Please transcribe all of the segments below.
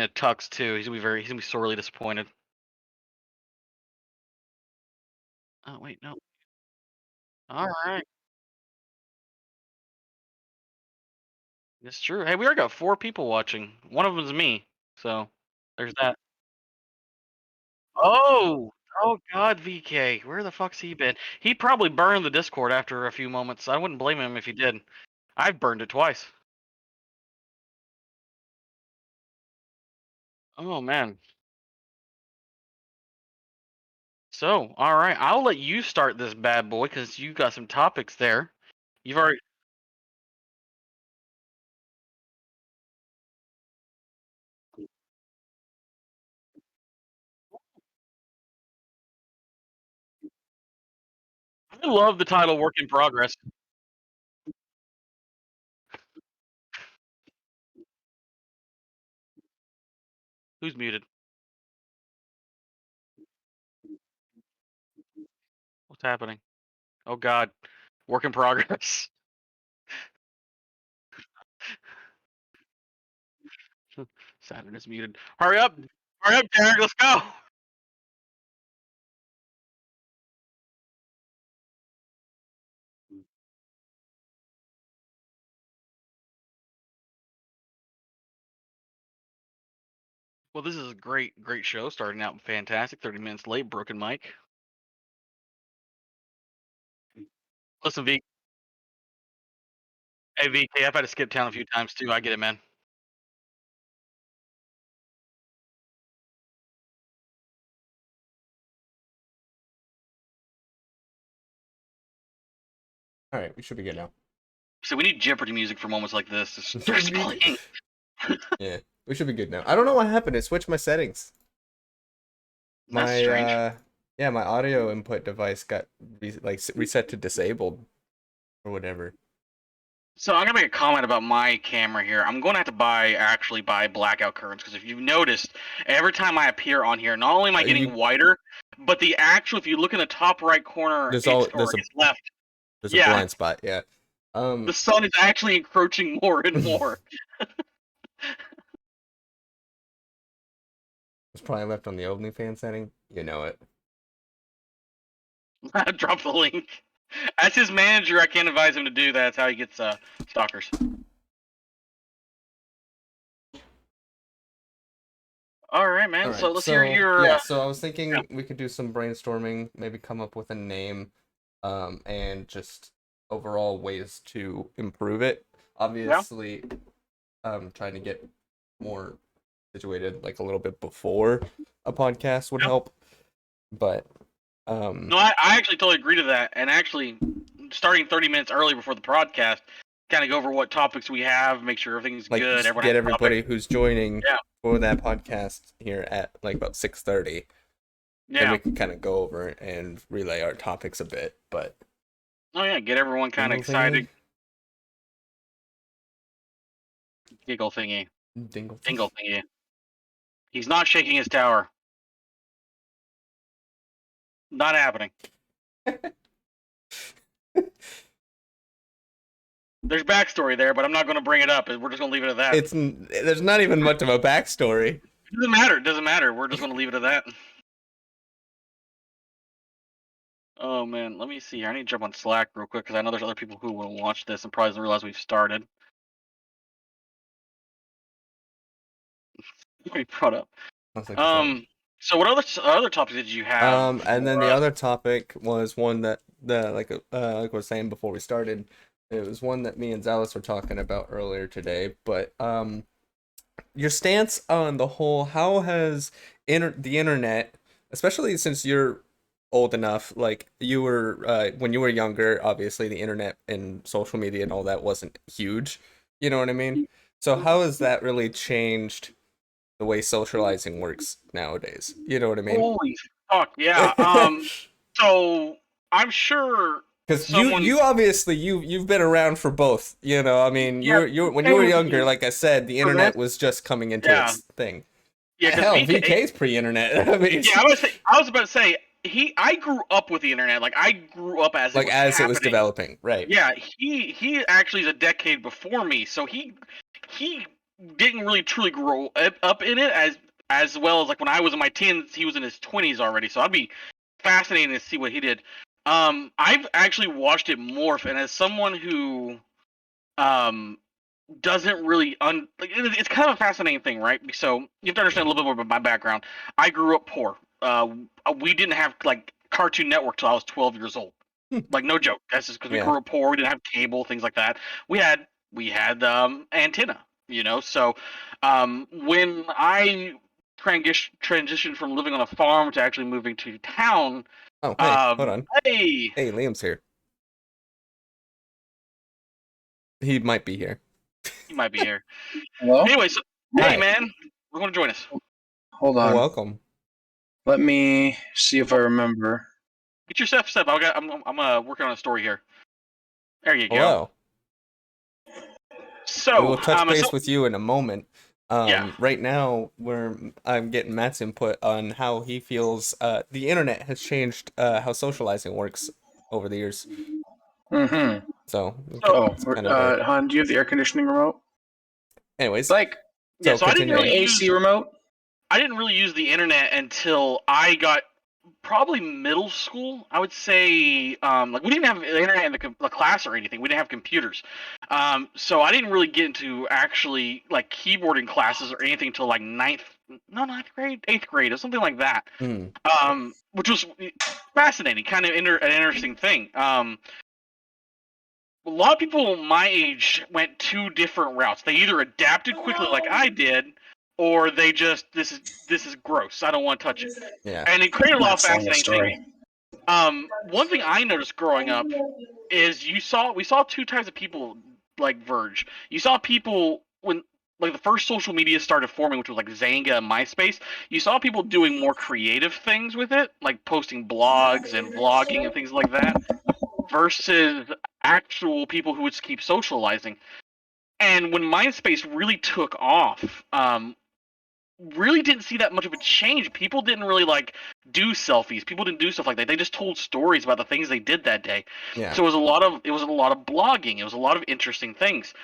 in a tux too. He's gonna be sorely disappointed. Oh wait, no. All right, that's true. Hey, we already got 4 people watching. One of them's me, so there's that. Oh, oh God, VK, where the fuck's he been? He probably burned the Discord after a few moments. I wouldn't blame him if he did. I've burned it twice. Oh man. So, all right, I'll let you start this bad boy because you got some topics there. You've already. I love the title "Work in Progress." Who's muted? What's happening? Oh God, work in progress. Saturn is muted. Hurry up, Derek. Let's go. Well, this is a great show. Starting out fantastic. 30 minutes late. Broken mic. Listen, V. Hey, VK. I've had to skip town a few times too. I get it, man. All right, we should be good now. So we need Jeopardy music for moments like this. It starts playing. Yeah, we should be good now. I don't know what happened. It switched my settings. That's strange. Yeah, my audio input device got reset to disabled or whatever. So I'm gonna make a comment about my camera here. I'm going to have to actually buy blackout curtains because if you've noticed, every time I appear on here, not only am I getting whiter, but the actual, if you look in the top right corner, There's it's left. a Yeah, blind spot. Yeah. the sun is actually encroaching more and more. It's probably left on the OnlyFans setting. You know it. Drop the link. As his manager, I can't advise him to do that. That's how he gets stalkers. All right, man. All So right. let's hear your. Yeah. So I was Yeah. thinking we could do some brainstorming, maybe come up with a name, and just overall ways to improve it. Obviously, trying to get more situated like a little bit before a podcast would help. But No, I actually totally agree to that. And actually, starting 30 minutes early before the podcast, kind of go over what topics we have, make sure everything's like good. just Everyone get has a everybody topic. who's joining Yeah. for that podcast here at like about 6:30. Then Yeah. we can kind of go over and relay our topics a bit. But Oh yeah, get everyone kind of Dingle excited. thingy? Giggle thingy. Dingle Dingle thingy. He's not shaking his tower. Not happening. There's backstory there, but I'm not going to bring it up. We're just going to leave it at that. There's not even much of a backstory. It doesn't matter. It doesn't matter. We're just going to leave it at that. Oh man, let me see here. I need to jump on Slack real quick because I know there's other people who will watch this and probably doesn't realize we've started. We brought up. So what other topics did you have? And then the other topic was one that like I was saying before we started, it was one that me and Zealous were talking about earlier today. But your stance on the whole, how has the internet, especially since you're old enough, like you were when you were younger, obviously the internet and social media and all that wasn't huge. You know what I mean? So how has that really changed the way socializing works nowadays? You know what I mean? Holy fuck, yeah. So I'm sure Because someone. you obviously you've been around for both. You know, I mean, Yeah, you're when you were younger, like I said, the internet was just coming into Yeah. its thing. Yeah, because Hell, VK's pre-internet. I mean, Yeah, I was about to say I grew up with the internet. Like I grew up as like it was as happening. it was developing, right? Yeah, he actually is a decade before me, so he didn't really truly grow up in it as well as like when I was in my teens, he was in his 20s already. So I'd be fascinated to see what he did. I've actually watched it morph, and as someone who um doesn't really it's kind of a fascinating thing, right? So you have to understand a little bit more about my background. I grew up poor. We didn't have like Cartoon Network till I was 12 years old. Like no joke. That's just because we Yeah. grew up poor. We didn't have cable, things like that. We had antenna, you know. So when I transitioned from living on a farm to actually moving to town, Oh, hey, hold on. hey, Hey, Liam's here. He might be here. you might be here. Hello? Anyway, so Hi. hey man, we're going to join us. Hold on. Welcome. Let me see if I remember. Get your stuff set. I'm working on a story here. There you go. Hello. So We will touch base with you in a moment. Yeah. Right now, I'm getting Matt's input on how he feels. The internet has changed how socializing works over the years. Mm-hmm. So, Oh, kind of Han, do you have the air conditioning remote? anyways, Like, Yeah, so I didn't continue. really AC use remote? I didn't really use the internet until I got probably middle school. I would say like we didn't have the internet in the class or anything. We didn't have computers. So I didn't really get into actually like keyboarding classes or anything until like ninth grade, 8th grade, or something like that. Mm. Which was fascinating, kind of an interesting thing. A lot of people my age went two different routes. They either adapted quickly like I did, or they just this is gross. I don't want to touch it. Yeah. And it created a lot of That's telling a fascinating things. story. One thing I noticed growing up is we saw two types of people like Verge. You saw people when like the first social media started forming, which was like Zanga and MySpace. You saw people doing more creative things with it, like posting blogs and vlogging and things like that, versus actual people who would just keep socializing. And when MySpace really took off, really didn't see that much of a change. People didn't really like do selfies. People didn't do stuff like that. They just told stories about the things they did that day. Yeah. So it was a lot of blogging. It was a lot of interesting things.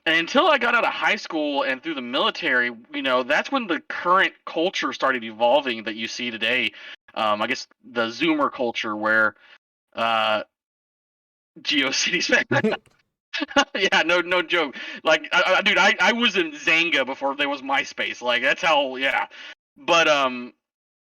And until I got out of high school and through the military, you know, that's when the current culture started evolving that you see today. I guess the Zoomer culture where GeoCities back. Yeah, no joke. Like, dude, I was in Zanga before there was MySpace. Like, that's how. Yeah, but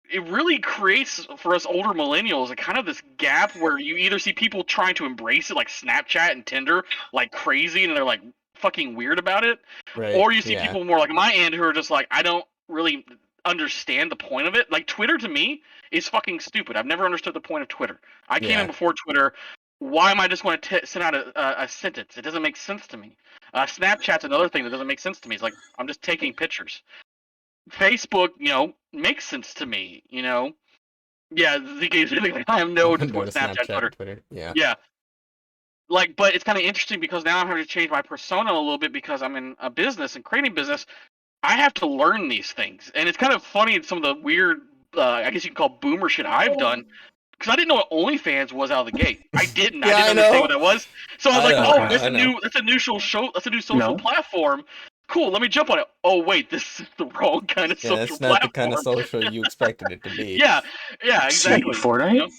it really creates for us older millennials a kind of this gap where you either see people trying to embrace it, like Snapchat and Tinder, like crazy, and they're like fucking weird about it, Right. or you see Yeah. people more like my end who are just like, I don't really understand the point of it. Like Twitter to me is fucking stupid. I've never understood the point of Twitter. I came Yeah. in before Twitter. Why am I just going to send out a sentence? It doesn't make sense to me. Snapchat's another thing that doesn't make sense to me. It's like I'm just taking pictures. Facebook, you know, makes sense to me. You know, yeah. I have no Go to Snapchat, Twitter. Yeah. Yeah. Like, but it's kind of interesting because now I'm having to change my persona a little bit because I'm in a business and creating business. I have to learn these things, and it's kind of funny some of the weird, I guess you can call boomer shit I've done. Because I didn't know what OnlyFans was out of the gate. I didn't. Yeah, I didn't I understand know. what that was. So I was I like, know, "Oh, I know. that's a new social No. platform. Cool. Let me jump on it. Oh wait, this is the wrong kind of Yeah, social it's not the platform." kind of social you expected it to be. Yeah, exactly. Fortnite? You know?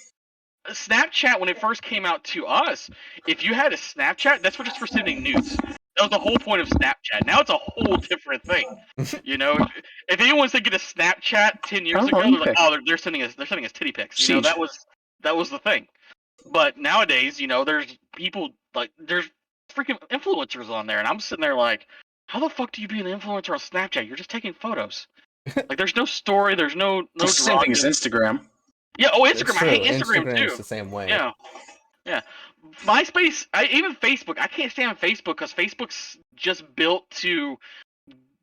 Snapchat, when it first came out to us, if you had a Snapchat, that's just for sending nudes. That was the whole point of Snapchat. Now it's a whole different thing. You know, if anyone's thinking of Snapchat 10 years ago, they're like, oh, they're sending us titty pics. You know, that was the thing. But nowadays, you know, there's people like there's freaking influencers on there, and I'm sitting there like, how the fuck do you be an influencer on Snapchat? You're just taking photos. Like, there's no story, there's no It's the same thing as Instagram. Yeah, oh, It's Instagram. I true. hate Instagram Instagram's too. the same way. Yeah. MySpace, even Facebook. I can't stand Facebook because Facebook's just built to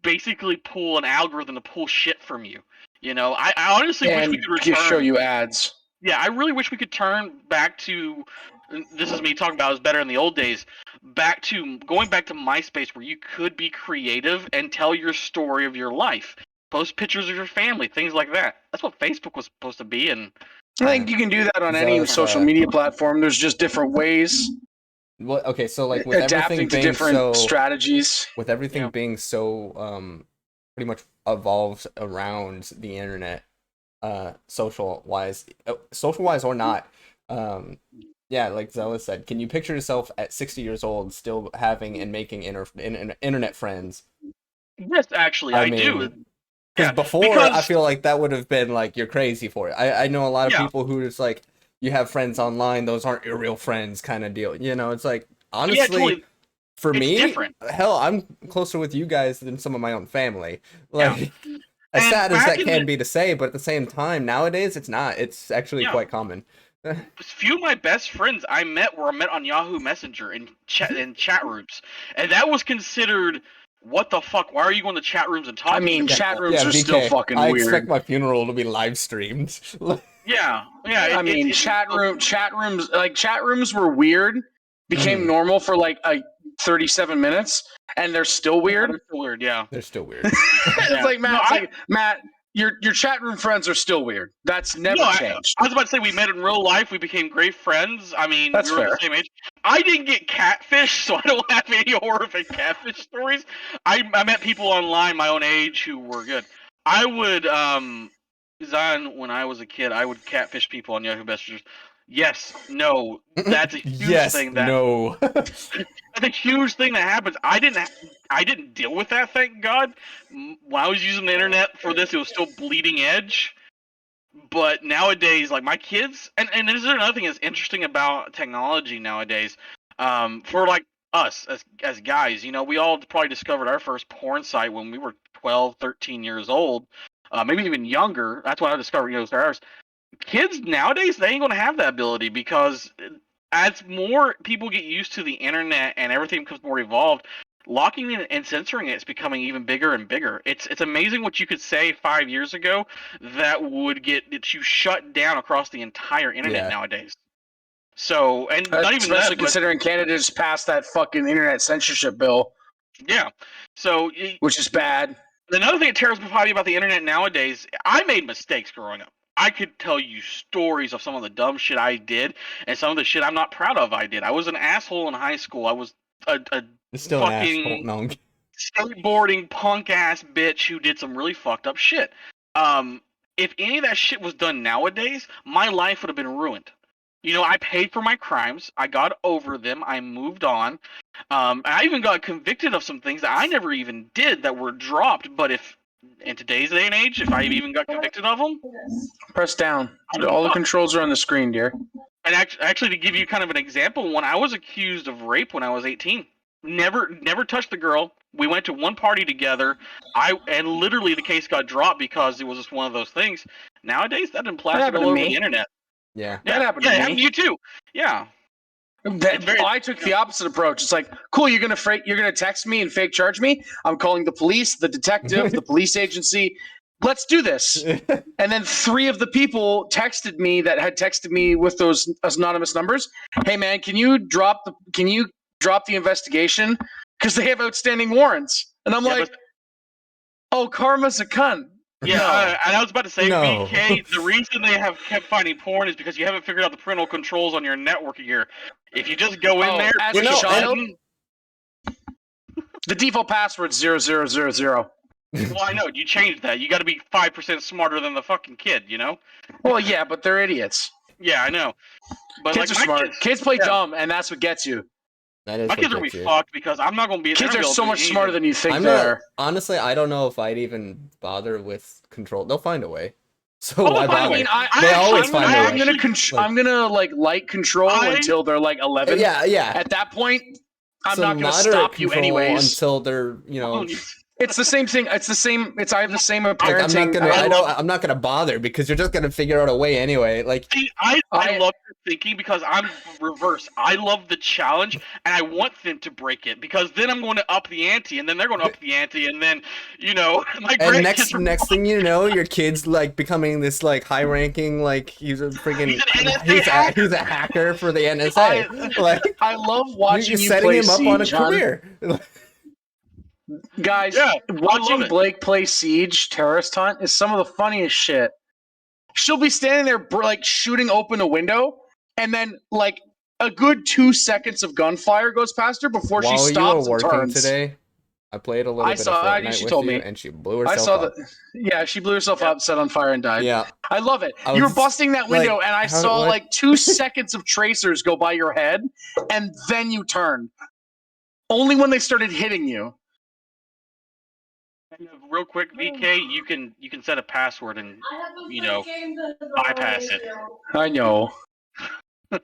basically pull an algorithm to pull shit from you. You know, I honestly wish we could return. Show you ads. Yeah, I really wish we could turn back to. This is me talking about it was better in the old days. Going back to MySpace, where you could be creative and tell your story of your life, post pictures of your family, things like that. That's what Facebook was supposed to be, and I think you can do that on any Zealous, social media platform. There's just different ways. Well, okay, so like with everything adapting to being different so strategies. with everything Yeah. being so pretty much evolved around the internet, social wise or not, yeah, like Zella said, can you picture yourself at 60 years old still having and making internet friends? Yes, actually, I I do. mean, because Yeah, before I because feel like that would have been like you're crazy for it. I know a lot of yeah, people who just like you have friends online, those aren't your real friends kind of deal. You know, it's like yeah, honestly totally. for It's me, different. hell, I'm closer with you guys than some of my own family. Yeah, Like as and sad as back that in can the be to say, but at the same time, nowadays it's not. It's actually yeah, quite common. few of my best friends I met on Yahoo Messenger in chat rooms, and that was considered what the fuck? Why are you going to chat rooms and I talking mean, to Yeah, chat people? rooms yeah, are still VK. fucking I weird. expect my funeral to be live streamed. Yeah, yeah. I mean, chat rooms were weird, became Mhm. normal for like 37 minutes, and they're still weird. That's weird. Yeah, They're still weird. It's yeah. like No, Matt. It's like Matt. Your chat room friends are still weird. That's No, never changed. I was about to say we met in real life. We became great friends. I mean, That's we were the fair. same age. I didn't get catfish, so I don't have any horrific catfish stories. I met people online my own age who were good. I would Zion when I was a kid. I would catfish people on Yahoo Messengers. Yes, no, that's a huge Yes, thing. no. That's a huge thing that happens. I didn't deal with that, thank God. When I was using the internet for this, it was still bleeding edge. But nowadays, like my kids, and this is another thing that's interesting about technology nowadays. For like us as guys, you know, we all probably discovered our first porn site when we were 12, 13 years old, maybe even younger. That's when I discovered, ours. Kids nowadays, they ain't gonna have that ability because as more people get used to the internet and everything becomes more evolved, locking it and censoring it is becoming even bigger and bigger. It's amazing what you could say 5 years ago that would get you shut down across the entire internet Yeah. nowadays. So, and not even Especially that, but considering Canada just passed that fucking internet censorship bill, yeah. So which is bad. another thing that tears me apart about the internet nowadays, I made mistakes growing up. I could tell you stories of some of the dumb shit I did and some of the shit I'm not proud of I did. I was an asshole in high school. I was a It's still an asshole. fucking No. skateboarding punk ass bitch who did some really fucked up shit. If any of that shit was done nowadays, my life would have been ruined. You know, I paid for my crimes. I got over them. I moved on. I even got convicted of some things that I never even did that were dropped. But if in today's day and age, if I even got convicted of them, Press down. I don't All the fuck. controls are on the screen, dear. And actually, to give you kind of an example, when I was accused of rape when I was 18, never touched the girl. We went to one party together. And literally the case got dropped because it was just one of those things. Nowadays, that been plastered happened all to over me. the internet. Yeah. That happened to yeah, me. It happened to you too. Yeah. I took the opposite approach. It's like, cool, you're gonna text me and fake charge me. I'm calling the police, the detective, the police agency. Let's do this. And then 3 of the people texted me that had texted me with those anonymous numbers. Hey man, can you drop the investigation? Because they have outstanding warrants. And I'm like, oh, karma's a cunt. Yeah, No. and I was about to say, No. BK, the reason they have kept finding porn is because you haven't figured out the parental controls on your network here. If you just go in there, as push a a child, button- the default password's 0000. well, I know, you changed that. You got to be 5% smarter than the fucking kid, you know? Well, yeah, but they're idiots. Yeah, I know. But Kids like are smart. Kids play yeah. dumb, and that's what gets you. That is My what kids are gonna gets be you. fucked because I'm not gonna be. Kids are so much smarter than you think I'm they not are. honestly. I don't know if I'd even bother with control. They'll find a way. So Oh, why I bother? mean, They always find a way. I'm gonna light control until they're like 11. Yeah. At that point, I'm So not gonna moderate stop you control anyways. until they're It's the same thing. I have the same Like, parenting. I'm not gonna bother because you're just gonna figure out a way anyway. Like See, I love your thinking because I'm reverse. I love the challenge and I want them to break it because then I'm going to up the ante and then they're going to up the ante and then my and grandkids next thing you know, your kid's like becoming this like high ranking like he's a freaking he's a hacker for the NSA. I love watching you're you setting play him up on a Siege, hon. career. Guys, Yeah, I watching love it. Blake play Siege Terrorist Hunt is some of the funniest shit. She'll be standing there like shooting open a window, and then like a good 2 seconds of gunfire goes past her before she While you stops were and working turns. today, I played a little I bit saw- of I- Fortnite she with told you, me. and she blew I herself saw up. that. Yeah, she blew herself up, set on fire, and died. Yeah, I love it. I You were was busting that window, like, and I how- saw what? like 2 seconds of tracers go by your head, and then you turned. Only when they started hitting you. And, real quick, VK, you can set a password and bypass it. I know.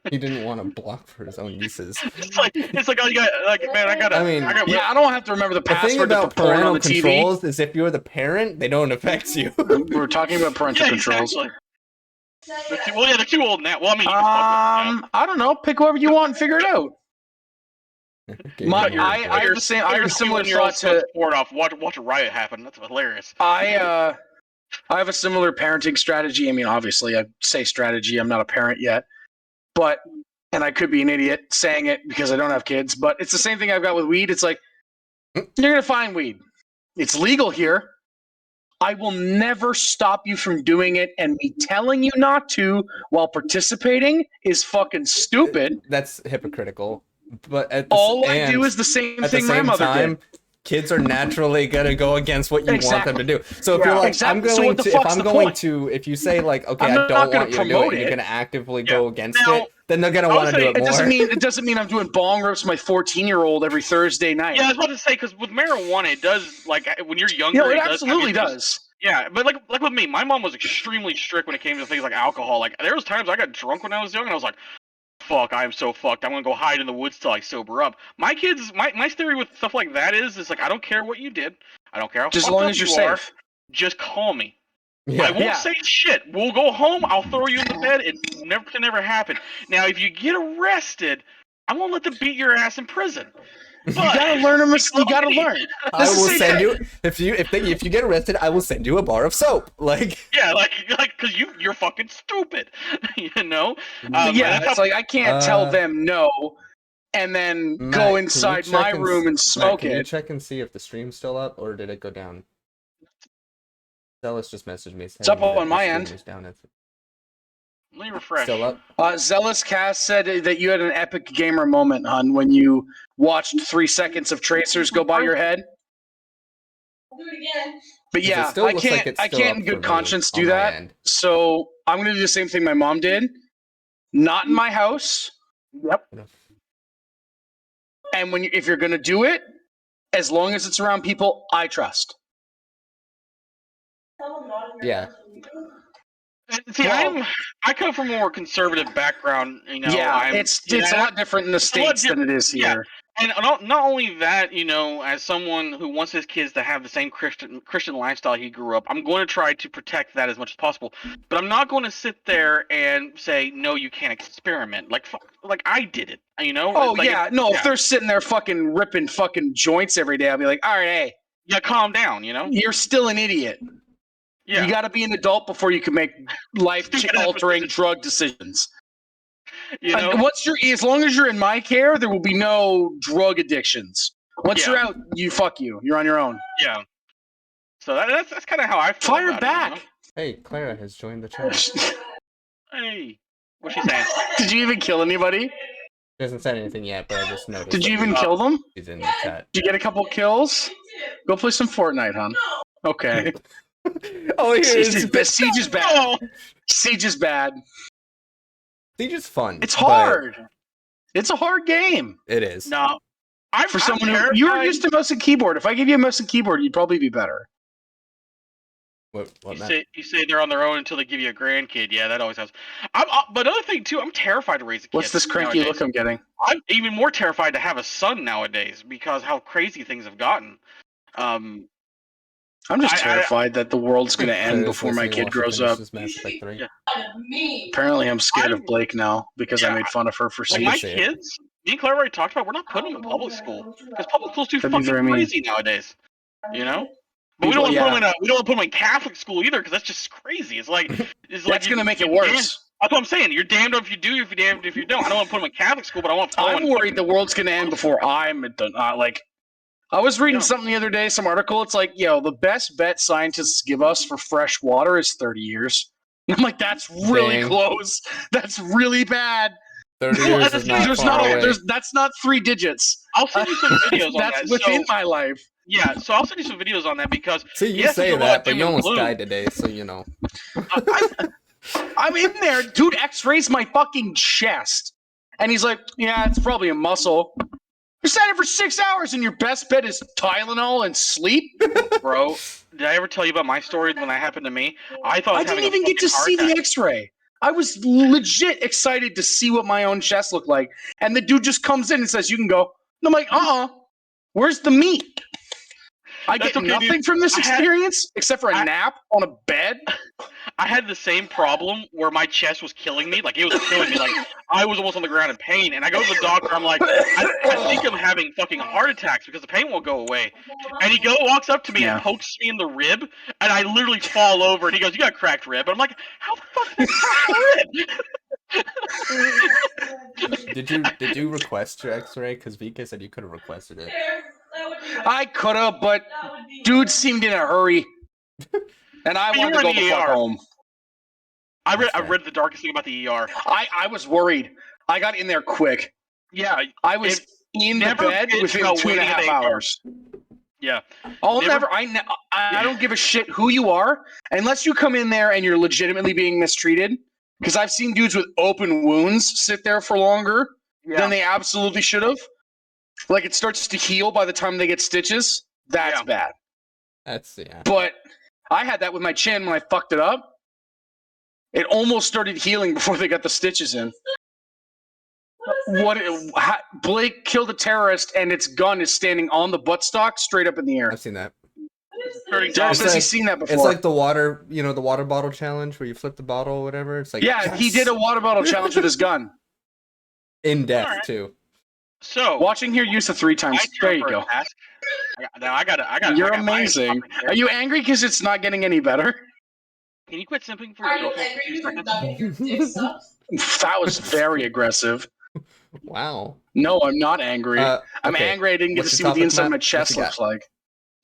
he didn't want to block for his own uses. It's like oh, you got like man, I got. Yeah, I don't have to remember the The thing password to about put porn on parental the TV. controls is if you're the parent, they don't affect you. We're talking about parental controls. Exactly. They're too old now. Well, I mean, you can fuck with them now. I don't know. Pick whoever you want and figure it out. I have the same. I have a similar thought to. Watch a riot happen. That's hilarious. I have a similar parenting strategy. I mean, obviously, I say strategy. I'm not a parent yet, but and I could be an idiot saying it because I don't have kids. But it's the same thing I've got with weed. It's like you're gonna find weed. It's legal here. I will never stop you from doing it, and me telling you not to while participating is fucking stupid. That's hypocritical. But all I do is the same thing my mother did. Kids are naturally gonna go against what you want them to do. So if you're like, if you say like, okay, I don't want you to do it, and you're gonna actively go against it, then they're gonna want to do it more. It doesn't mean I'm doing bong rips with my 14-year-old every Thursday night. Yeah, I was about to say because with marijuana, it does like when you're younger. It absolutely does. Yeah, but like with me, my mom was extremely strict when it came to things like alcohol. Like there was times I got drunk when I was young, and I was like, fuck, I am so fucked. I'm gonna go hide in the woods till I sober up. My kids, my theory with stuff like that is like I don't care what you did. I don't care how just as long as you're safe. Just call me. Yeah. I won't say shit. We'll go home. I'll throw you in the bed. It never happen. Now, if you get arrested, I'm gonna let them beat your ass in prison. But, you gotta learn them. You gotta learn. I will send you if you get arrested. I will send you a bar of soap. Like because you're fucking stupid, you know. It's like I can't tell them no, and then Matt, go inside my room and smoke Matt, it. Can you check and see if the stream's still up or did it go down? Zealous just messaged me saying it's up on my end. Let me refresh. Still up. Zealous Cast said that you had an epic gamer moment, hon, when you watched 3 seconds of tracers go by your head. I'll do it again. But yeah, I can't in good conscience do that. So I'm gonna do the same thing my mom did. Not in my house. Yep. And if you're gonna do it, as long as it's around people I trust. Yeah. See, I come from a more conservative background, you know. Yeah, it's a lot different in the States than it is here. Yeah. And not only that, you know, as someone who wants his kids to have the same Christian lifestyle he grew up, I'm going to try to protect that as much as possible. But I'm not going to sit there and say, no, you can't experiment. Like I did it, you know? Oh, if they're sitting there fucking ripping fucking joints every day, I'll be like, all right, hey. Yeah, calm down, you know? You're still an idiot. Yeah. You got to be an adult before you can make life-altering drug decisions. You know? As long as you're in my care, there will be no drug addictions. Once you're out, you're on your own. Yeah. So that's kind of how I feel. Fire about back. It, you know? Hey, Clara has joined the chat. Hey, what's she saying? Did you even kill anybody? She hasn't said anything yet, but I just noticed. Did you even kill them? She's in the chat. Did you get a couple kills? Go play some Fortnite, hon. Okay. Siege is bad. No. Siege is bad. Siege is fun. It's hard. It's a hard game. It is. No. For someone who you're used to mouse and keyboard, if I give you a mouse and keyboard, you'd probably be better. What you say they're on their own until they give you a grandkid. Yeah, that always happens. But another thing too, I'm terrified to raise a kid. What's this cranky look I'm getting? I'm even more terrified to have a son nowadays because how crazy things have gotten. I'm just terrified that the world's going to end before my kid grows up. Yeah. Apparently, I'm scared of Blake now because I made fun of her for saying my kids. Me and Claire already talked about. We're not putting them in public school because public school's too fucking crazy nowadays. You know. But we don't want to put them in Catholic school either because that's just crazy. It's like that's going to make it worse. That's what I'm saying. You're damned if you do, if you're damned if you don't. I don't want to put them in Catholic school, but I want. I'm worried the world's going to end before I'm done. I was reading something the other day, some article. It's like, the best bet scientists give us for fresh water is 30 years. And I'm like, that's really close. That's really bad. 30 Well, years at the is same- not There's far not. away. That's not 3 digits. I'll send you some videos on That's that. within So, my life. yeah, so I'll send you some videos on that because See, you yes, say there's a lot of that, but doom you and almost gloom. died today, so you know. I'm in there, dude. X-rays my fucking chest, and he's like, "Yeah, it's probably a muscle." You sat here for 6 hours, and your best bet is Tylenol and sleep. Bro, did I ever tell you about my story when that happened to me? I thought I I was didn't having a even get to fucking heart see the attack. X-ray. I was legit excited to see what my own chest looked like, and the dude just comes in and says, "You can go." And I'm like, Where's the meat? I That's get okay, dude. nothing from this I had- experience except for a nap on a bed. I had the same problem where my chest was killing me. Like, it was killing me. Like, I was almost on the ground in pain. And I go to the doctor. I'm like, I think I'm having fucking heart attacks because the pain won't go away. And he walks up to me Yeah. and pokes me in the rib. And I literally fall over. And he goes, "You got a cracked rib." And I'm like, how the fuck did I crack rib? Did you request your X-ray? Because VK said you could have requested it. I could have, but dude seemed in a hurry, and I You wanted to were go in the the fuck ER. home. I That's read the darkest thing about the ER. I was worried. I got in there quick. Yeah, I was in the never bed bitch within about 2.5 waiting in the ER. hours. yeah. I don't give a shit who you are unless you come in there and you're legitimately being mistreated. Because I've seen dudes with open wounds sit there for longer than they absolutely should have. Like, it starts to heal by the time they get stitches. That's Yeah. bad. That's yeah. But I had that with my chin when I fucked it up. It almost started healing before they got the stitches in. Blake killed a terrorist and its gun is standing on the buttstock straight up in the air. I've seen that. Turning Jeff It's says like- he's seen that before. It's like the water, the water bottle challenge where you flip the bottle or whatever. It's like yeah, he yes! did a water bottle challenge with his gun. in depth Alright. too. So, Watching here used to 3 times. my There turn you for a go. task. I got. You're I got my amazing. topic here. Are you angry because it's not getting any better? Can you quit simping for Are your you girlfriend angry for 2 because seconds? none of your dick sucks? That was very aggressive. Wow. No, I'm not angry. I'm okay. angry I didn't get What's to your see what the topic, inside of Matt? my What chest you got? looks like.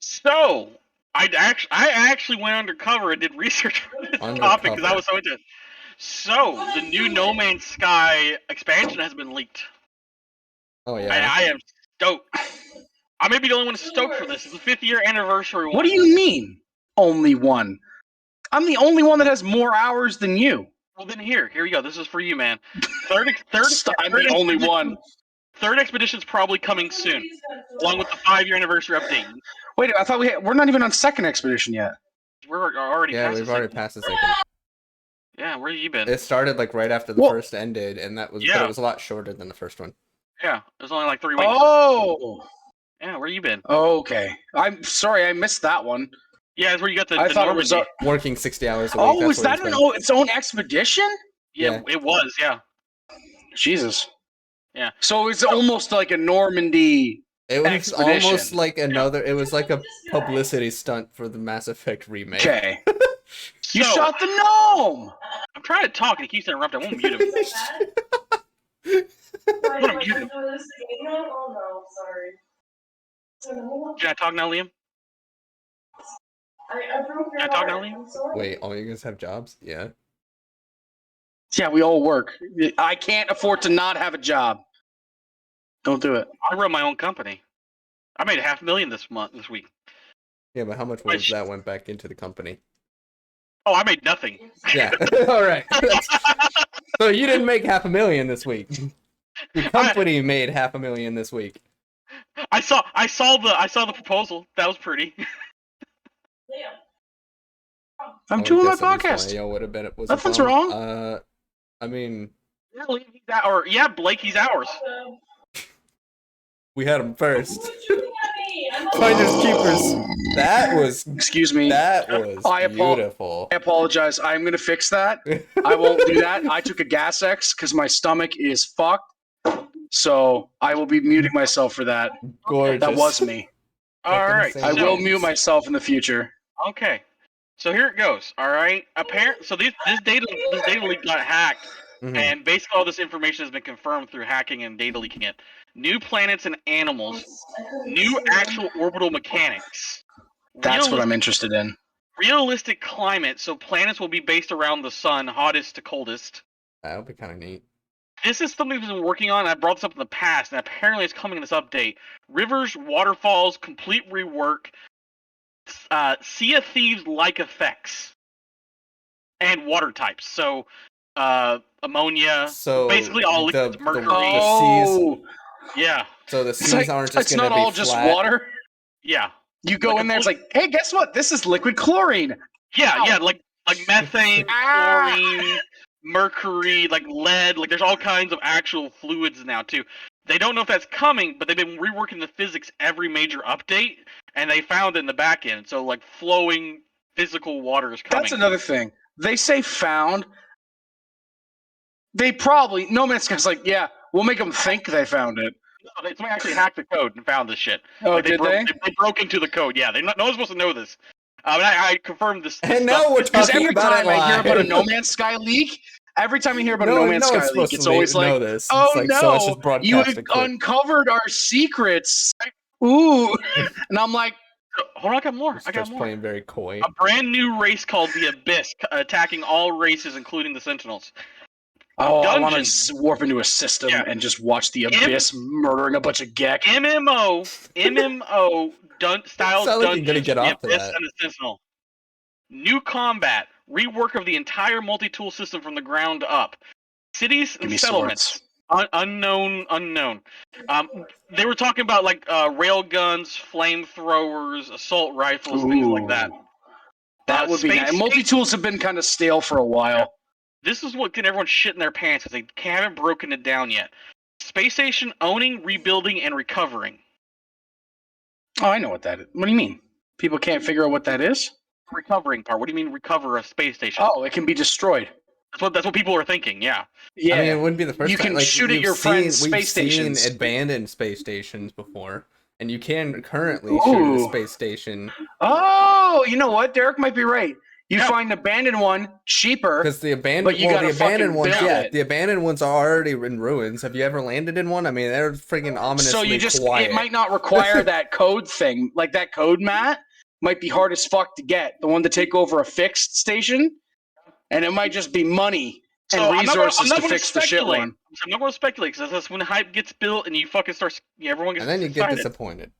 So, I actually went undercover and did research for this topic because I was so into it. So, the new No Man's Sky expansion has been leaked. Oh And yeah. I am stoked. I may be the only one stoked for this. It's the 5th-year anniversary one. What do you mean? Only one. I'm the only one that has more hours than you. Well, then here you go. This is for you, man. I'm the only one. Third expedition's probably coming soon, along with the 5-year anniversary update. Wait, I thought we're not even on second expedition yet. We're already Yeah, past we've the already second. passed the second. Yeah, where you been? It started like right after the Well- first ended, and that was but Yeah. it was a lot shorter than the first one. Yeah, it was only like 3 weeks. Oh, Yeah, where you been? okay. I'm sorry, I missed that one. Yeah, that's where you got the. I the thought it was. Normandy. Working 60 hours a week. Oh, that's is what that he's its own expedition? Yeah, it was. Yeah. Jesus. Yeah. So it's almost like a Normandy. It was expedition. almost like another. It was like a publicity stunt for the Mass Effect remake. Okay. You So, shot the gnome. I'm trying to talk and he keeps interrupting. I won't mute him. What am you doing? Oh no, sorry. Can I talk now, Liam? I broke your Can I talk now, heart. Liam? I'm sorry. Wait, all you guys have jobs? Yeah. Yeah, we all work. I can't afford to not have a job. Don't do it. I run my own company. I made $500,000 this week. Yeah, but how much Wait, was that went back into the company? Oh, I made nothing. Yeah. All right. So you didn't make $500,000 this week. Your company made $500,000 this week. I saw the proposal. That was pretty. Liam. I'm doing my guess at least podcast. one of y'all would have been. Was Nothing's bum. wrong. I mean, Yeah, Liam, he's or yeah, Blake, he's ours. we had him first. Quit shooting at me. I'm not- Finders keepers. That was Excuse me. I beautiful. I apologize. I'm gonna fix that. I won't do that. I took a gas X because my stomach is fucked. So I will be muting myself for that. Gorgeous. That was me. All right. Fucking I insane. will mute myself in the future. Okay. So here it goes. All right. So this data leak got hacked, Mhm. and basically all this information has been confirmed through hacking and data leaking it. New planets and animals, new actual orbital mechanics. That's what I'm interested in. Realistic climate, so planets will be based around the sun, hottest to coldest. That would be kind of neat. This is something we've been working on. I brought this up in the past, and apparently it's coming in this update. Rivers, waterfalls, complete rework, Sea of Thieves-like effects, and water types. So, ammonia, So basically all liquids, the mercury. Oh, Yeah, So the it's seas like aren't just it's going not to be all just flat. water. yeah, You go Like in a there, it's like, hey, guess what? This is liquid chlorine. yeah, Ow. yeah, like methane, Ah! chlorine, mercury, like lead. Like there's all kinds of actual fluids now too. They don't know if that's coming, but they've been reworking the physics every major update, and they found it in the back end. So like flowing physical water is coming. That's another thing. They say found. They probably No Man's Sky's like, yeah, we'll make them think they found it. No, somebody actually hacked the code and found this shit. Oh, Like did they? They broke into the code. Yeah, no one's supposed to know this. But I confirmed this. And now we're Because talking every about it time I hear about a live. No Man's Sky leak, every time you hear about a no No Man's one's Sky supposed leak, it's to always know like, this. oh It's like, so let's no, just broadcast you it quick. uncovered our secrets. Ooh. And I'm like, Hold on, I got more. Just I got starts more. playing very coy. A brand new race called the Abyss, attacking all races, including the Sentinels. oh, I want Dungeons. to warp into a system Yeah. and just watch the Abyss murdering a bunch of Gek. MMO style Sound like you're dungeons gonna get for the off to Abyss that. and the Sentinel. New combat, rework of the entire multi-tool system from the ground up. Cities Give and me settlements. swords. Unknown. They were talking about like rail guns, flamethrowers, assault rifles, things like that. Ooh. That would be Space nice. Station- Multi-tools have been kind of stale for a while. This is what getting everyone shit in their pants because they haven't broken it down yet. Space station owning, rebuilding, and recovering. Oh, I know what that is. What do you mean? People can't figure out what that is? Recovering part. What do you mean recover a space station? Oh, it can be destroyed. That's what people are thinking. Yeah. Yeah. I mean, it wouldn't be the first You time. can Like, shoot at you've your friends' we've space stations. seen abandoned space stations before, and you can currently shoot at a Ooh. space station Oh, you know what? Derek might be right. You Yeah. find an abandoned one cheaper. because the abandoned, But you gotta the abandoned fucking ones, build yeah, it. the abandoned ones are already in ruins. Have you ever landed in one? I mean, they're freaking ominously So you just quiet. it might not require that code thing. Like that code mat might be hard as fuck to get. The one to take over a fixed station. And it might just be money and So I'm not gonna- resources I'm not to gonna fix the shit speculate. one. I'm not going to speculate because that's when hype gets built and you fucking start. Everyone gets and then you get excited. disappointed.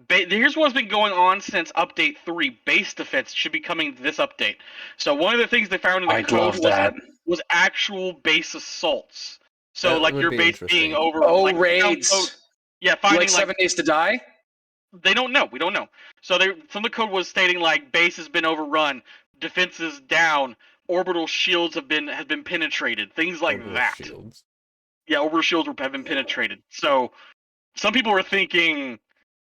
Here's what's been going on since update 3. Base defense should be coming this update. So one of the things they found in the I'd code love that. was actual base assaults. So That like would your be base being interesting. over. Oh, like, raids. finding Like 7 Days to Die? they don't know. We don't know. So some of the code was stating like base has been overrun, defenses down, orbital shields have been penetrated, things like Orbital that. shields. Yeah, orbital shields have been penetrated. So some people were thinking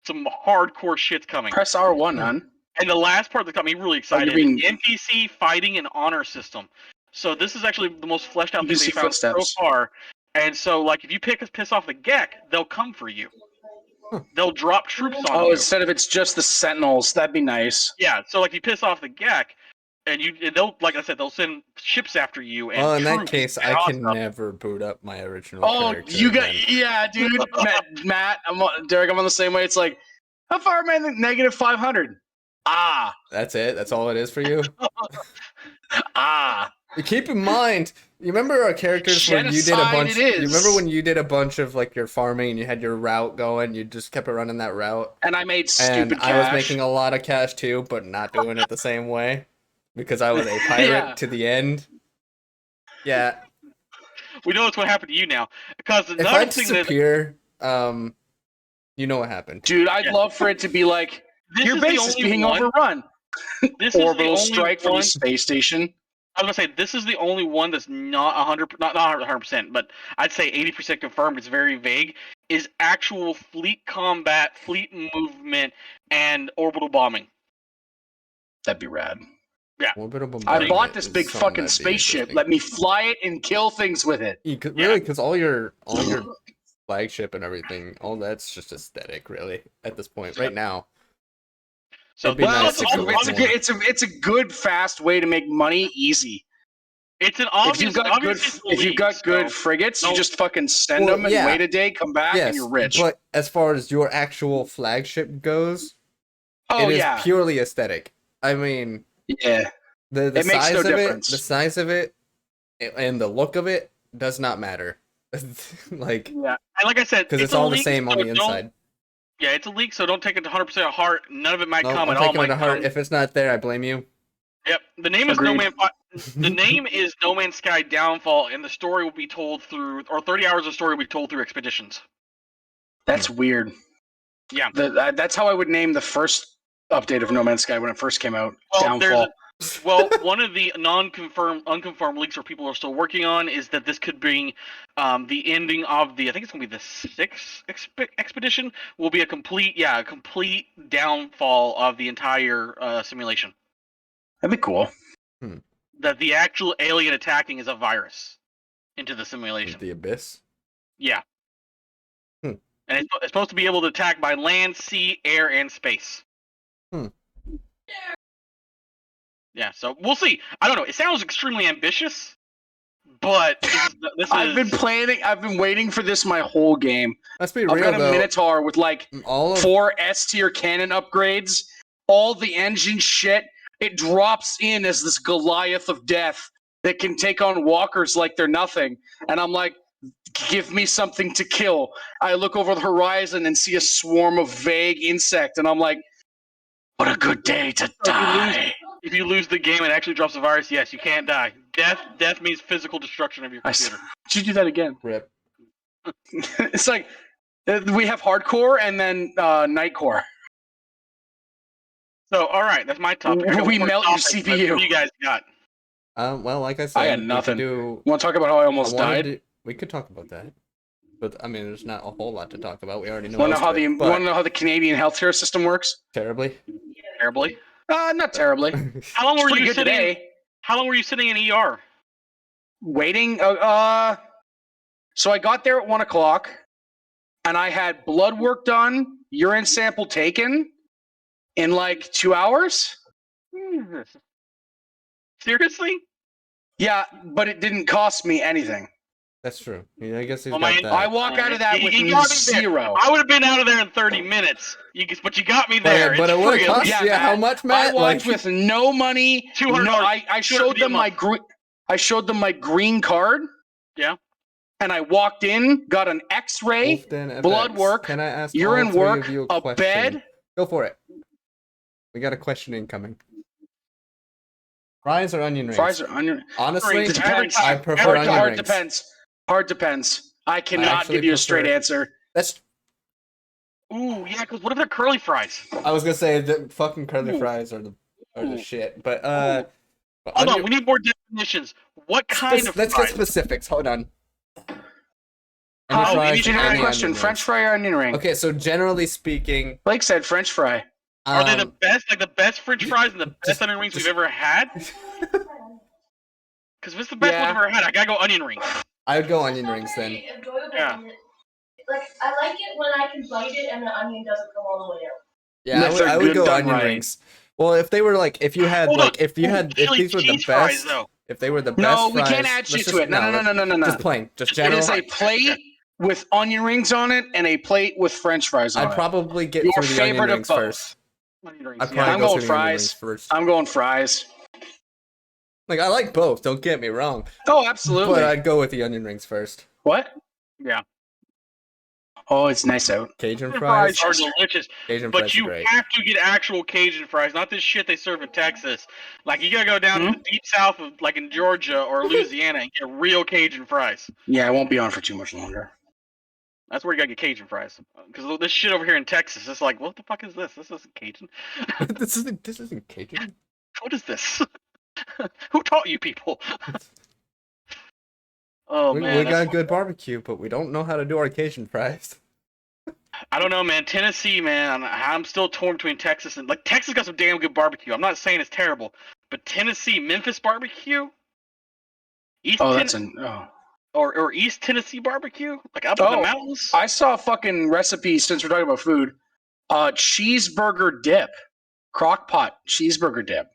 some hardcore shit's coming. Press R1, hon. And the last part that got me really excited, mean- NPC fighting and honor system. So this is actually the most fleshed out thing NPC they found so footsteps. far. And so, like, if you piss off the Gek, they'll come for you. They'll drop troops on Oh, you. instead of it's just the Sentinels. That'd be nice. Yeah, so like you piss off the Gek, and they'll, like I said, they'll send ships after you. And Well, in that troops case, and I all can stuff. never boot up my original Oh, character. you got again. yeah, dude. Matt, Derek, I'm on the same way. It's like, how far am I in the negative 500? Ah, That's it. That's all it is for you. ah. Keep in mind, you remember our characters where you did a Genocide bunch. it You is. remember when you did a bunch of like your farming and you had your route going, you just kept it running that route. And I made And stupid I was cash. making a lot of cash too, but not doing it the same way because I was a pirate Yeah. to the end. Yeah, We know that's what happened to you now. Because if another I thing that disappear, you know what happened. Dude, I'd Yeah. love for it to be like, this your is base the is only being one. overrun. This is the Orbital only strike from one. the space station. I was gonna say this is the only one that's not 100%, but I'd say 80% confirmed. It's very vague. Is actual fleet combat, fleet movement, and orbital bombing. That'd be rad. Orbital I bombardment bought this is big something fucking that'd be spaceship. interesting. Let me fly it and kill things with it. Really, because all your flagship and everything, all that's just aesthetic, really, at this point, right now. So It'd be Well, nice it's to a, go it's, a more. good, it's a good, fast way to make money easy. it's an obvious. If you've got good frigates, you No. just fucking send Well, them and yeah. wait a day, come back, and you're rich. But as far as your actual flagship goes, Oh it is yeah, purely aesthetic. I mean, yeah. the It makes size no of difference. it, the size of it, and the look of it does not matter. Like, Yeah, and like I said, because it's a all the leak, same on so the don't- inside. Yeah, it's a leak, so don't take it 100% to heart. None of it might No, come. I'm It all taking it might to heart. come. If it's not there, I blame you. Yep. The name is No Agreed. Man. The name is No Man's Sky Downfall, and the story will be told through, or 30 hours of story will be told through expeditions. That's weird. Yeah. That's how I would name the first update of No Man's Sky when it first came out. Well, Downfall. One of the unconfirmed leaks where people are still working on is that this could bring the ending of I think it's going to be the 6th expedition, will be a complete downfall of the entire simulation. That'd be cool. That the actual alien attacking is a virus into the simulation. The Abyss. Yeah. And it's supposed to be able to attack by land, sea, air, and space. Yeah, so we'll see. I don't know. It sounds extremely ambitious, but I've been waiting for this my whole game. Let's be I've real got a though. Minotaur with like All of 4 S-tier cannon upgrades, all the engine shit. It drops in as this Goliath of death that can take on walkers like they're nothing. And I'm like, give me something to kill. I look over the horizon and see a swarm of vague insect, and I'm like, what a good day to die. If you lose the game and actually drops the virus, yes, you can't die. Death means physical destruction of your computer. Did you do that again? rip. It's like we have hardcore and then nightcore. So, all right, that's my topic. I got We one more melt your topic, but CPU. What do you guys got? Well, like I said, I got we could nothing. do. Want to talk about how I almost I wanted died? to- we could talk about that, but I mean, there's not a whole lot to talk about. We already know. Want to most know of it, but how the Canadian healthcare system works? terribly. Terribly. Not terribly. How long It's were pretty you good sitting? today. How long were you sitting in ER? Waiting. So I got there at 1:00, and I had blood work done, urine sample taken in like 2 hours. Jesus. Seriously? Yeah, but it didn't cost me anything. That's true. Yeah, I guess he's Well, got man, that. I walk out of that with You got me there. zero. I would have been out of there in 30 minutes. But you got me there. But it It's would free. have cost Yeah, you how Matt. much, I Matt? walked with no money. $200. No, I showed them my I showed them my green card. Yeah. And I walked in, got an X-ray, Wolfden blood FX. work, Can I ask urine all three work, of you a question? bed. Go for it. We got a question incoming. Fries or onion rings? Fries or onion. Honestly, It depends. I prefer onion Hard rings. depends. Hard depends. I cannot actually give you a straight prefer- answer. That's. Ooh, yeah, because what if they're curly fries? I was gonna say the fucking curly Ooh. fries are the Ooh. shit, but Hold on, we need more definitions. What kind of let's fries? get specifics. Hold on. Oh, Onion you fries need to and know Generic onion question: rings. French fry or onion ring? Okay, so generally speaking, Blake said French fry. Are they the um, best, like the best French fries and the best just- onion rings we've just- ever had? Because if it's the best Yeah. one I've ever had, I gotta go onion rings. I would go onion rings then. Yeah. Like, I like it when I can bite it and the onion doesn't come all the way out. Yeah, If they're I would good go done onion right. rings. Well, if they were like, if you had Hold on. like, if you Ooh, had, if chili these were the cheese fries, best, though. if they were the best No, we fries, can't add shit let's to just- it. No. Just plain, just It general. is a plate with onion rings on it and a plate with French fries on I'd it. probably get Your through the onion favorite of rings both. first. Onion rings, I'd yeah. probably I'm go going through the onion fries. rings first. I'm going fries. Like I like both. Don't get me wrong, Oh, absolutely. but I'd go with the onion rings first. What? Yeah. Oh, it's nice out. Cajun Fries fries. are delicious, Cajun but fries are you great. have to get actual Cajun fries, not this shit they serve in Texas. Like you gotta go down to the deep south of, like in Georgia or Louisiana, and get real Cajun fries. Yeah, I won't be on for too much longer. That's where you gotta get Cajun fries. Because this shit over here in Texas, it's like, what the fuck is this? This isn't Cajun. this isn't Cajun. What is this? Who taught you people? Oh we man, got good barbecue, but we don't know how to do our Cajun fries. I don't know, man. Tennessee, man. I'm still torn between Texas and like Texas got some damn good barbecue. I'm not saying it's terrible, but Tennessee, Memphis barbecue, East Oh, Ten- that's an. Oh. or East Tennessee barbecue, like up in the Oh, mountains. I saw a fucking recipe since we're talking about food. Cheeseburger dip. Crock-pot cheeseburger dip.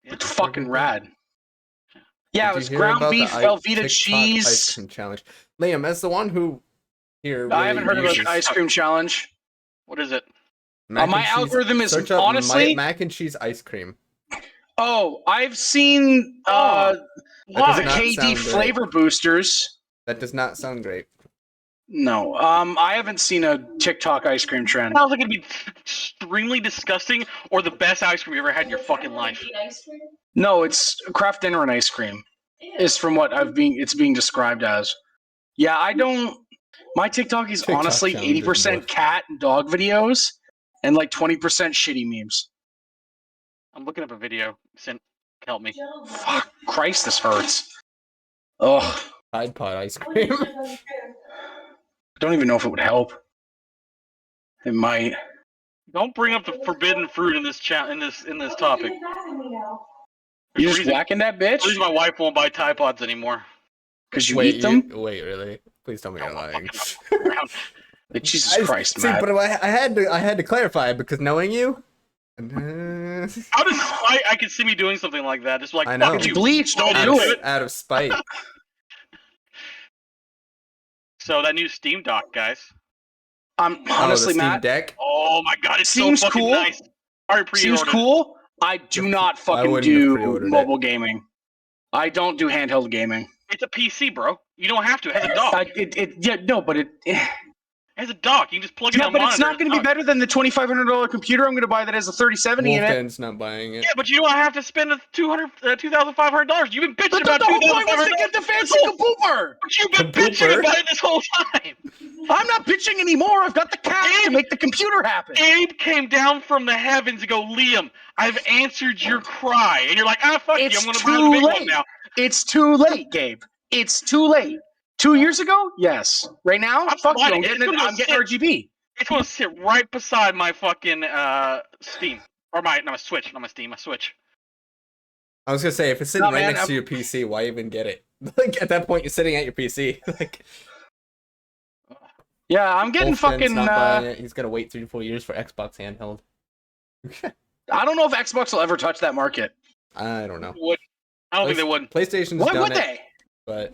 Yeah. It's fucking rad. Yeah, it Did was you hear ground about the beef, Velveeta TikTok ice cheese. cream challenge? Liam, as the one who here, I haven't heard really about uses the ice cream challenge. What is it? mac my and cheese- algorithm is search up honestly- mac and cheese ice cream. Oh, I've seen That does the not KD sound great. flavor boosters. That does not sound great. No, I haven't seen a TikTok ice cream trend. Sounds like it'd be extremely disgusting, or the best ice cream you ever had in your fucking life. No, it's Kraft dinner and ice cream. Is from what it's being described as. Yeah, I don't. My TikTok is TikTok honestly challenges 80% both. cat and dog videos, and like 20% shitty memes. I'm looking up a video. Help me. Fuck, Christ, this hurts. Ugh, Tide Pod ice cream. I don't even know if it would help. It might. Don't bring up the forbidden fruit in this in this topic. You just Reason- whacking that bitch reason my wife won't buy Tide Pods anymore. because you eat them. Wait, really? Please tell me you're lying. Jesus Christ, see, Matt. but I had to clarify because knowing you. How does I can see me doing something like that? Just like I know. fuck It's you. bleach. Don't Out do of- it. out of spite. So that new Steam dock, guys. Honestly, the Steam Matt. Deck. Oh my god, it's Seems so fucking cool. nice. Already Seems pre-ordered. cool. I do not fucking wouldn't have do pre-ordered it. mobile gaming. I don't do handheld gaming. It's a PC, bro. You don't have to. It has a dock. It has a dock. You can just plug it in. Yeah, but it's not going to be better than the $2,500 computer I'm going to buy that has a 3070 in it. Wolfden's not buying it. Yeah, but you don't have to spend $2,500. You've been bitching But about the whole point was $2,500. to get the fancy kabooper. But you've been Kabooper? bitching about it this whole time. I'm not bitching anymore. I've got the cash to make the computer happen. Abe came down from the heavens and go, Liam, I've answered your cry. And you're like, fuck you. It's I'm going to buy the too big one late. now. It's too late, Gabe. It's too late. 2 years ago? Yes. Right now? I'm Fuck you. fine. I'm getting It's gonna RGB. It's going to sit right beside my fucking Steam. Or my Switch. Not my Steam, my Switch. I was gonna say if it's sitting No, right man, next to your PC, why even get it? Like at that point, you're sitting at your PC. Like Yeah, I'm getting Wolfden's fucking. not buying it. He's gonna wait 3 to 4 years for Xbox handheld. I don't know if Xbox will ever touch that market. I don't know. I don't think they would. PlayStation's Why done would it, they? but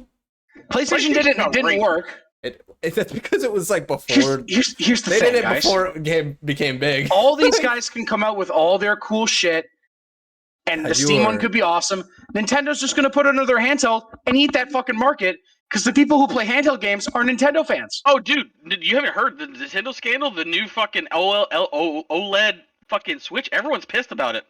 PlayStation not didn't great. work. that's because it was like before. Here's the They thing, did it guys. before it became big. All these guys can come out with all their cool shit, and the Steam one could be awesome. Nintendo's just going to put it under their handheld and eat that fucking market because the people who play handheld games are Nintendo fans. Oh, dude, you haven't heard the Nintendo scandal? The new fucking OLED fucking Switch? Everyone's pissed about it.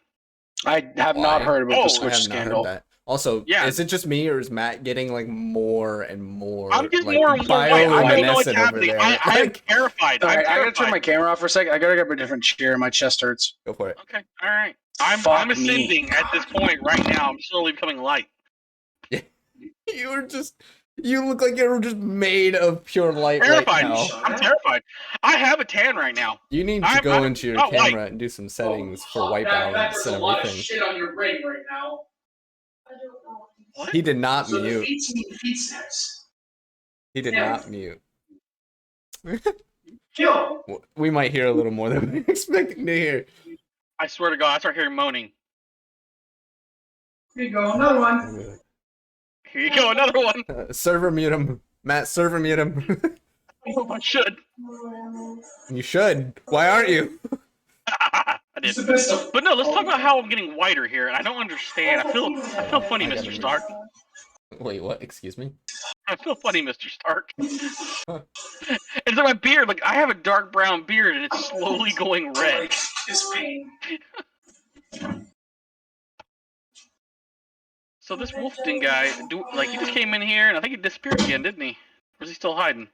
I have not Why? heard about Oh, the I Switch have not heard scandal. that. Also, Yeah. is it just me or is Matt getting like more and more? I'm getting like, more and more white. I don't know what's bioluminescent over happening. there? I'm Like, terrified. All I'm right, I gotta terrified. turn my camera off for a second. I gotta get a different chair. My chest hurts. go for it. Okay, all right. I'm Fuck me. ascending at this point right now. I'm slowly becoming light. You look like you're just made of pure light Terrified. right now. I'm terrified. I have a tan right now. You need to I'm go into your not white. camera and do some settings for white balance and everything. on your brain right now. I don't know. What? He did not mute. feet snaps. He did not mute. Kill. We might hear a little more than we were expecting to hear. I swear to God, I start hearing moaning. Here you go, another one. Here you go, another one. Server mute him. Matt, server mute him. I should. You should. Why aren't you? I did. But no, let's talk about how I'm getting whiter here. And I don't understand. I feel funny, I Mr. gotta Stark. Wait, what? Excuse me? I feel funny, Mr. Stark. It's like my beard. Like I have a dark brown beard, and it's slowly going red. This pain. So this Wolfden guy, he just came in here, and I think he disappeared again, didn't he? Or is he still hiding?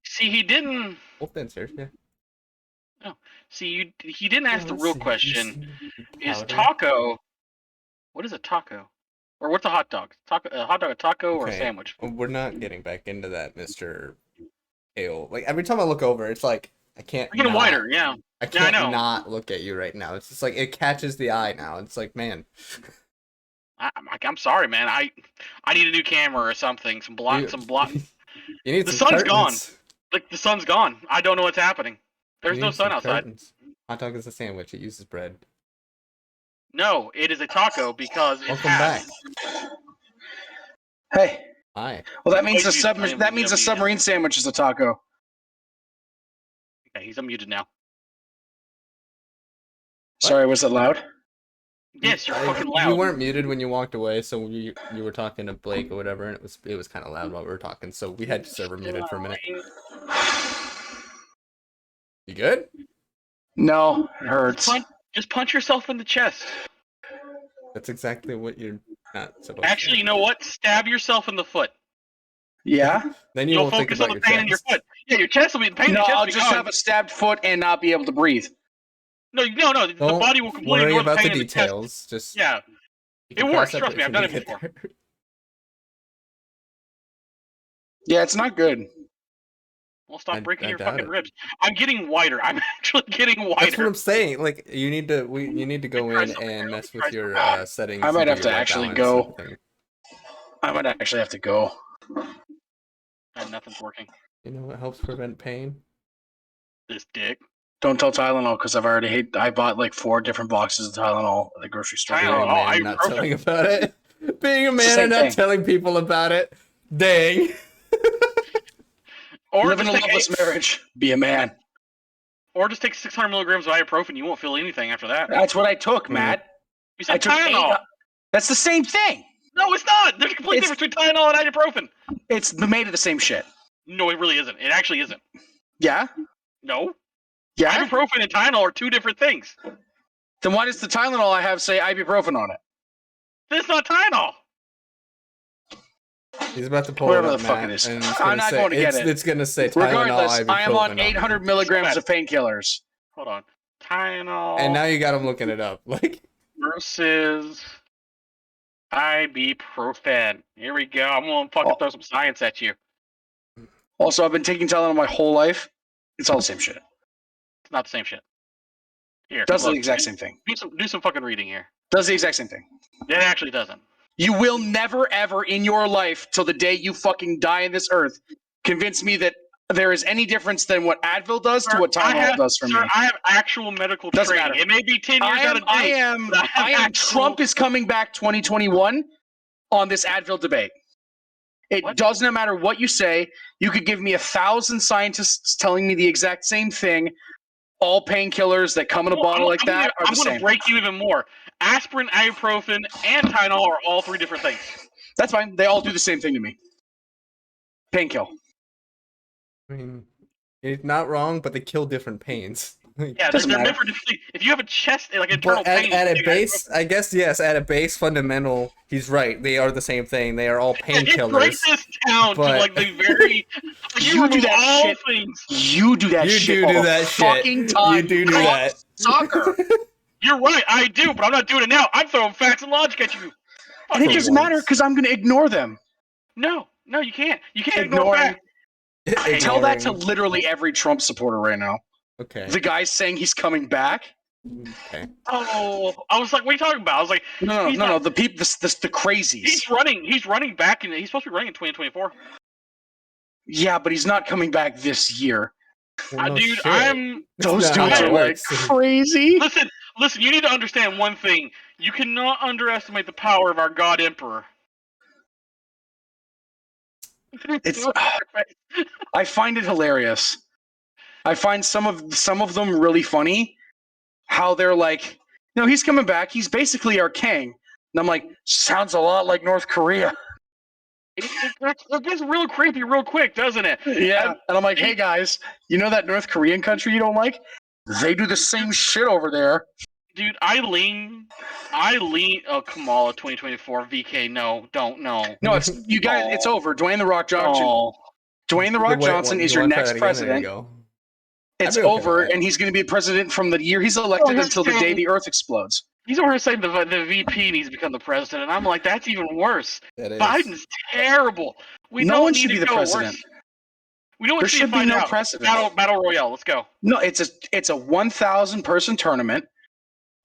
See, he didn't. Wolfden's here, yeah. See, he didn't ask the real question. Is Powder. taco? What is a taco? Or what's a hot dog? A hot dog, a taco, or a Okay. sandwich? We're not getting back into that, Mr. Ale. Like, every time I look over, it's like, I can't. We're getting not- whiter, yeah. I Yeah, I can't know. not look at you right now. It's just like, it catches the eye now. It's like, man. I'm sorry, man. I need a new camera or something. Some block. You need The some sun's gone. curtains. Like the sun's gone. I don't know what's happening. There's You no need sun some outside. curtains. Hot dog is a sandwich. It uses bread. No, it is a taco because it Welcome has. back. Hey. Hi. Well, that means Wait, a submarine sandwich is a taco. Okay, he's unmuted now. Sorry, was it loud? Yes, you're fucking loud. You weren't muted when you walked away, so you were talking to Blake or whatever, and it was kind of loud while we were talking, so we had your server muted for a minute. You good? No, it hurts. Just punch yourself in the chest. That's exactly what you're not supposed Actually, to. you know what? Stab yourself in the foot. Yeah? Then you You'll won't think focus about on the your pain in your chest. foot. Yeah, your chest will be the pain in No, your chest. I'll will be just gone. have a stabbed foot and not be able to breathe. No, the Don't body will completely worry ignore about pain the in the chest. details. Just Yeah, you can it cross works, that trust me, bridge I've when done you it get before. there. Yeah, it's not good. Well, stop breaking I your doubt fucking it. ribs. I'm getting whiter. I'm actually getting whiter. That's what I'm saying. Like you need to go try in something and here. mess Let me with try your something. settings. I might and do have to your white actually balance go. and everything. I might actually have to go. Nothing's working. You know what helps prevent pain? This dick. Don't tell Tylenol because I bought like 4 different boxes of Tylenol at the grocery store. Being a Tylenol, man, not ibuprofen. telling about it. Being a the man same and not thing. telling people about it. Dang. Or Live in a just take loveless marriage. Be a man. Or just take 600 milligrams of ibuprofen. You won't feel anything after that. That's what I took, Matt. You said I took Tylenol. 8. That's the same thing. No, it's not. There's a complete It's- difference between Tylenol and ibuprofen. It's made of the same shit. No, it really isn't. It actually isn't. Yeah? No. Yeah? Ibuprofen and Tylenol are two different things. Then why does the Tylenol I have say ibuprofen on it? This is not Tylenol. He's about to pull Whatever it up, the fuck Matt, it is. and it's I'm gonna not say, going to get it. It's gonna say Tylenol, Regardless, I am on ibuprofen 800 it. milligrams of painkillers. Hold on. Tylenol And now you got him looking it up. Like, versus ibuprofen. Here we go. I'm gonna fucking throw some science at you. Also, I've been taking Tylenol my whole life. It's all the same shit. It's not the same shit. Here. Does the look, exact same thing. Do some fucking reading here. Does the exact same thing. It actually doesn't. You will never, ever in your life, till the day you fucking die on this earth, convince me that there is any difference than what Advil does to what Tylenol does for me. I have actual medical Doesn't training. matter. It may be 10 years out of date. I am. Trump is coming back 2021 on this Advil debate. It What? does not matter what you say. You could give me 1,000 scientists telling me the exact same thing. All painkillers that come in a bottle like that are the I'm going same. to break you even more. Aspirin, ibuprofen, and Tylenol are all three different things. That's fine. They all do the same thing to me. Painkill. I mean, he's not wrong, but they kill different pains. Yeah, Doesn't they're matter. different. If you have a chest, like internal But pain, at you a take base, I guess yes. At a base fundamental, he's right. They are the same thing. They are all You break painkillers. this down but- to like the very. Like, You do remove that all shit. things. You do that You shit do all the that shit. fucking time. You do that. Soccer. You're right, I do, but I'm not doing it now. I'm throwing facts and logic at you. And it For doesn't once. matter because I'm going to ignore them. No, you can't. You can't ignore Ignoring. facts. Tell that to Ignoring- literally every Trump supporter right now. Okay. The guy's saying he's coming back. Okay. Oh, I was like, what are you talking about? I was like, No. He's not- The people, the crazies. he's running back, and he's supposed to be running in 2024. Yeah, but he's not coming back this year. Well, no Dude, shit. I'm. That's Those not dudes how are it like works. crazy. Listen. You need to understand one thing. You cannot underestimate the power of our God Emperor. It's- I find it hilarious. I find some of them really funny. How they're like, no, he's coming back. He's basically our king. And I'm like, sounds a lot like North Korea. It gets real creepy real quick, doesn't it? Yeah. And I'm like, hey guys, you know that North Korean country you don't like? They do the same shit over there. Dude, I lean. Oh, Kamala 2024 VK. No, don't no. No, it's you guys. Oh. It's over. Dwayne the Rock Johnson. Oh, Dwayne the Rock Wait, Johnson you is your wanna try next that again? There you president. go. It's I'd be okay over, with that. and he's going to be president from the year he's elected that's until the day terrible. the Earth explodes. he's over here saying the VP needs to become the president. And I'm like, that's even worse. That is. Biden's terrible. We No don't one need should to be the go president. worse. We don't There need to should be find no out. precedent. Battle Royale. Let's go. No, it's a 1,000 person tournament,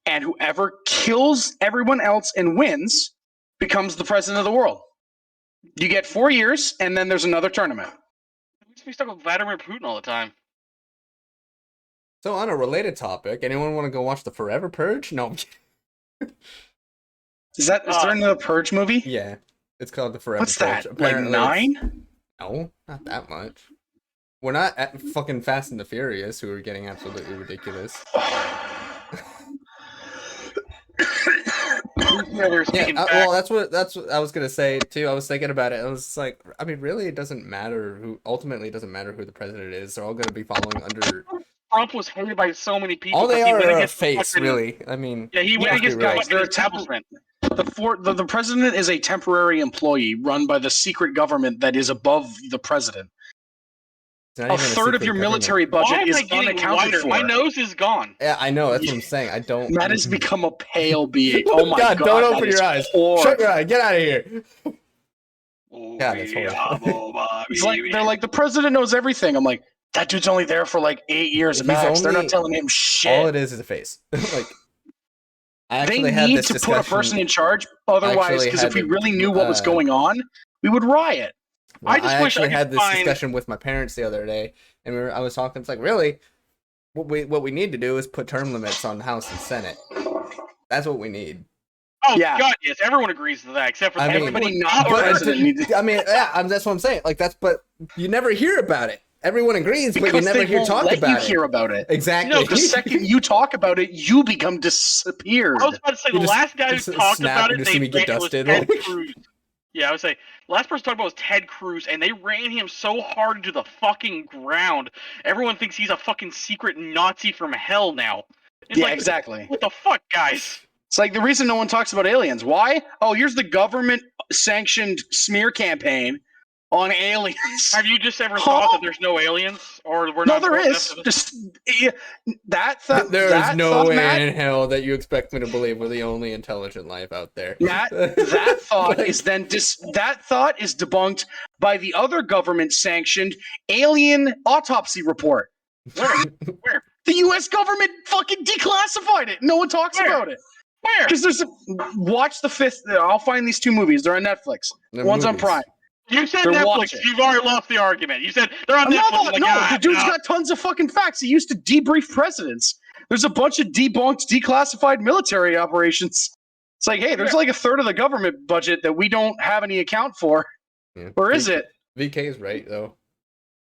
and whoever kills everyone else and wins becomes the president of the world. You get 4 years, and then there's another tournament. We just be stuck with Vladimir Putin all the time. So on a related topic, anyone want to go watch the Forever Purge? No. Is there another Purge movie? Yeah, it's called the Forever What's Purge. that? Like Apparently 9? No, not that much. We're not at fucking Fast and the Furious, who are getting absolutely ridiculous. they're Yeah, speaking back. well, that's what I was gonna say too. I was thinking about it. I was like, I mean, really, it doesn't matter who. Ultimately, it doesn't matter who the president is. They're all gonna be following under. Trump was hated by so many people. All they 'cause he went are a against the face, fucking- really. I mean, Yeah, he went Yeah, against the guys, fucking they're establishment. The president is a temporary employee run by the secret government that is above the president. it's not A even third of secret your government. military Why budget am is I getting unaccounted whiter? for. My nose is gone. Yeah, I know. That's what I'm saying. I don't. Matt has become a pale being. Oh my god! Don't that open is your eyes. horrible. Shut your eye. Get out of here. Oh, God, that's horrible. It's like they're like the president knows everything. I'm like, that dude's only there for like 8 years He's max. They're only- not telling him All shit. it is a face. Like, I They actually had need this to discussion. put a person in charge. Otherwise, actually because had if we the- really knew what was going on, we would riot. Well, I just wish I actually could had this find- discussion with my parents the other day, and I was talking. It's like, really, what we need to do is put term limits on the House and Senate. That's what we need. Oh Yeah. god, yes, everyone agrees to that except for I mean- Everybody people- not the But- president needs. I mean, yeah, that's what I'm saying. Like but you never hear about it. Everyone agrees, but you Because never they hear won't talk let about you it. hear about it. Exactly. No, the second you talk about it, you become disappeared. I was about to say You the just- last guy who just talked snap about and it, just see me get ran- was dusted, Ted like- Cruz. Yeah, I would say last person talked about was Ted Cruz, and they ran him so hard into the fucking ground. Everyone thinks he's a fucking secret Nazi from hell now. It's Yeah, like, exactly. what the fuck, guys? It's like the reason no one talks about aliens. Why? Oh, here's the government-sanctioned smear campaign on aliens. Have you just ever Huh? thought that there's no aliens, or we're No, not? there broad is. enough to- Just that. There is that no thought, way Matt, in hell that you expect me to believe we're the only intelligent life out there. Matt, that thought Like- is then that thought is debunked by the other government-sanctioned alien autopsy report. Where? The U.S. government fucking declassified it. No one talks Where? about it Where? because watch the fifth. I'll find these two movies. They're on Netflix. They're One's on movies. Prime. You said They're Netflix. watching. You've already lost the argument. You said they're on I'm Netflix. not, I'm like, no, ah, the dude's no. got tons of fucking facts. He used to debrief presidents. There's a bunch of debunked, declassified military operations. It's like, hey, there's like a third of the government budget that we don't have any account for. Yeah. Or is it? VK is right though.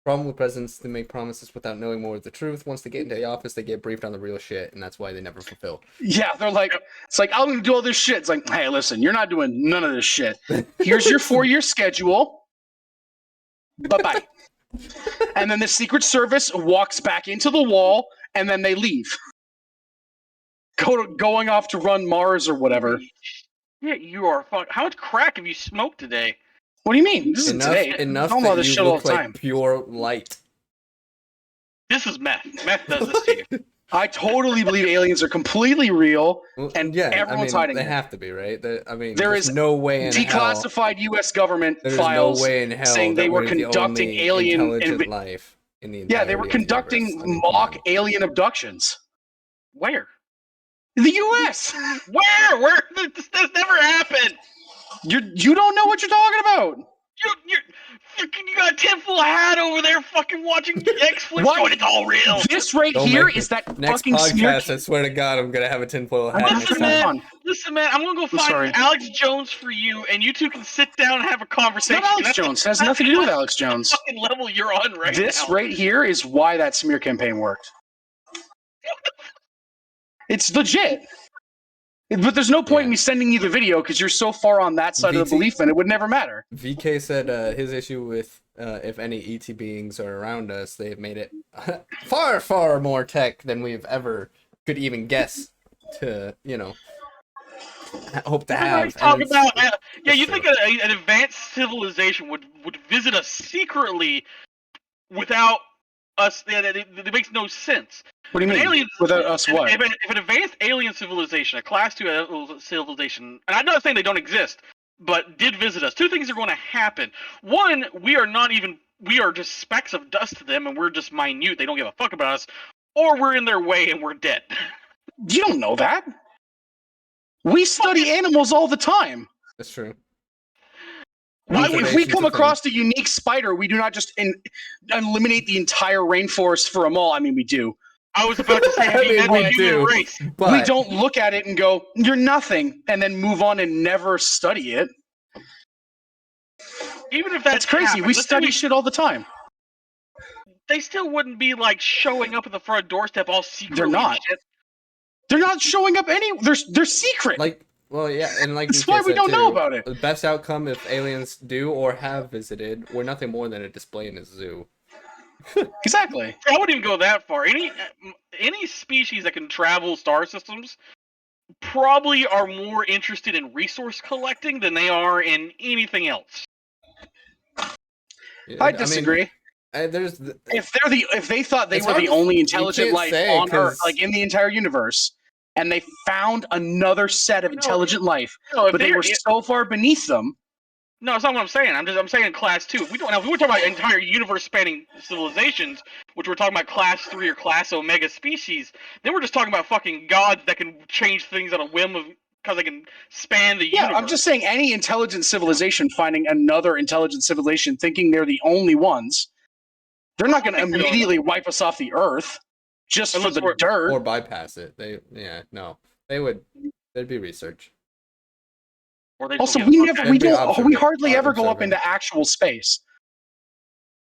Problem with presidents, they make promises without knowing more of the truth. Once they get into the office, they get briefed on the real shit, and that's why they never fulfill. Yeah, they're like, it's like, I'm going to do all this shit. It's like, hey, listen, you're not doing none of this shit. Here's your 4-year schedule. Bye-bye. And then the Secret Service walks back into the wall, and then they leave. Going off to run Mars or whatever. Yeah, you are fuck. How much crack have you smoked today? What do you mean? This is today. Enough I'm all that this you shit all look the like time. pure light. This is meth. Meth does this to you. I totally believe aliens are completely real. Well, And yeah, everyone's I mean, hiding they it. have to be, right? There there's is no way in hell. Declassified U.S. government There's files. no way in hell saying that they were we're the conducting only alien intelligent life in the Yeah, they were entirety of the conducting universe. I mean, come mock on. alien abductions. Where? In the U.S. Where? Where? This never happened. You don't know what you're talking about. You got a tinfoil hat over there, fucking watching X-Flicks. What? Going, it's all real. This right Don't here make me- is that Next fucking smear. podcast, I swear to God, I'm gonna have a tinfoil hat. Listen, next Come man. time. on. Listen, man, I'm gonna go I'm sorry. find Alex Jones for you, and you two can sit down and have a It's conversation. not Alex That's Jones. It has nothing to do with Alex the Jones. fucking level you're on right This now. right here is why that smear campaign worked. It's legit. But there's no point in Yeah. me sending you the video because you're so far on that side of the VT belief, and it would never matter. VK said his issue with if any ET beings are around us, they've made it far, far more tech than we've ever could even guess to, hope to Everybody have. talk And it's- about, yeah, you true. think an advanced civilization would visit us secretly without us? Yeah, it makes no sense. What do you An mean? alien- Without us, what? If an advanced alien civilization, a class 2 civilization, and I'm not saying they don't exist, but did visit us, two things are going to happen. One, we are just specks of dust to them, and we're just minute. They don't give a fuck about us. Or we're in their way and we're dead. You don't know that. We study animals all the time. That's true. If we Observations come of across a unique spider, we do not just eliminate the entire rainforest for them all. I mean, we do. I was about to say, have you I met mean, the we human do. race? But We don't look at it and go, "You're nothing," and then move on and never study it. Even if That's crazy. happened, We let's say study shit all the time. they still wouldn't be like showing up at the front doorstep all secretly. They're not. and shit. They're not showing up any. They're secret. like Well, yeah, and like That's DK why we said, don't know too, about it. the best outcome if aliens do or have visited were nothing more than a display in a zoo. Exactly. I wouldn't even go that far. Any species that can travel star systems probably are more interested in resource collecting than they are in anything else. I disagree. There's If they thought they It's were hard the to- only you intelligent can't life say, on Earth, 'cause- like in the entire universe, and they found another set of intelligent life, No, if but they were so far beneath them. No, that's not what I'm saying. I'm saying class 2. If we don't, now, if we were talking about entire universe-spanning civilizations, which we're talking about class 3 or class Omega species, then we're just talking about fucking gods that can change things on a whim of because they can span the universe. I'm just saying any intelligent civilization finding another intelligent civilization thinking they're the only ones, they're not going to immediately wipe us off the Earth just for the dirt. or bypass it. There'd be research. Also, we hardly ever go up into actual space.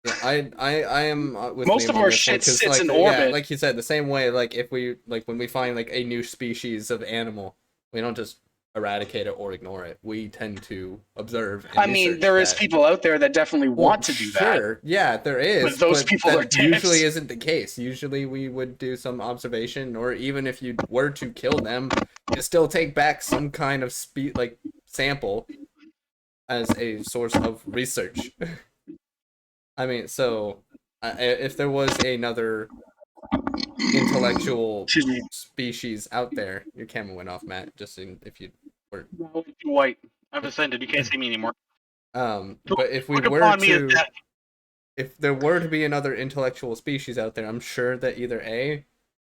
Yeah, I am with Most Liam of on our this one, shit 'cause, sits like, in yeah, orbit. like you said, the same way, like if we when we find like a new species of animal, we don't just eradicate it or ignore it. We tend to observe. And I mean, there is people out there that definitely want to do that. Sure, yeah, there is. But those people that are dicks. usually isn't the case. Usually, we would do some observation, or even if you were to kill them, you still take back some kind of sample as a source of research. I mean, so if there was another intellectual species out there, your camera went off, Matt. Just if you were white, I've ascended. You can't see me anymore. But if we Look were upon me as to, death. if there were to be another intellectual species out there, I'm sure that either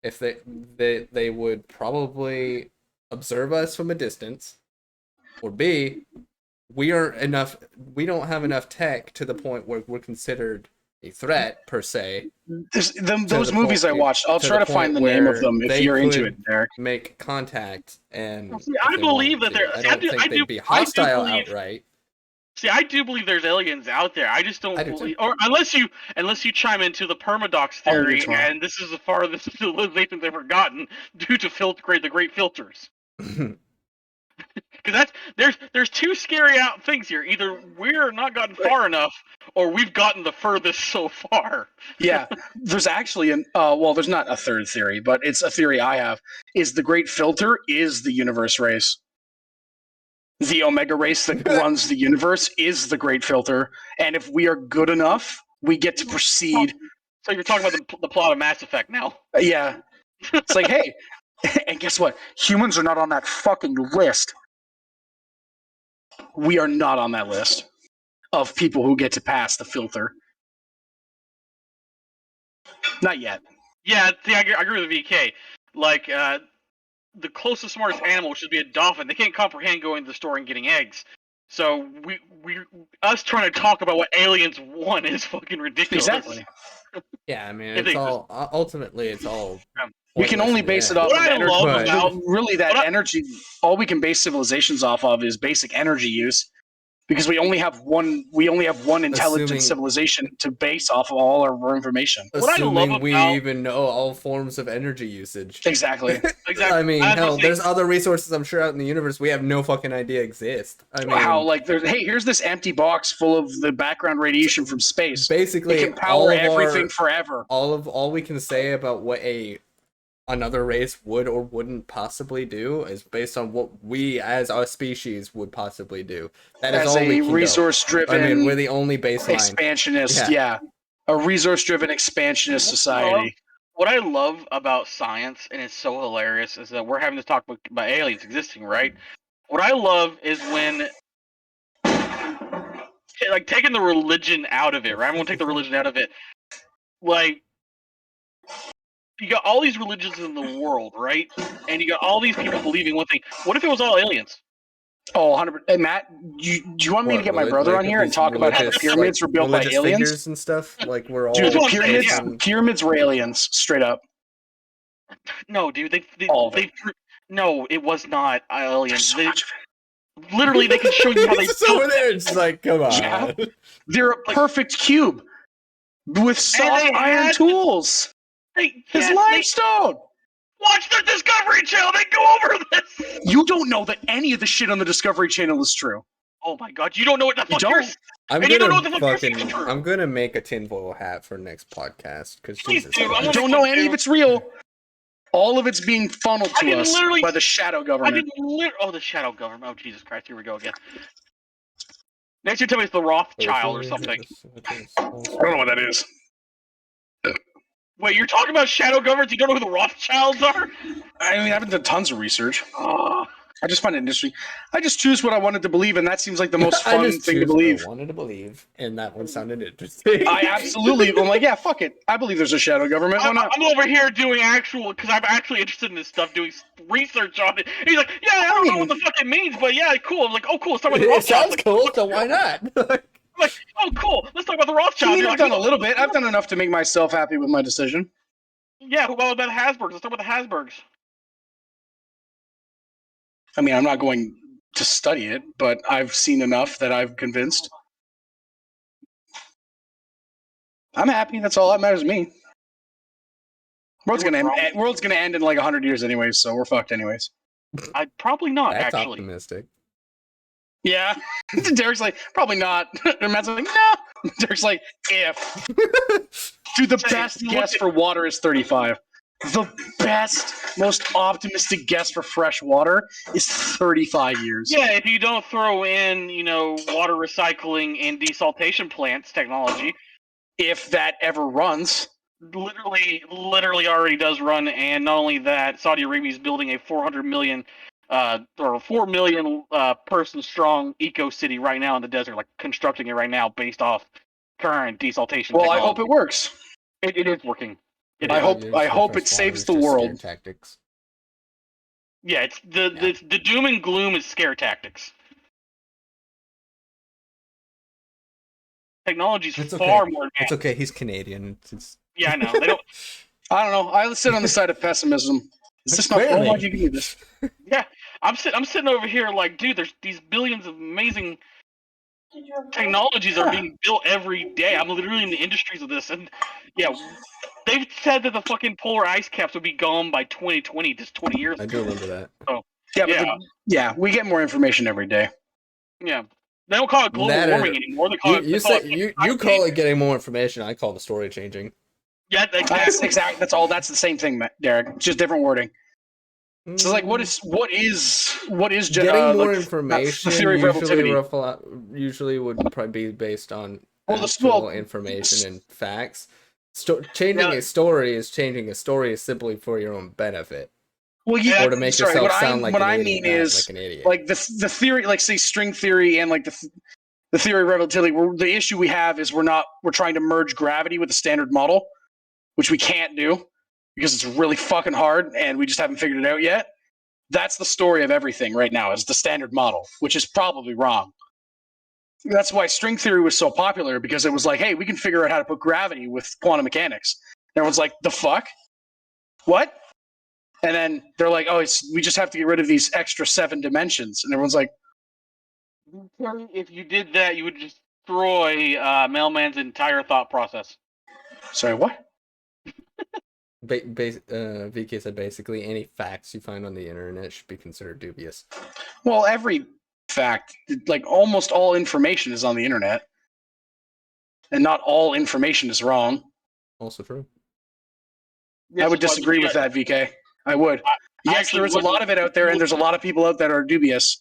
if they would probably observe us from a distance, or B, we don't have enough tech to the point where we're considered a threat per se. Those movies I watched, I'll try to find the name of them if you're into it, Derek. Make contact and I believe that there. I don't think they'd be hostile outright. See, I do believe there's aliens out there. I just don't believe, or unless you chime into the permadox theory, and this is the farthest civilization's ever gotten due to the great filters. Because there's two scary things here. Either we're not gotten far enough, or we've gotten the furthest so far. Yeah, there's actually there's not a third theory, but it's a theory I have. Is the great filter is the universe race. The Omega race that runs the universe is the great filter, and if we are good enough, we get to proceed. So you're talking about the plot of Mass Effect now? Yeah, it's like, hey, and guess what? Humans are not on that fucking list. We are not on that list of people who get to pass the filter. Not yet. Yeah, see, I agree with VK. Like, the closest, smartest animal should be a dolphin. They can't comprehend going to the store and getting eggs. So us trying to talk about what aliens want is fucking ridiculous. Exactly. Yeah, I mean, it's all ultimately it's all. We can only base it off of energy. Really, that energy. All we can base civilizations off of is basic energy use, because we only have one. We only have one intelligent civilization to base off of all our information. Assuming we even know all forms of energy usage. Exactly. I mean, hell, there's other resources I'm sure out in the universe we have no fucking idea exist. I mean, how here's this empty box full of the background radiation from space. Basically, it can power everything forever. All we can say about what another race would or wouldn't possibly do is based on what we as our species would possibly do. That is all we can resource-driven. I mean, we're the only baseline expansionist. Yeah, a resource-driven expansionist society. What I love about science, and it's so hilarious, is that we're having this talk about aliens existing, right? What I love is when, like, taking the religion out of it, right? I'm gonna take the religion out of it. Like, you got all these religions in the world, right? And you got all these people believing one thing. What if it was all aliens? Oh, 100%. Hey, Matt, do you want me to get my brother on here and talk about how the pyramids were built by aliens and stuff? Like, we're all dude, the pyramids were aliens, straight up. No, dude, no, it was not aliens. Literally, they can show you how they built over there. It's like, come on. Yeah. They're a perfect cube with soft iron tools. It's limestone. Watch the Discovery Channel. They go over this. You don't know that any of the shit on the Discovery Channel is true. Oh my god, you don't know what the fuck don't. I'm And you don't know gonna what the fuck you're fucking. saying. I'm gonna make a tinfoil hat for next podcast because Please Jesus. do, I Christ. You wanna don't know fuck any you. of it's real. All of it's being funneled I to didn't us literally- by the shadow I government. didn't Oh, the shadow government. Oh, Jesus Christ, here we go again. Next you tell me it's the Rothschild or something. I don't know what that is. Wait, you're talking about shadow governments? You don't know who the Rothschilds are? I mean, I haven't done tons of research. Oh, I just find it interesting. I just choose what I wanted to believe, and that seems like the most I fun just thing to choose what believe. I wanted to believe, and that one sounded interesting. I absolutely. I'm like, yeah, fuck it. I believe there's a shadow government. Why I'm not? over here doing actual, because I'm actually interested in this stuff, doing research on it. He's like, yeah, I don't know what the fuck it means, but yeah, cool. I'm like, oh, cool. Let's talk about the It Rothschilds. sounds cool, so why not? I'm like, oh, cool. Let's talk about the I Rothschilds. mean, You're I've like, done a little bit. I've done enough to make myself happy with my decision. yeah, what about the Habsburgs? Let's talk about the Habsburgs. I mean, I'm not going to study it, but I've seen enough that I'm convinced. I'm happy. That's all that matters to me. World's gonna end in like 100 years anyways, so we're fucked anyways. I'd probably not, That's actually. optimistic. Yeah. Derek's like, probably not. And Matt's like, no. Derek's like, if. Dude, the best guess for water is 35. The best, most optimistic guess for fresh water is 35 years. Yeah, if you don't throw in, water recycling and desaltation plants technology, If that ever runs. literally already does run, and not only that, Saudi Arabia is building a 400 million or 4 million person strong eco city right now in the desert, like constructing it right now based off current desaltation. Well, I technology. hope it works. It is working. I hope it saves the world. Tactics. Yeah, it's the doom and gloom is scare tactics. Technology's It's far okay. more advanced. It's okay. He's Canadian. It's Yeah, I know. They don't. I don't know. I sit on the side of pessimism. Is this not Clearly. why you give me this? Yeah, I'm sitting over here like, dude, there's these billions of amazing technologies are being built every day. I'm literally in the industries of this, and yeah, they've said that the fucking polar ice caps would be gone by 2020, just 20 years I ago. do remember that. Yeah, but Yeah. we get more information every day. Yeah, they don't call it global That or- warming anymore. They call You it. They call say it you call it getting more information. I call the story changing. Yeah, That's exactly. exactly. That's all. That's the same thing, Derek. Just different wording. So, like, what is Getting more like, information the theory of relativity? usually would probably be based on Well, actual information and facts. Changing a story is simply for your own benefit, Well, yeah, or to make sorry, yourself sound like what an I idiot, mean not is like an idiot. like the theory, like say string theory and like the theory of relativity. The issue we have is we're trying to merge gravity with the standard model, which we can't do because it's really fucking hard and we just haven't figured it out yet. That's the story of everything right now is the standard model, which is probably wrong. That's why string theory was so popular, because it was like, hey, we can figure out how to put gravity with quantum mechanics. And everyone's like, the fuck? What? And then they're like, oh, we just have to get rid of these extra 7 dimensions. And everyone's like, If you did that, you would destroy Mailman's entire thought process. sorry, what? VK said basically any facts you find on the internet should be considered dubious. Well, every fact, like almost all information is on the internet. And not all information is wrong. Also true. I would disagree with that, VK. I would. Yes, there is a lot of it out there, and there's a lot of people out there that are dubious.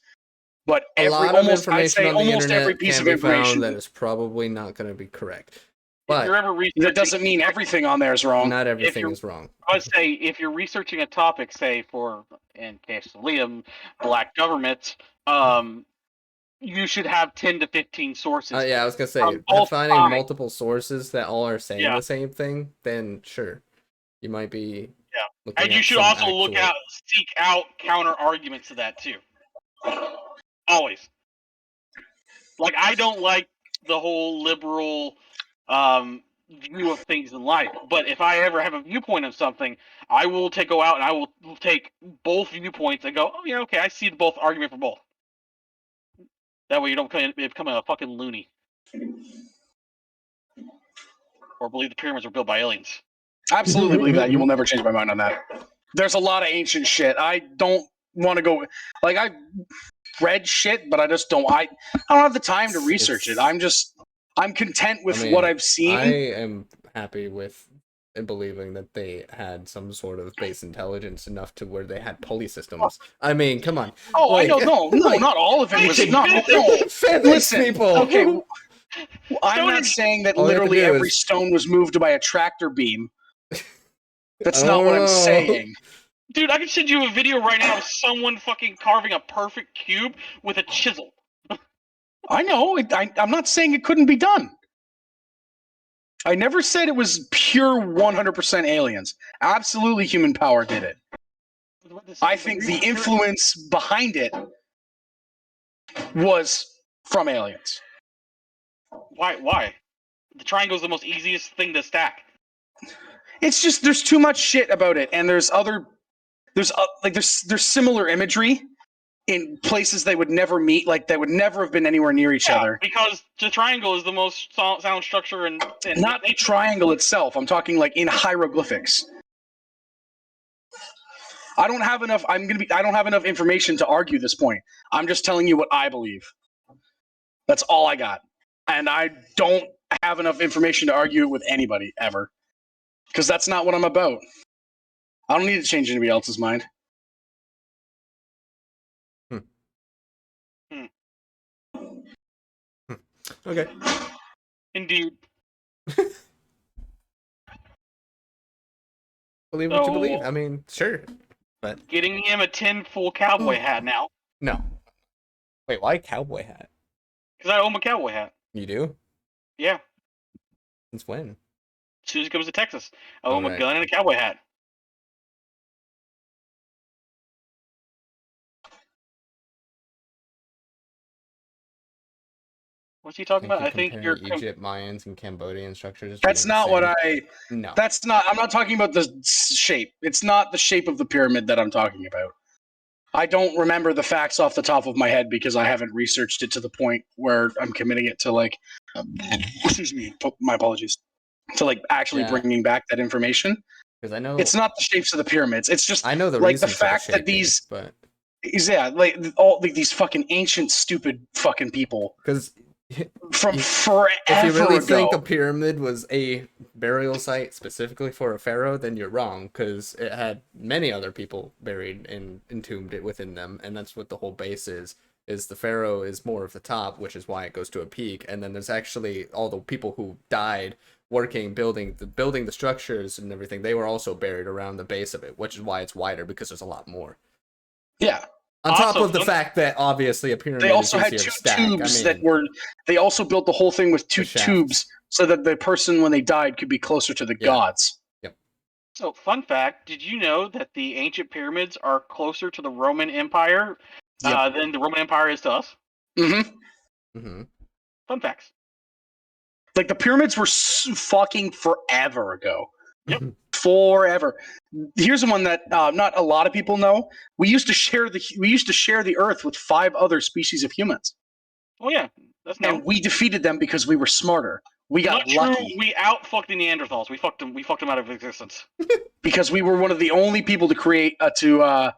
But A lot of I'd say information on the almost internet every piece can of be information. found that is probably not going to be correct. If you're But ever researching, That doesn't mean everything on there is wrong. not everything you're- is wrong. I would say if you're researching a topic, say for, in case of Liam, black government, you should have 10 to 15 sources. Yeah, I was gonna say, From both finding sides. multiple sources that all are saying Yeah. the same thing, then sure, you might be. Yeah. looking And you at should some also actual- seek out counter arguments to that too. Always. Like, I don't like the whole liberal view of things in life, but if I ever have a viewpoint of something, I will go out and I will take both viewpoints and go, oh yeah, okay, I see both argument for both. That way you don't become a fucking loony. Or believe the pyramids were built by aliens. Absolutely believe that. You will never change my mind on that. There's a lot of ancient shit. I don't want to go. Like I read shit, but I just don't. I don't have the time to research it. I'm content with what I've seen. I am happy with and believing that they had some sort of base intelligence enough to where they had pulley systems. I mean, come on. Oh, like, I know. No, not all of it was. No. Physics people. Okay, I'm not saying that All you have to literally do every is- stone was moved by a tractor beam. That's not what I'm saying. Dude, I can send you a video right now of someone fucking carving a perfect cube with a chisel. I know. I'm not saying it couldn't be done. I never said it was pure 100% aliens. Absolutely, human power did it. I think the influence behind it was from aliens. Why? The triangle is the most easiest thing to stack. It's just there's too much shit about it, and there's similar imagery in places they would never meet, like they would never have been anywhere near each other. Because the triangle is the most sound structure in Not the triangle itself. I'm talking like in hieroglyphics. I don't have enough. I don't have enough information to argue this point. I'm just telling you what I believe. That's all I got, and I don't have enough information to argue it with anybody ever, because that's not what I'm about. I don't need to change anybody else's mind. Okay. Indeed. Believe what you believe. I mean, sure. But Getting him a 10 full cowboy hat now. no. Wait, why cowboy hat? Because I own a cowboy hat. You do? Yeah. Since when? As soon as he comes to Texas, I own a Alright. gun and a cowboy hat. What's he talking about? I think you're. Egypt, Mayans, and Cambodian structures. That's not what I. No. That's not. I'm not talking about the shape. It's not the shape of the pyramid that I'm talking about. I don't remember the facts off the top of my head because I haven't researched it to the point where I'm committing it to like. Excuse me. My apologies. To like actually bringing back that information. Because I know it's not the shapes of the pyramids. It's just I know the like the reason for fact the that shaping, these. but Like all like, these fucking ancient, stupid fucking people. Because from forever if you really ago. think a pyramid was a burial site specifically for a pharaoh, then you're wrong, because it had many other people buried and entombed it within them, and that's what the whole base is the pharaoh is more of the top, which is why it goes to a peak, and then there's actually all the people who died working building the structures and everything. They were also buried around the base of it, which is why it's wider, because there's a lot more. Yeah. On top of the fact that obviously a pyramid they also is had easier two to stack. tubes that were. They also built the whole thing with two tubes so that the person when they died could be closer to the gods. Yep. So, fun fact: did you know that the ancient pyramids are closer to the Roman Empire than the Roman Empire is to us? Mm-hmm. Mm-hmm. Fun facts. Like the pyramids were fucking forever ago. Yep. Forever. Here's one that not a lot of people know. We used to share the earth with 5 other species of humans. Oh yeah, that's known. And we defeated them because we were smarter. We got Not lucky. true. We outfucked the Neanderthals. We fucked them out of existence. Because we were one of the only people to create we're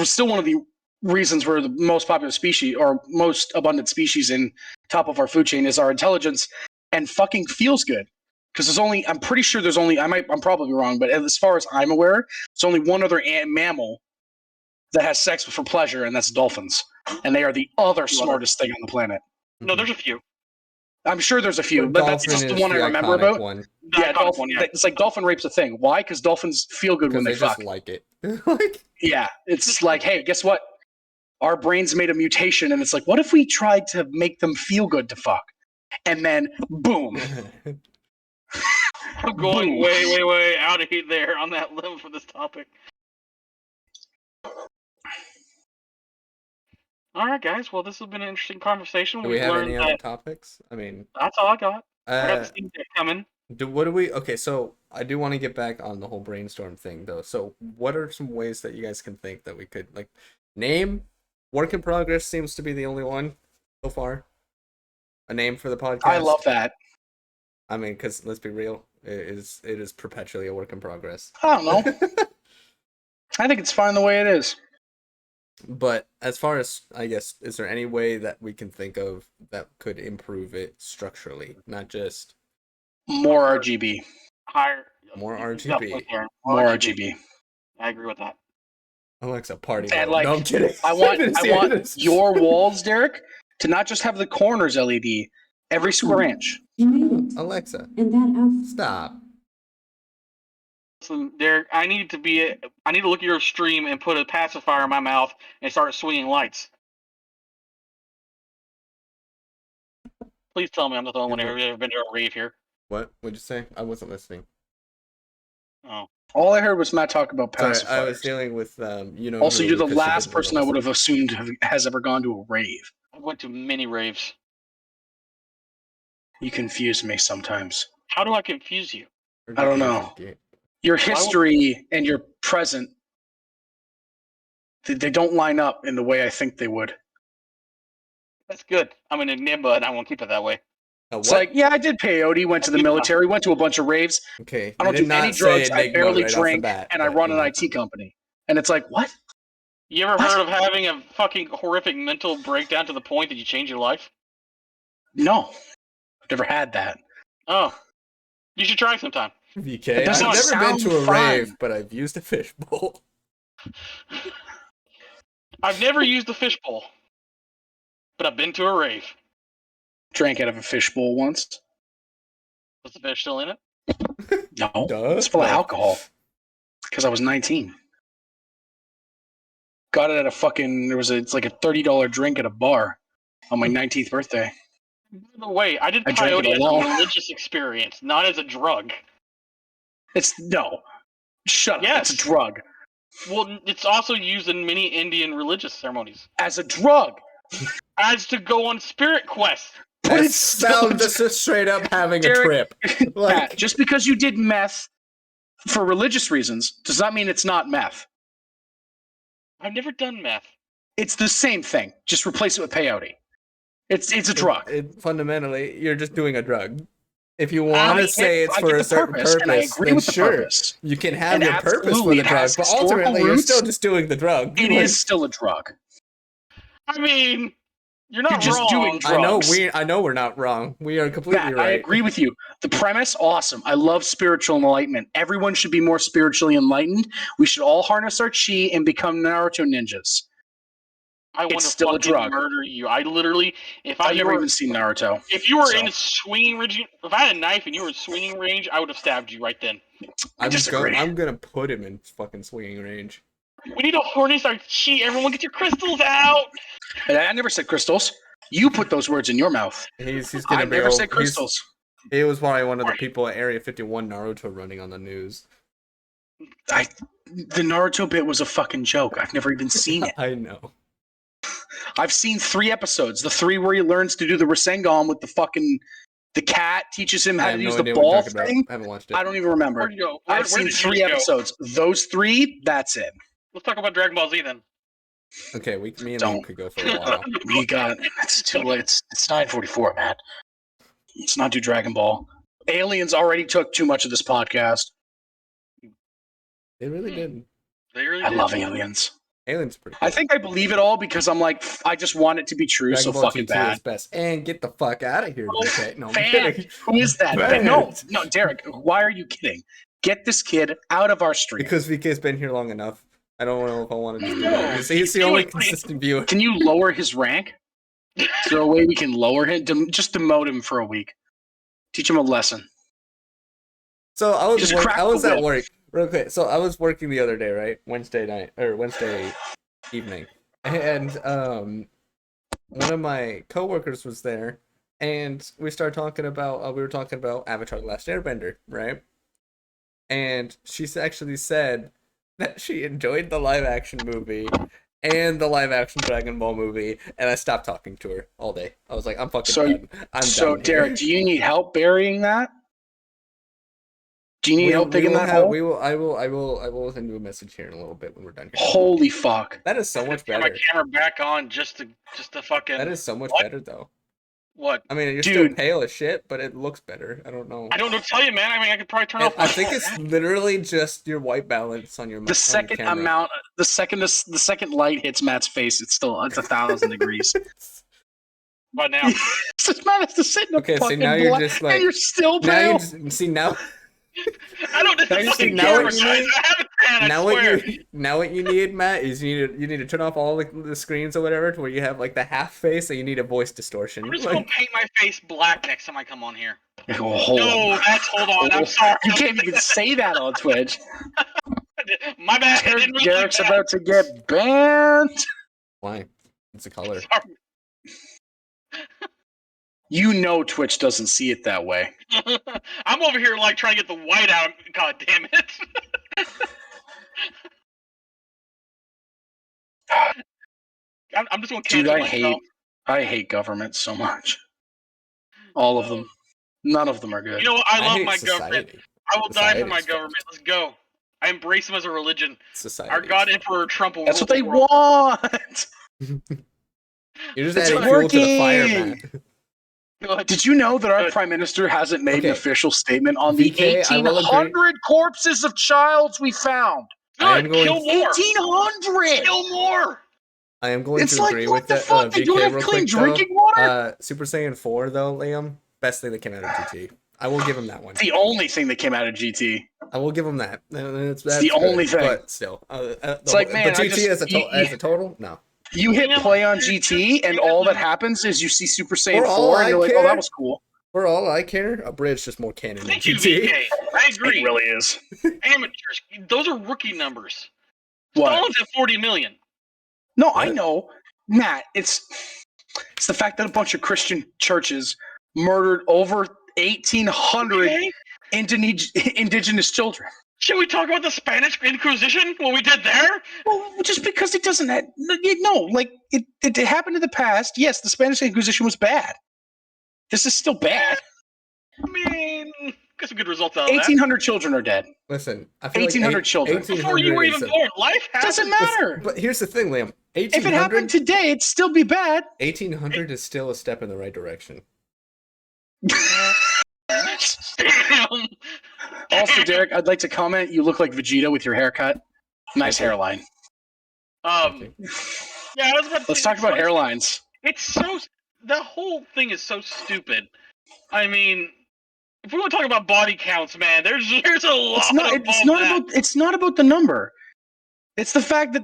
still one of the reasons we're the most popular species or most abundant species in top of our food chain is our intelligence and fucking feels good. Because I'm pretty sure I'm probably wrong, but as far as I'm aware, there's only one other mammal that has sex for pleasure, and that's dolphins. And they are the other smartest thing on the planet. No, there's a few. I'm sure there's a few, but that's just the one I remember about. One. Yeah, dolphin. Yeah. It's like dolphin rape's a thing. Why? Because dolphins feel good when they fuck. Just like it. Yeah, it's like, hey, guess what? Our brains made a mutation, and it's like, what if we tried to make them feel good to fuck? And then, boom. I'm going way out of here there on that limb for this topic. All right, guys. Well, this has been an interesting conversation. Do we have any other topics? I mean, that's all I got. I got the Steam Deck coming. Okay, so I do want to get back on the whole brainstorm thing, though. So what are some ways that you guys can think that we could, like, name? Work in progress seems to be the only one so far. A name for the podcast. I love that. I mean, because let's be real, it is perpetually a work in progress. I don't know. I think it's fine the way it is. But as far as, I guess, is there any way that we can think of that could improve it structurally, not just More RGB. Higher. more you got a RGB? point there. More RGB. I agree with that. Alexa, party And mode. like, No, I'm kidding. I want Serious. your walls, Derek, to not just have the corners LED, every square inch. You made it. Alexa, And that outfit. stop. Listen, Derek, I need to look at your stream and put a pacifier in my mouth and start swinging lights. Please tell me I'm not the only one who's ever been to a rave here. What? What'd you say? I wasn't listening. Oh. All I heard was Matt talk about Sorry, pacifiers. I was dealing with Also, who, you're the because she last doesn't person I listen. would have assumed has ever gone to a rave. I went to many raves. You confuse me sometimes. How do I confuse you? I don't know. Your history and your present, they don't line up in the way I think they would. That's good. I'm an enigma and I won't keep it that way. It's like, yeah, I did peyote, went to the military, went to a bunch of raves. Okay. I don't you did do any not say drugs. I enigma barely right off the drink, bat, and I but, run you an know. IT company. And it's like, what? You ever What? heard of having a fucking horrific mental breakdown to the point that you change your life? No, I've never had that. Oh. You should try sometime. VK, It doesn't I've never been sound to a fun. rave, but I've used a fishbowl. I've never used the fishbowl, but I've been to a rave. Drank out of a fishbowl once. Was the fish still in it? No, Duh. it's full of No. alcohol. Because I was 19. Got it at a fucking. It's like a $30 drink at a bar on my 19th birthday. By the way, I did I drank it peyote as alone. a religious experience, not as a drug. Shut up. Yes. It's a drug. Well, it's also used in many Indian religious ceremonies. As a drug. As to go on spirit quests. But That it's still sounds just straight up having a Derek, trip. Like, Matt, just because you did meth for religious reasons does not mean it's not meth. I've never done meth. It's the same thing. Just replace it with peyote. It's a drug. Fundamentally, you're just doing a drug. If you I want to get- say it's I for get a the certain purpose, and I purpose, agree then with the sure, purpose. you can have And your purpose for absolutely, the it drug, has but historical ultimately you're roots. still just doing the drug. It Like, is still a drug. I mean, you're not You're just wrong. doing drugs. I know we're not wrong. We are completely Matt, right. I agree with you. The premise, awesome. I love spiritual enlightenment. Everyone should be more spiritually enlightened. We should all harness our chi and become Naruto ninjas. I want it's to still a fucking drug. murder you. I literally, if I've I never were, even seen Naruto. if you were so. in swinging range, if I had a knife and you were in swinging range, I would have stabbed you right then. I disagree. I'm gonna put him in fucking swinging range. We need to harness our chi. Everyone, get your crystals out. I never said crystals. You put those words in your mouth. He's gonna I be never over- said crystals. He was probably one of the people at Area 51 Naruto running on the news. The Naruto bit was a fucking joke. I've never even seen it. I know. I've seen 3 episodes. The 3 where he learns to do the Rasengan with the cat teaches him I how have to no use the idea what you're ball talking about. thing. I haven't watched it. I don't even remember. Where'd you go? I've seen did 3 yours go? episodes. Those 3, that's it. Let's talk about Dragon Ball Z then. Okay, me and Don't. Liam could go for a while. We got it's too late. It's 9:44, man. Let's not do Dragon Ball. Aliens already took too much of this podcast. They really did. They really I did. love aliens. Aliens pretty. I think I believe it all because I'm like, I just want it to be true. Dragon So Ball fucking GT bad. is best. And get the fuck out of here, DK. No, I'm Fan. kidding. Who is that? Bad. No, Derek. Why are you kidding? Get this kid out of our stream. Because VK's been here long enough. I don't know if I want to just do No, that. He's the do only it. consistent viewer. Can you lower his rank? Is there a way we can lower him? Just demote him for a week. Teach him a lesson. So I Just was crack I was the at whip. work real quick. So I was working the other day, right? Wednesday night or Wednesday evening, and one of my coworkers was there, and we started talking about we were talking about Avatar: The Last Airbender, right? And she actually said that she enjoyed the live action movie and the live action Dragon Ball movie, and I stopped talking to her all day. I was like, I'm fucking So- done. I'm So, done Derek, here. do you need help burying that? Do you need help digging that hole? I will send you a message here in a little bit when we're done here. Holy fuck. That is so much Turn my better. camera back on just to fucking. That is so much What? better though. What? I mean, you're Dude. still pale as shit, but it looks better. I don't know. I don't know what to tell you, man. I mean, I could probably turn off. I think it's literally just your white balance on your The second camera. the second light hits Matt's face, it's 1,000 degrees. But now, This man has to sit in a Okay, so fucking now you're black, just like and you're still now pale. you just, see now I don't. This Now is you fucking see, now camera, what guys. you I need- haven't had. I now swear. what you need, Matt, is you need to turn off all the screens or whatever to where you have like the half face, so you need a voice distortion. I'm just gonna Like, paint my face black next time I come on here. Oh, hold on. No, that's hold on. I'm sorry. You can't even say that on Twitch. My bad. I didn't really Derek's like about to get banned. why? It's a color. that. You know Twitch doesn't see it that way. I'm over here like trying to get the white out. God damn it. I'm just gonna Dude, cancel myself. I hate government so much. All of them. None of them are good. You know what? I love hate my government. society. I will die for my Society's government. Let's go. I embrace them as a religion. Society. Our God Emperor Trump will That's rule what they the world. want. You're just It's adding fuel to the fire, working. Matt. Go ahead. Did you know that our Good. prime minister hasn't made Okay. an official statement on the VK, I will agree. 1,800 corpses of childs we found? I am Good. going- Kill more. 1,800! Kill more. I am going It's to like, agree what with the that. fuck? They VK don't have real clean quick, though. drinking water? Super Saiyan 4 though, Liam, best thing that came out of GT. I will give him that one. The only thing that came out of GT. I will give him that. That's the good, only thing. But still, It's like, man, but I GT just- as a total, no. You hit Yeah. play on GT, and all that happens is you see Super Saiyan For all 4, and I you're like, care- oh, that was cool. For all I care, a bridge just more canon than Thank you, GT. VK. I agree. It really is. Amateurs. Those are rookie numbers. What? Stalin's at 40 million. No, I What? know. Matt, it's the fact that a bunch of Christian churches murdered over 1,800 Okay. indigenous children. Should we talk about the Spanish Inquisition? What we did there? Well, just because it doesn't have, no, like it happened in the past. Yes, the Spanish Inquisition was bad. This is still bad. I mean, got some good results out of that. 1,800 children are dead. Listen, I feel 1,800 like children. Before you were even born, life happens. Doesn't matter. But here's the thing, Liam. If it happened 1800, today, it'd still be bad. 1800 is still a step in the right direction. Damn. Also, Derek, I'd like to comment. You look like Vegeta with your haircut. Nice Thank you. hairline. Yeah, I was about to Let's say, talk about it's so- hairlines. It's so the whole thing is so stupid. I mean, if we want to talk about body counts, man, there's a lot. It's not. It's not that. about. It's not about the number. It's the fact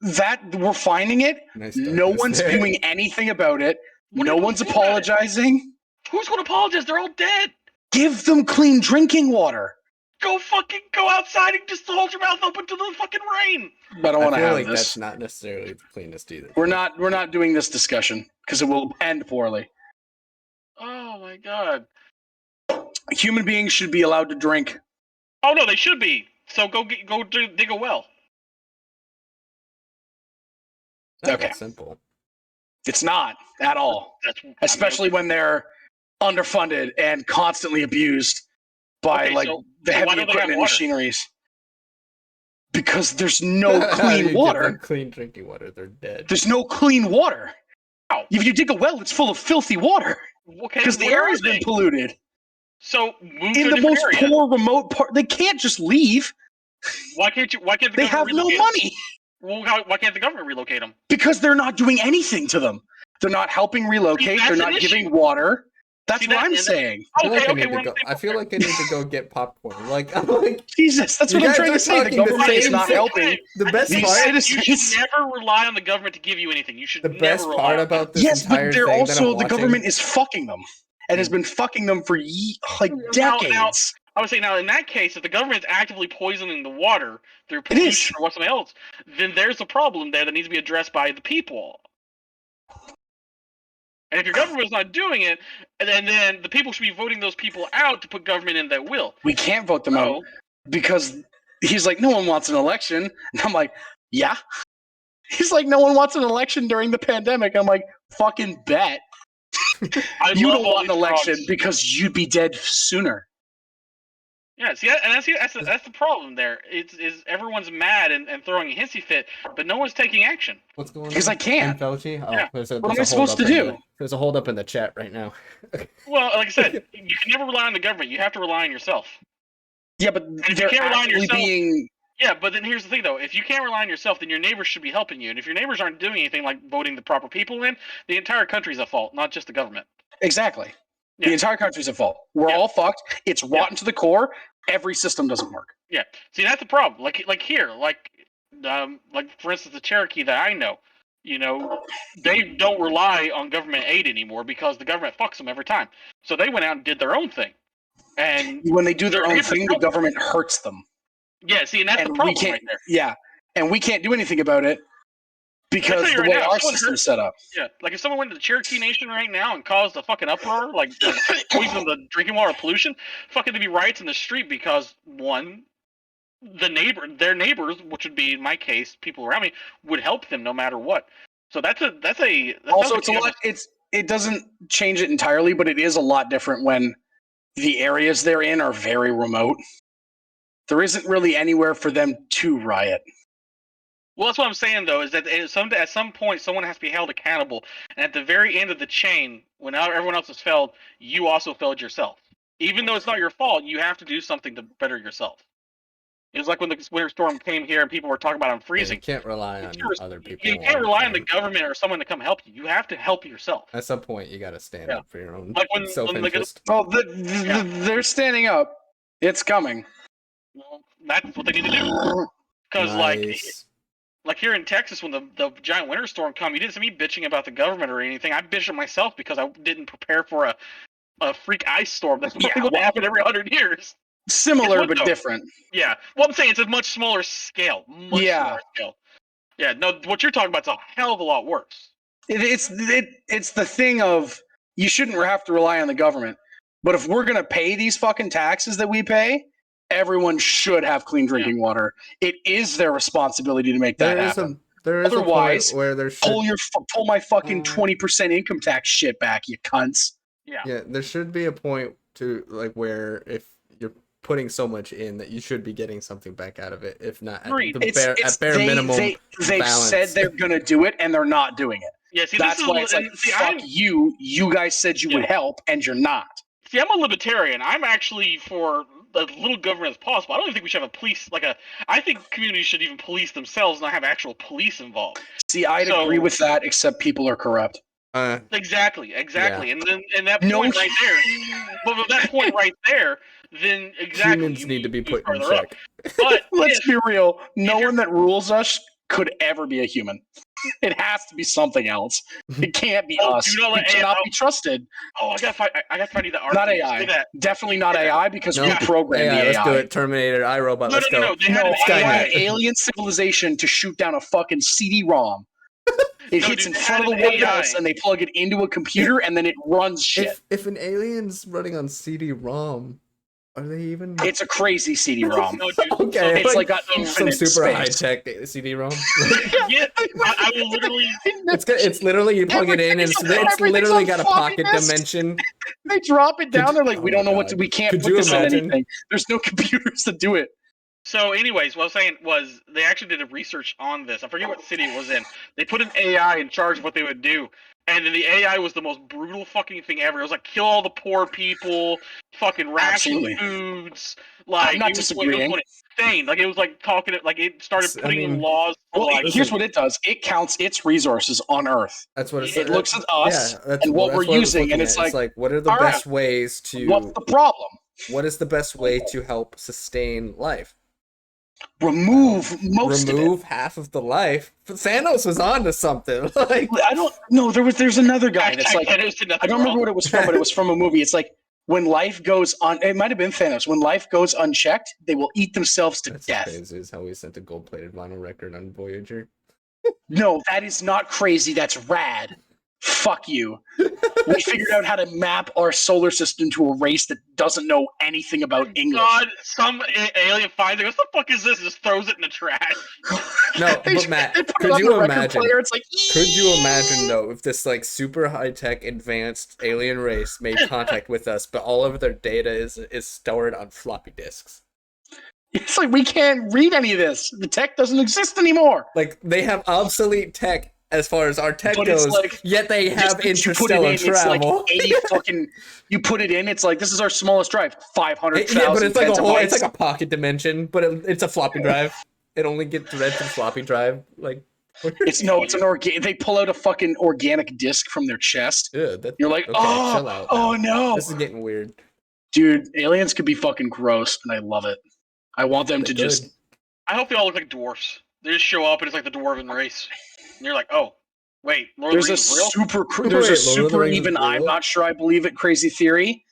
that we're finding it. Nice No darkness one's there. doing anything about it. What No do you one's do about it? apologizing. Who's going to apologize? They're all dead. Give them clean drinking water. Go outside and just hold your mouth open to the fucking rain. But I don't I want to feel have like this. that's not necessarily the cleanest either. We're not doing this discussion because it will end poorly. Oh my god. Human beings should be allowed to drink. Oh no, they should be. So dig a well. Not Okay. that simple. It's not at all, especially when they're underfunded and constantly abused by Okay, so the why heavy don't they have equipment water? machineries. Because there's no How do you clean give them water. clean drinking water. They're dead. There's no clean water. How? If you dig a well, it's full of filthy water Okay, because the where area's are been they? polluted. So move In to a the different most area. poor, remote part, they can't just leave. Why can't the They have government no relocate money them? Well, why can't the government relocate them? because they're not doing anything to them. They're not helping relocate. that's They're an not issue. giving water. That's See, what that- I'm and that- saying. I feel like Okay, I need to we're on go. the same I feel boat. like I need to go get popcorn. Like I'm like Jesus, that's You what I'm guys trying are to say. The talking the government is same not thing. helping. the best These part. You citizens. should never rely on the government to give you anything. You should The never best rely part on about this Yes, entire but they're thing that also I'm the watching, government is fucking them and has been fucking them for decades. I would say now in that case, if the government's actively poisoning the water through It is. pollution or something else, then there's a problem there that needs to be addressed by the people. And if your government's not doing it, then the people should be voting those people out to put government in that will. We can't vote them out So, because he's like, no one wants an election. And I'm like, yeah. He's like, no one wants an election during the pandemic. I'm like, fucking bet. I You love don't all want an these election frogs. because you'd be dead sooner. Yeah, see, that's the problem there. Is everyone's mad and throwing a hissy fit, but no one's taking action. What's going on? Because I can't. Fauci? Oh, Yeah. there's What am a I supposed to do? There's a hold up in the chat right now. Well, like I said, you can never rely on the government. You have to rely on yourself. Yeah, but if you they're can't rely on actually yourself- being. Yeah, but then here's the thing, though. If you can't rely on yourself, then your neighbors should be helping you. And if your neighbors aren't doing anything like voting the proper people in, the entire country's at fault, not just the government. Exactly. Yeah. The entire country's at fault. We're all fucked. It's rotten to the core. Every system doesn't work. Yeah. See, that's the problem. Like here, like for instance, the Cherokee that I know, they don't rely on government aid anymore because the government fucks them every time. So they went out and did their own thing. And When they do their They're own hypocrites. thing, the government hurts them. yeah, see, and that's the And we problem can't. right there. Yeah, and we can't do anything about it because tell you the right way now, our someone system's set up. Yeah, like if someone went to the Cherokee Nation right now and caused a fucking uproar, like poison the drinking water pollution, fucking there'd be riots in the street because one, their neighbors, which would be in my case, people around me, would help them no matter what. So that's Also, it's a lot. It doesn't change it entirely, but it is a lot different when the areas they're in are very remote. There isn't really anywhere for them to riot. Well, that's what I'm saying though, is that at some point someone has to be held accountable, and at the very end of the chain, when everyone else has failed, you also failed yourself. Even though it's not your fault, you have to do something to better yourself. It was like when the winter storm came here and people were talking about I'm freezing. You can't rely on other people. You can't rely on the government or someone to come help you. You have to help yourself. At some point, you got to stand up for your own Like when self-interest. Well, they're standing up. It's coming. Well, that's what they need to do. Because Nice. like here in Texas, when the giant winter storm come, you didn't see me bitching about the government or anything. I bitched at myself because I didn't prepare for a freak ice storm that's probably going to happen every 100 years. Similar what, but though? different. Yeah. Well, I'm saying it's a much smaller scale. Smaller scale. Yeah. No, what you're talking about is a hell of a lot worse. It's the thing of you shouldn't have to rely on the government, but if we're gonna pay these fucking taxes that we pay, everyone should have clean drinking water. It is their responsibility to make that happen. There is Otherwise, a point where there should pull my fucking 20% income tax shit back, you cunts. Yeah, there should be a point to like where if you're putting so much in that you should be getting something back out of it, if not at bare minimum. They've said they're gonna do it and they're not doing it. Yeah, see, That's why it's like, fuck you. You guys said you would help and you're not. See, I'm a libertarian. I'm actually for as little government as possible. I don't even think we should have a police I think communities should even police themselves, not have actual police involved. See, I'd agree with that, except people are corrupt. Exactly. Yeah. And that point right there. But with that point right there, then exactly Humans need to be put in further check. up. But Let's be real. No one that rules us could ever be a human. It has to be something else. It can't be us. do not let It cannot AI be trusted. Oh, I gotta find you the article. Not AI. Say that. Definitely not AI because No. we programmed the AI. Let's do it. Terminator, iRobot, let's go. No. They had No, an I want AI. an alien civilization to shoot down a fucking CD-ROM. It No, hits dude, in they front of had the an White AI. House and they plug it into a computer and then it runs shit. If an alien's running on CD-ROM, are they even? It's a crazy CD-ROM. No, dude. Okay, It's like got some infinite super space. high-tech CD-ROM. Yeah, I will literally. It's literally you plug it in and it's Everything's literally on got a floppy pocket disks. dimension. They drop it down. They're like, oh we don't my know what God. we can't Could put you this on imagine? anything. There's no computers to do it. So, anyways, what I was saying was they actually did a research on this. I forget what city it was in. They put an AI in charge of what they would do, and then the AI was the most brutal fucking thing ever. It was like kill all the poor people, fucking ration Absolutely. foods. Like I'm not it was disagreeing. insane. Like it was like talking. Like it started I putting in mean- laws. Well, like, here's what it does. It counts its resources on Earth. That's what It looks at us that's and what we're I was using, and looking it's at. like, what are the all right, best ways to? What's the problem? What is the best way to help sustain life? Remove most of Remove half of the life. Thanos was on to something. Like it. I don't know. There's another guy that's like, I don't remember what it was from, but it was from a movie. It's like when life goes on. It might have been Thanos. When life goes unchecked, they will eat themselves to that's death. crazy. Is how we sent a gold-plated vinyl record on Voyager. No, that is not crazy. That's rad. Fuck you. We figured out how to map our solar system to a race that doesn't know anything about English. God, some alien finds it. What the fuck is this? Just throws it in the trash. No, They but Matt, they put it could on you the record imagine? player, it's like, Could you imagine though if this like super high tech advanced alien race made contact with us, but all of their data is stored on floppy disks? It's like we can't read any of this. The tech doesn't exist anymore. Like they have obsolete tech as far as our tech But it's goes, like, yet they have Just you put it interstellar in, travel. It's like 80 fucking. You put it in, it's like this is our smallest drive, 500,000 Yeah, but it's like a whole, petabytes. it's like a pocket dimension, but it's a floppy drive. It only gets read from floppy drive. Like It's an organic. They pull out a fucking organic disc from their chest. yeah, that, You're like, okay, chill out. oh now. no, This is getting weird. dude. Aliens could be fucking gross, and I love it. I want them to They're just. good. I hope they all look like dwarfs. They just show up and it's like the dwarven race. And you're like, oh, wait, Lord of There's the a Rings is real? super. There's a Wait, Lord of the super. Rings is Even I'm real? not sure I believe it. Crazy theory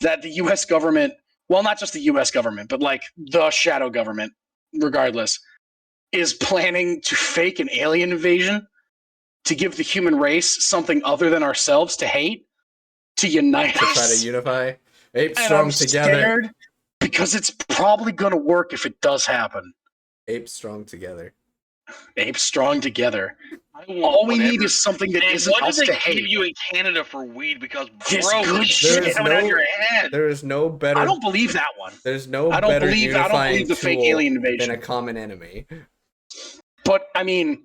that the U.S. government, well, not just the U.S. government, but like the shadow government, regardless, is planning to fake an alien invasion to give the human race something other than ourselves to hate, to unite To try us. to unify. Ape And strong I'm together. scared because it's probably going to work if it does happen. Ape strong together. Apes strong together. I want All we whatever. need is something that And isn't what us did to they give hate. you in Canada for weed? Because This bro, good this shit. shit coming out of no- your head. There is no better. I don't believe that one. There's no I don't better believe unifying the fake tool alien than invasion. a common enemy. But I mean,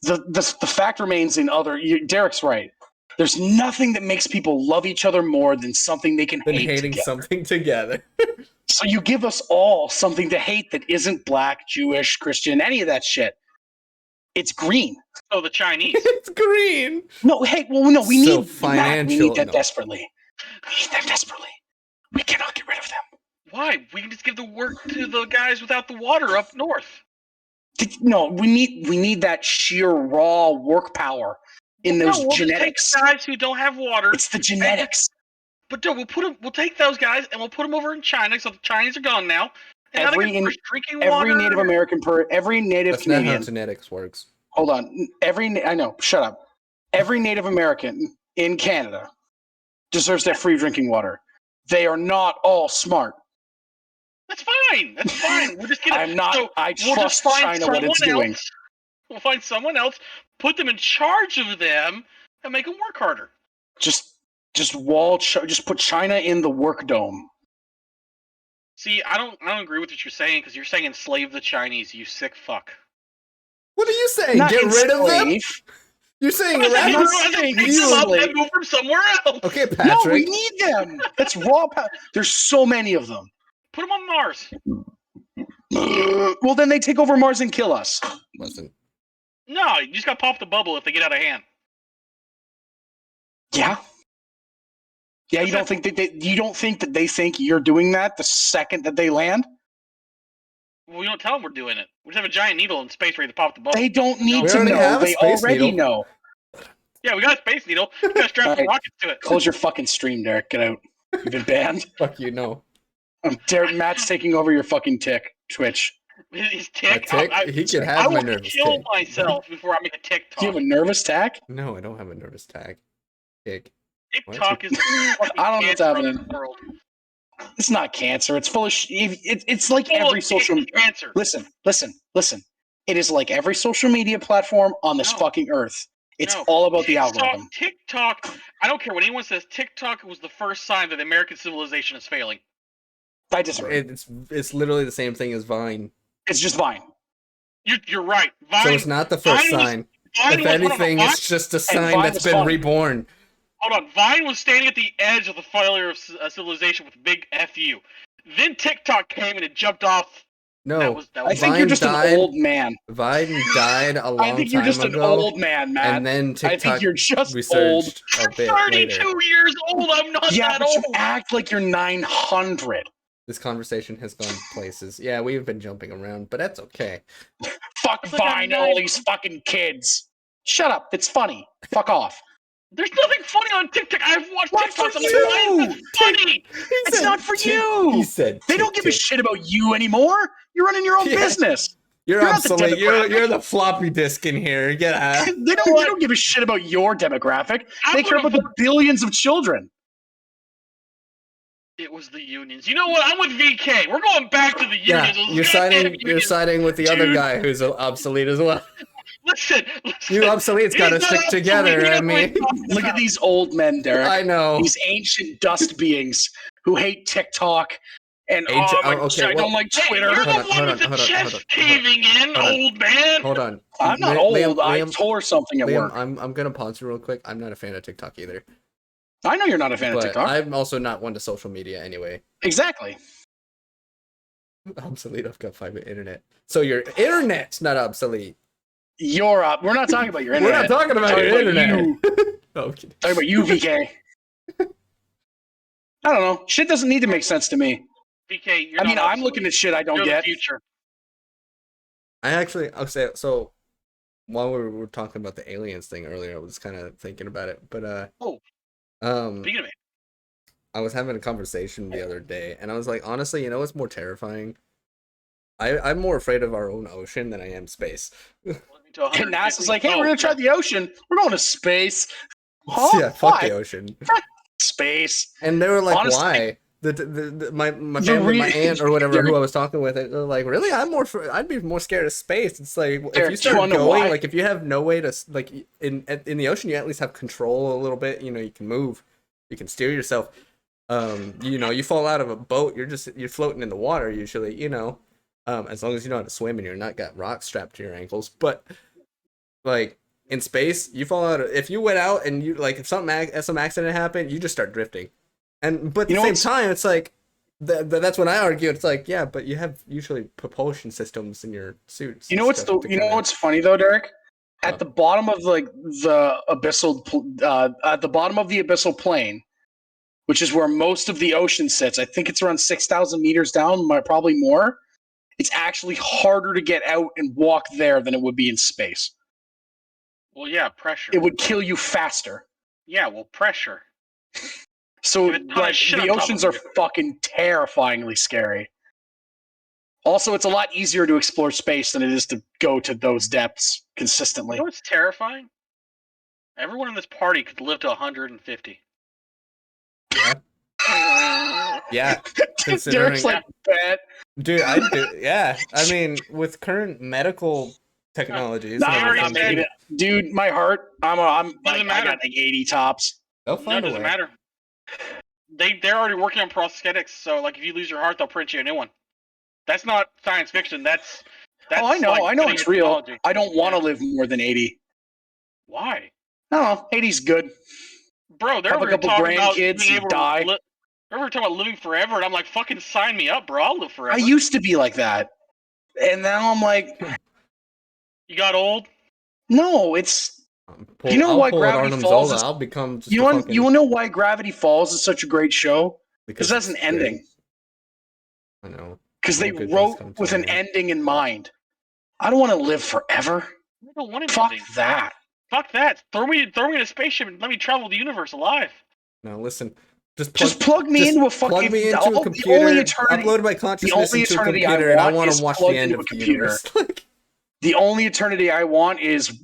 the fact remains in Derek's right. There's nothing that makes people love each other more than something they can Than hate hating together. something together. So you give us all something to hate that isn't black, Jewish, Christian, any of that shit. It's green. Oh, the Chinese. It's green. No, hey, well, no, we So need Matt, we financial- need that no. desperately. We need them desperately. We cannot get rid of them. Why? We can just give the work to the guys without the water up north. No, we need that sheer raw work power in No, those we'll just take genetics. guys who don't have water. It's the genetics. But no, we'll take those guys and we'll put them over in China. So the Chinese are gone now. And now they Every get in- fresh drinking Every water. Native American every Native That's not how Canadian. genetics works. Hold on. I know. Shut up. Every Native American in Canada deserves that free drinking water. They are not all smart. That's fine. That's fine. We're just gonna. I'm not. So I we'll trust just find China what it's someone doing. else. We'll find someone else, put them in charge of them, and make them work harder. Just just put China in the work dome. See, I don't agree with what you're saying because you're saying enslave the Chinese. You sick fuck. What are you saying? Not Get rid of them? enslave. You're saying I'm rat- not saying saying pick them up enslave. and move them somewhere else. Okay, No, we Patrick. need them. That's raw power. There's so many of them. Put them on Mars. Well, then they take over Mars and kill us. Listen. No, you just got to pop the bubble if they get out of hand. Yeah. Yeah, you don't think that they think you're doing that the second that they land? Well, we don't tell them we're doing it. We just have a giant needle in space ready to pop the bubble. They don't need We to already know. have a They space already needle. know. Yeah, we got a space needle. We got to strap some Alright. rockets to it. Close your fucking stream, Derek. Get out. You've been banned. Fuck you, no. Derek, Matt's taking over your fucking Twitch. His My tick. tick? He could have I my will nervous kill tick. myself before I make a TikTok. Do you have a nervous tack? No, I don't have a nervous tag. Tick. TikTok is the fucking I don't know what's cancer of happening. the world. It's not cancer. It's full of. It's like Full every of social. cancer. Listen. It is like every social media platform on this No. fucking earth. It's No. all about the TikTok- algorithm. TikTok. I don't care what anyone says. TikTok was the first sign that the American civilization is failing. I disagree. It's literally the same thing as Vine. It's just Vine. You're right. Vine. So it's not the first Vine was- sign. Vine If was- hold on, anything, Vine- it's just a sign Vine that's was been fun. reborn. Hold on. Vine was standing at the edge of the failure of civilization with big FU. Then TikTok came and it jumped off. No, That was I think Vine you're just died. an old man. Vine died a long I think you're time just an ago, old man, Matt. and then I TikTok think you're just old. resurged a I'm bit 32 later. years old. I'm not Yeah, that but you old. act like you're 900. This conversation has gone places. Yeah, we've been jumping around, but that's okay. Fuck It's like I'm Vine and all 900. these fucking kids. Shut up. It's funny. Fuck off. There's nothing funny on TikTok. I've watched What's TikToks. for I'm like, why you? is this funny? It's not for you. He said They don't give a shit about you anymore. You're running your own Yeah. business. You're You're not the obsolete. demographic. You're the floppy disk in here. Get out. They don't give a shit about your demographic. They care about the billions of children. It was the unions. You know what? I'm with VK. We're going back to the Yeah, unions. you're siding with the other Dude. guy who's obsolete as well. Listen. You obsoletes got to He's not stick together. obsolete. I mean, Look at these old men, Derek. I know. These ancient dust beings who hate TikTok and okay, I well, don't like Twitter. You're the Hold on, one with the chest caving in, old man. Hold on. I'm not old. I tore something at work. I'm gonna pause you real quick. I'm not a fan of TikTok either. I know you're not a fan of But TikTok. I'm also not one to social media anyway. Exactly. Obsolete. I've got fiber internet. So your internet's not obsolete. You're up. We're not talking about your We're internet. not talking about Talking your about internet. you. Oh, I'm kidding. Talking about you, VK. I don't know. Shit doesn't need to make sense to me. VK, you're I mean, not I'm obsolete. looking at shit I don't You're get. the future. I'll say so. While we were talking about the aliens thing earlier, I was kind of thinking about it. But Speaking of it, I was having a conversation the other day, and I was like, honestly, you know what's more terrifying? I'm more afraid of our own ocean than I am space. And NASA's like, hey, we're going to try the ocean. We're going to space. Huh? Yeah, fuck Why? the ocean. Space. And they were like, Honestly, why? My family, my aunt or whatever who I was talking with, they're like, really? I'd be more scared of space. It's like if Derek, you do start you wanna know going, why? like if you have no way to like in the ocean, you at least have control a little bit. You know, you can move, you can steer yourself. You know, you fall out of a boat, you're floating in the water usually. You know, as long as you know how to swim and you're not got rocks strapped to your ankles. But like in space, you fall out. If you went out and you like if some accident happened, you just start drifting. But at the same time, it's like that's when I argue. It's like, yeah, but you have usually propulsion systems in your suits. You know what's what's funny though, Derek? At the bottom of the abyssal plane, which is where most of the ocean sits. I think it's around 6,000 meters down, probably more. It's actually harder to get out and walk there than it would be in space. Well, yeah, pressure. It would kill you faster. Yeah, well, pressure. So Give it time, like shit the on top oceans of are it. fucking terrifyingly scary. Also, it's a lot easier to explore space than it is to go to those depths consistently. You know what's terrifying? Everyone in this party could live to 150. Yeah, Derek's like, bet. dude, yeah. I mean, with current medical technologies, Nah, I already I'm said- making it. Dude, my heart. I'm like, I matter. got like 80 tops. they'll No, it find a doesn't way. matter. They're already working on prosthetics, so like if you lose your heart, they'll print you a new one. That's not science fiction. That's Oh, I know. like I know putting it's in real. technology. I don't want to live more than 80. Why, I don't know. 80's good. bro? They're Have a already couple talking about grandkids being and able die. to they're talking about living forever, and I'm like, fucking sign me up, bro. I'll live forever. I used to be like that. And now I'm like, You got old. no, it's. Pull, You know I'll why pull Gravity Arnim Falls Zola. is- I'll become just You a want fucking, you want to know why Gravity Falls is such a great show? Because because that's an it's great. ending. I know. Because they All good things wrote come to with an an end. ending in mind. I don't want to live forever. I don't want Fuck anything. that. Fuck that. Throw me in a spaceship and let me travel the universe alive. No, listen. Just plug me just into a fucking. plug me into all- a computer. The only eternity, Upload my consciousness only into a eternity I computer, and I want want is to watch plugged the end into of a the computer. universe. the only eternity I want is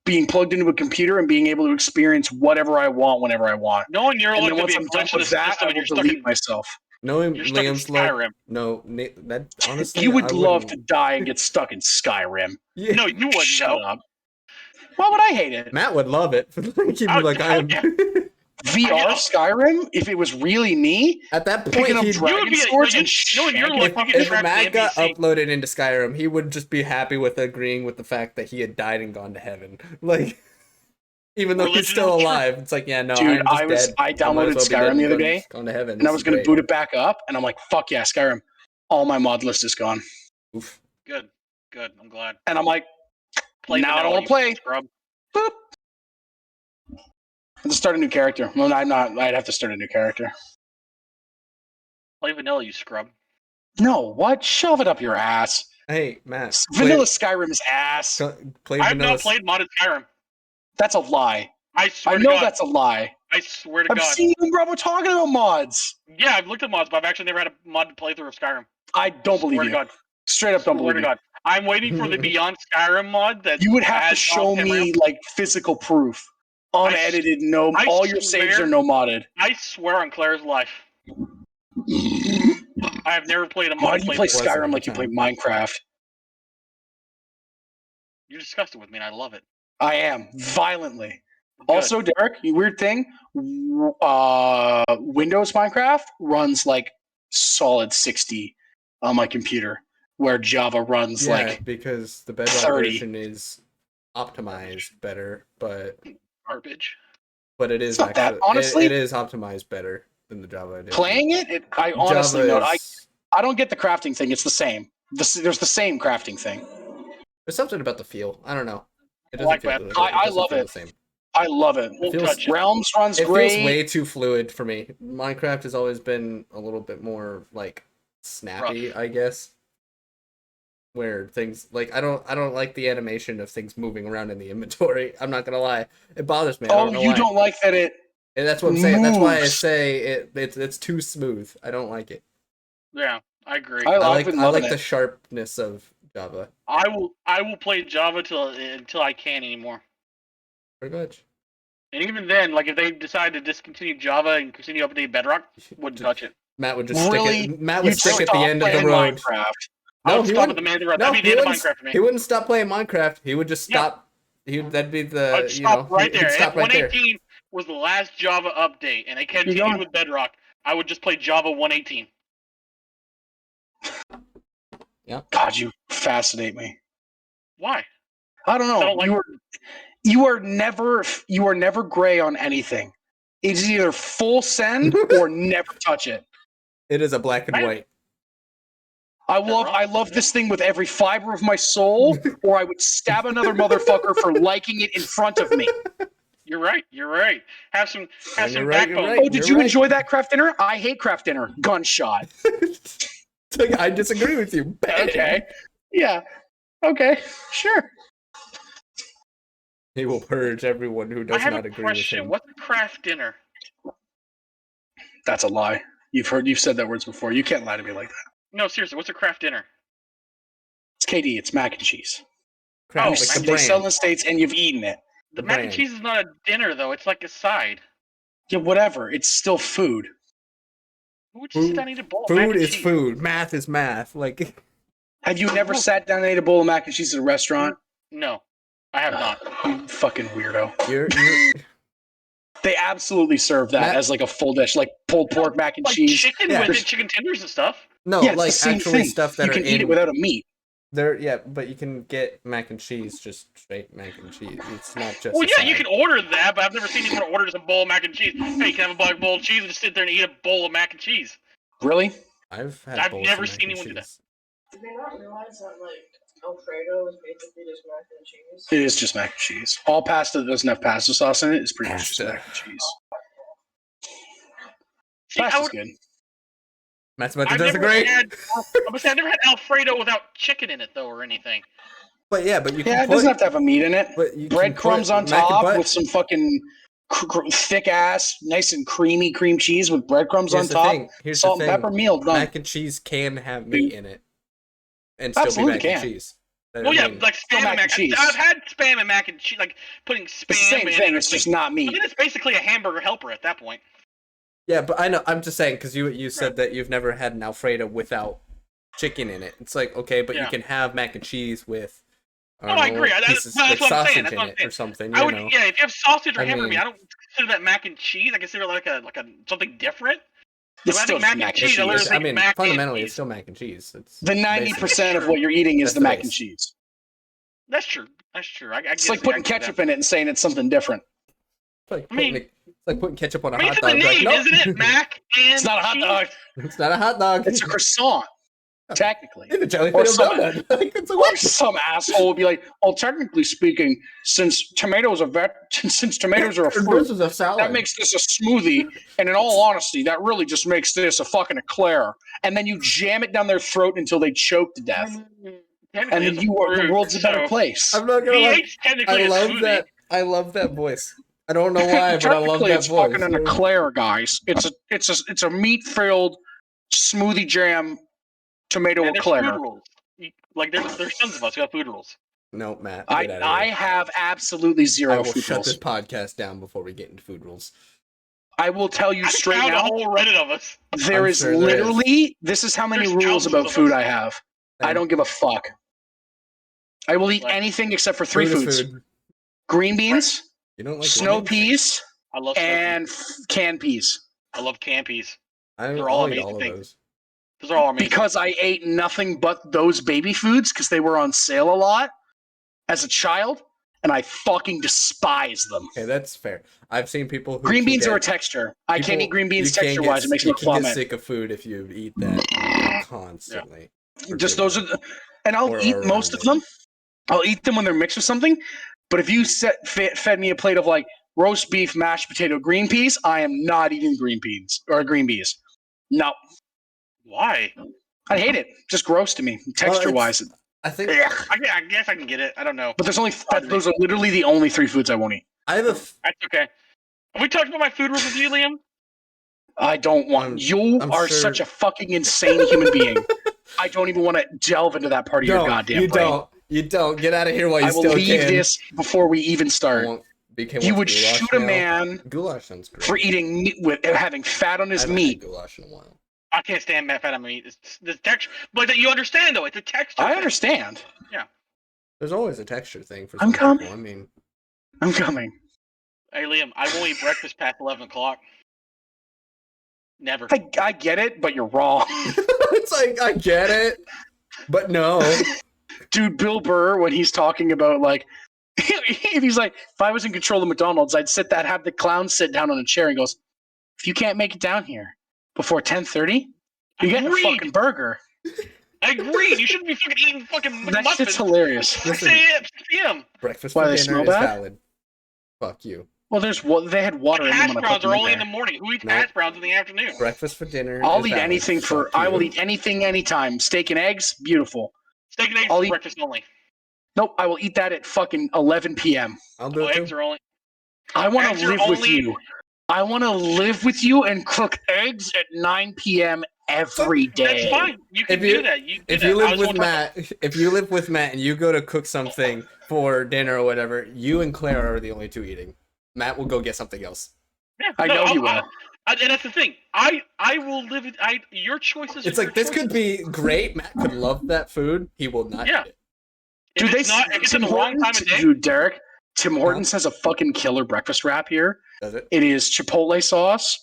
being plugged into a computer and being able to experience whatever I want whenever I want. Knowing you're And like then to once be a I'm done glitch in the with that, system I and will you're stuck delete in myself. Knowing you're stuck in Liam's like, Skyrim. no, that honestly, You would I love to wouldn't- die and get stuck in Skyrim. Yeah. No, you wouldn't. Shut up. Why would I hate it? Matt would love it. He'd be I would- like, I am. yeah. VR Skyrim? If it was really me, At that point, picking up he'd, dragon You would be- swords you- and knowing you're shanking like- fucking you if track the Matt got NPC. uploaded into Skyrim, he would just be happy with agreeing with the fact that he had died and gone to heaven. Like, even though he's Religion still of truth. alive, it's like, yeah, no, Dude, I'm just dead. I might as downloaded well be dead Skyrim and the other gone- day, gone to heaven. and I was going to boot it back up, and I'm like, fuck yeah, Skyrim. All my mod list is gone. Oof. Good. I'm glad. And I'm like, Play Now I don't vanilla, wanna you play. Scrub. boop. I have to start a new character. Well, I'm not. I'd have to start a new character. Play vanilla, you scrub. No, what? Shove it up your ass. Hey, Matt. Vanilla Skyrim is ass. Play I have vanilla. not played modded Skyrim. That's a lie. I swear I to know God. that's a lie. I swear to I've God. seen you and Bravo talking about mods. Yeah, I've looked at mods, but I've actually never had a mod playthrough of Skyrim. I don't believe Swear you. to God. Straight up don't Swear believe to you. God. I'm waiting for the Beyond Skyrim mod that You would have to has show off-camera. me like physical proof, unedited. No, I all your saves swear- are no modded. I swear on Claire's life, I have never played a mod. Why do you play Wasn't Skyrim every like you play time. Minecraft? You're disgusted with me, and I love it. I am violently. Good. Also, Derek, you weird thing. Windows Minecraft runs like solid 60 on my computer, where Java runs Yeah, like because the Bedrock 30. version is optimized better, but Garbage. it is It's not that, actually honestly. it is optimized better than the Java edition. playing it. I honestly Java know. is- I don't get the crafting thing. It's the same. There's the same crafting thing. There's something about the feel. I don't know. It I like doesn't feel that. the- I doesn't love feel it. the same. I love it. Won't feels- touch it. Realms runs It great. feels way too fluid for me. Minecraft has always been a little bit more like snappy, Rough. I guess. Where things like I don't like the animation of things moving around in the inventory. I'm not gonna lie, it bothers me. I Oh, don't know you why. don't like that it. And that's what I'm saying. That's why I moves. say it's too smooth. I don't like it. Yeah, I agree. I I I've been loving like the it. sharpness of Java. I will play Java until I can't anymore. Pretty much. And even then, like if they decide to discontinue Java and continue update Bedrock, wouldn't touch it. Matt would just Really? stick it. Matt You'd would stick at the stop end of the playing road. Minecraft. I No, would he stop at wouldn't. the end of the road. No, That'd be he the end of wouldn't. Minecraft for me. He wouldn't stop playing Minecraft. He would just Yeah. stop. That'd be the I'd stop right he'd there. stop If right there. 118 was the last Java update, and they continued going- with Bedrock, I would just play Java 118. God, you fascinate me. Why? I don't know. I don't like- you are never gray on anything. It's either full send or never touch it. It is a black and Right. white. I love this thing with every fiber of my soul, or I would stab another motherfucker for liking it in front of me. You're right. You're right. Have some You're some right, you're backbone. right. Oh, did You're you enjoy that craft dinner? I hate craft dinner. Gunshot. I disagree with you. Bang. Okay. Yeah. Okay. Sure. He will purge everyone who I does have not a agree with question. him. What's a craft dinner? That's a lie. You've said that words before. You can't lie to me like that. No, seriously. What's a craft dinner? It's KD. It's mac and cheese. Crap, Oh, like the They sell in brand. the States and you've eaten it. The The mac and brand. cheese is not a dinner, though. It's like a side. Yeah, whatever. It's still food. Who would just sit Food- down and eat a bowl of mac Food and is cheese? food. Math is math. Like Have you never sat down and ate a bowl of mac and cheese at a restaurant? No, I have not. You fucking weirdo. you're They absolutely serve that Mac- as like a full dish, like pulled pork mac and Like cheese. chicken Yeah. with it, chicken tenders and stuff. no Yeah, it's like the same actually thing. stuff that You are can eat in it without a meat. there. Yeah, but you can get mac and cheese just straight mac and cheese. It's not just. Well, a yeah, you side. can order that, but I've never seen anyone order just a bowl of mac and cheese. Hey, you can have a bowl of cheese and just sit there and eat a bowl of mac and cheese. Really? I've had. I've bowls never of mac seen and anyone do that. cheese. Did they not realize that like Alfredo is basically just mac and cheese? It is just mac and cheese. All pasta that doesn't have pasta sauce in it is pretty much just Pasta. mac and cheese. See, I Pasta's would, good. Matt's about to I've never disagree. had. I've never had Alfredo without chicken in it though, or anything. But yeah, but you can Yeah, it put doesn't have to have a meat in it. but you can Breadcrumbs put on mac and top butt. with some fucking thick ass, nice and creamy cream cheese with breadcrumbs Here's on the top. thing. Here's Salt the and thing. pepper meal done. Mac and cheese can have meat in it, and still Absolutely be mac can. and cheese. That- Well, I yeah, mean, like still spam mac and and mac. cheese. I've had spam and mac and cheese, like putting spam. It's the same in thing. it. It's just not I meat. mean, it's basically a hamburger helper at that point. yeah, but I know. I'm just saying because you said that you've never had an Alfredo without chicken in it. It's like okay, but you Yeah. can have mac and cheese with. No, I agree. Pieces, That's like what I'm saying. sausage That's in what I'm it saying. or something. I You would, know. yeah. If you have sausage or I hamburger meat, mean- I don't consider that mac and cheese. I consider it like a something different. It's If I still think just mac and mac and cheese, I cheese. literally I think mean, mac and fundamentally, cheese. it's still mac and cheese. It's The 90% of what you're eating is That's the the mac and base. cheese. That's true. That's true. I It's like putting ketchup in it and saying it's something different. It's like I mean- it's like putting ketchup on a I mean, hot it's in dog. the Like, name, nope. isn't it? Mac and It's not a hot cheese? dog. It's not a hot dog. It's a croissant, technically. It's a jelly or filled some- donut. Like, it's a Or what? some asshole will be like, "Well, technically speaking, since tomatoes are a fruit, This is a salad. that makes this a smoothie. And in all honesty, that really just makes this a fucking eclair." And then you jam it down their throat until they choke to death. And then the world's a better place. I'm not gonna lie. pH technically I a love smoothie. that. I love that voice. I don't know why, but I love Technically, that it's voice. fucking an eclair, guys. It's a meat filled smoothie jam tomato And there's eclair. food rules. Like there's tons of us who have food rules. No, Matt. I Get out of here. have absolutely I zero will food shut rules. this podcast down before we get into food rules. I will tell you I straight found a now. whole Reddit of us. There I'm is sure there literally this is how many There's rules thousands about of food us. I have. I don't give a fuck. I will eat Like, anything except for three Food is foods: food. green beans, You don't like snow lemons? peas, I love snow peas. and canned peas. I love canned peas. I'll all eat amazing all of things. those. Those are all amazing. Because I ate nothing but those baby foods because they were on sale a lot as a child, and I fucking despise them. Okay, that's fair. I've seen people who Green can beans get, are a texture. I can't people- eat green beans you can't texture wise. get- It makes me you can get vomit. sick of food if you eat that constantly. for Just too those are, long. and I'll Or eat around most of it. them. I'll eat them when they're mixed with something. But if you fed me a plate of like roast beef, mashed potato, green peas, I am not eating green beans or green peas. No, Why? I hate it. Just gross to me, texture wise. I think I guess I can get it. I don't know. But those are literally the only three foods I won't eat. I have a. That's okay. Have we talked about my food rules with you, Liam? I don't want. I'm You are sure- such a fucking insane human being. I don't even want to delve into that part of your No, goddamn you brain. don't. You don't. Get out of here while you I will still leave can. this before we even I start. won't- BK You wants would goulash shoot a now. man Goulash sounds great. for eating meat with having fat on I his haven't meat. had goulash in a while. I can't stand fat on meat. It's the texture, but you understand though. It's a texture. I thing. understand. There's always a texture thing for I'm some people. coming. I mean, I'm coming. Hey, Liam, I won't eat breakfast past 11 o'clock. Never. I get it, but you're wrong. it's like I get it, but no. Dude, Bill Burr, when he's talking about like, if he's like, if I was in control of McDonald's, I'd have the clown sit down on a chair and goes, if you can't make it down here before 10:30, you get a Agreed. fucking burger. I agree. You shouldn't be fucking eating fucking That McMuffins. shit's hilarious. 6 a.m. 6 p.m. Breakfast Why, for they dinner smell is bad? valid. Fuck you. Well, they had water in them Hash when I browns put them are in only in there. the morning. Who eats No. hash browns in the afternoon? Breakfast for dinner. I'll is eat valid. anything for. Fuck I will you. eat anything anytime. Steak and eggs, beautiful. Steak and eggs I'll is eat- breakfast only. Nope, I will eat that at fucking 11 p.m. I'll do Oh, it eggs too. are only. I want Eggs to are live with only- you. I want to live with you and cook eggs at 9 p.m. every day. That's fine. You can If you- do that. You do If that. you I live was with gonna talk Matt, if you live with Matt and you go to cook something for dinner or whatever, you and Claire are the only two eating. Matt will go get something else. Yeah, I know you will. And that's the thing. I will live it. Your choices. It's are like your this could choices. be great. Matt could love that food. He will not Yeah. eat it. If Dude, it's not, if it's at Tim the wrong time Hortons, of day, dude, Derek, Tim Hortons has a fucking killer breakfast wrap here. Does it? It is Chipotle sauce,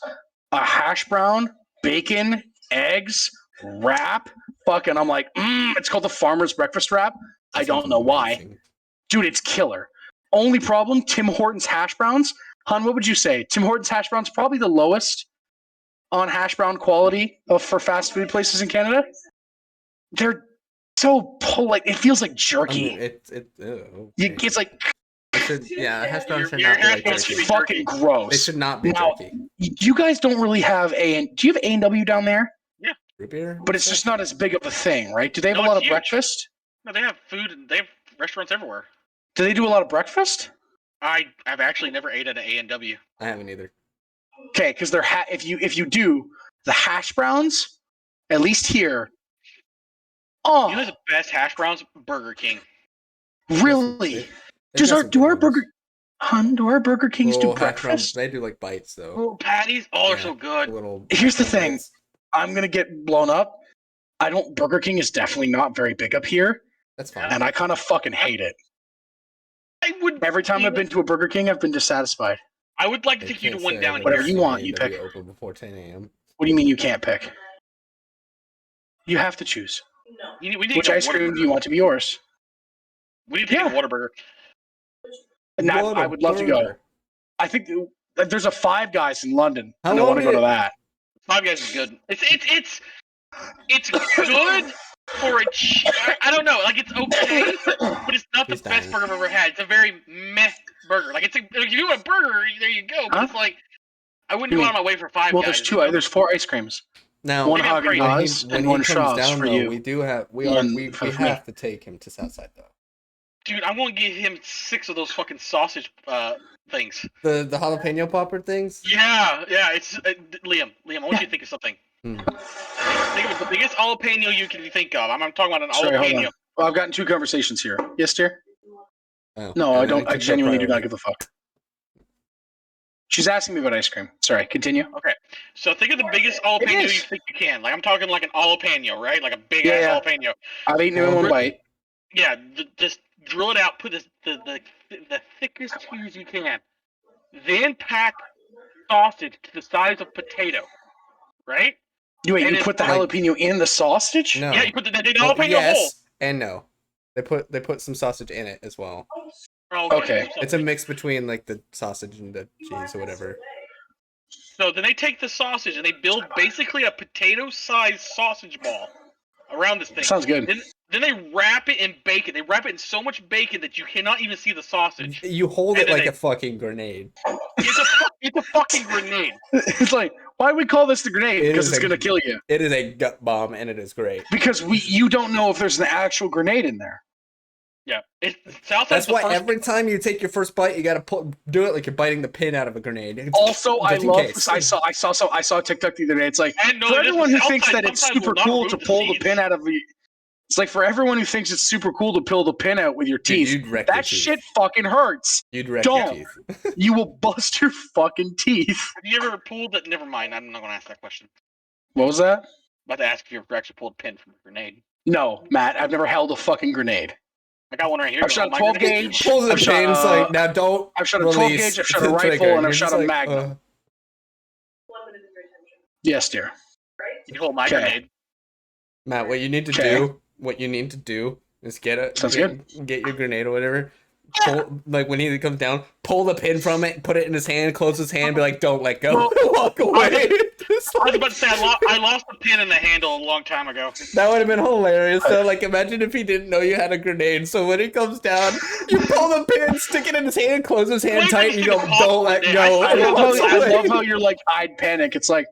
a hash brown, bacon, eggs, wrap. Fucking, I'm like, it's called the Farmer's Breakfast Wrap. I That don't sounds know why. amazing. Dude, it's killer. Only problem, Tim Hortons hash browns. Hun, what would you say? Tim Hortons hash browns probably the lowest on hash brown quality for fast food places in Canada. They're so like it feels like I jerky. mean, It's like hash browns should Your not be hash like browns it's should jerky. be fucking jerky. They gross. should not be Now- jerky. You guys don't really have do you have A&W down there? Root beer? But it's just not as big of a thing, right? Do they have No, a lot it's of huge. breakfast? no, they have food. And they have restaurants everywhere. Do they do a lot of breakfast? I've actually never ate at an A&W. I haven't either. Okay, because they're if you do the hash browns, at least here. Oh, You know the best hash browns? Burger King. really? They've Do got our some do good our ones. Burger do our Burger Kings do Little hash browns, breakfast? they do like bites though. Little patties. Oh, they're Yeah. so good. Little Here's the hash brown thing. bites. I'm gonna get blown up. Burger King is definitely not very big up here, That's fine. and I kind of fucking hate it. I would. Every time I've been to a Burger King, I've been dissatisfied. I would like to They take you to can't one say down that here. Whatever you it's want, you A&W pick. Open before 10 a.m. What do you mean you can't pick? You have to choose. No. We need Which to ice cream do you want to be yours? We need to take Yeah. a Whataburger. And I would love to go. Whataburger. I think there's a Five Guys in London, How and I long want to go did to it- that. Five Guys is good. It's good for a. I don't know. Like it's okay, but it's not the He's best dying. burger I've ever had. It's a very meh burger. Like if you want a burger, there you go. But Huh? it's like I wouldn't You go mean- out of my way for Five Well, Guys. there's four ice creams. Now, One Maybe I'm Haagen crazy. Dazs when and he one comes Schwab's down, for though, you. we One for me. have to take him to Southside though. Dude, I'm gonna give him 6 of those fucking sausage things. The jalapeno popper things. Yeah. It's Liam. I want you to think of something. Hmm. Think of it, the biggest jalapeno you can think of. I'm talking about an Sorry, hold jalapeno. on. Well, I've gotten 2 conversations here. Yes, dear? Oh, No, I don't. I keep that genuinely do not priority. give a fuck. She's asking me about ice cream. Sorry, continue. Okay, so think of the biggest jalapeno is. you think you can. Like I'm talking like an jalapeno, right? Like a big Yeah, ass yeah. jalapeno. I've eaten it in one bite. Yeah, just drill it out. Put the thickest cheese you can. Then pack sausage to the size of potato, right? You wait, And you then put the like- jalapeno in the sausage? No. Yeah, you put the Well, jalapeno whole. yes and no. They put some sausage in it as well. Oh, Okay. It's a mix between like the sausage and the cheese or whatever. So then they take the sausage and they build basically a potato-sized sausage ball around this thing. Sounds good. Then they wrap it in bacon. They wrap it in so much bacon that you cannot even see the sausage. You hold And it then like they- a fucking grenade. It's a fucking grenade. It's like, why do we call this the grenade? It Because is it's a- gonna kill you. It is a gut bomb and it is great. Because you don't know if there's an actual grenade in there. Yeah, Southside's That's the why first. every time you take your first bite, you gotta do it like you're biting the pin out of a grenade. It's Also, I just in love. case. I saw a TikTok the other day. It's like And no, for this everyone is who thinks Southside that it's sometimes super will not cool to remove the pull the seeds. pin out of the. It's like for everyone who thinks it's super cool to pull the pin out with your Dude, teeth. you'd wreck your That teeth. shit fucking hurts. You'd wreck Don't. your teeth. You will bust your fucking teeth. Have you ever pulled it? Never mind. I'm not going to ask that question. What was that? I'm about to ask if you ever actually pulled a pin from a grenade. No, Matt. I've never held a fucking grenade. I got one right here. I've shot a My 12 grenade. gauge. Pulls the I've shot, pin, it's like now don't. I've shot a 12 release gauge. I've shot the a rifle, trigger. and I've You're shot just a like, magnum. Yes, dear. You hold my Okay. grenade. Matt, what you need to Okay. do, is Sounds get your grenade or whatever. Pull, like when he comes down, pull the pin from it, put it in his hand, close his hand, be like, "Don't let go, walk away." Just I was like- about to say I lost the pin and the handle a long time ago. that would have been hilarious. So, like, imagine if he didn't know you had a grenade. So when he comes down, you pull the pin, stick it in his hand, close his hand Wait, tight, and you go, just stick a "Don't let pop go." in it. I love how you're like, I'd panic. It's like,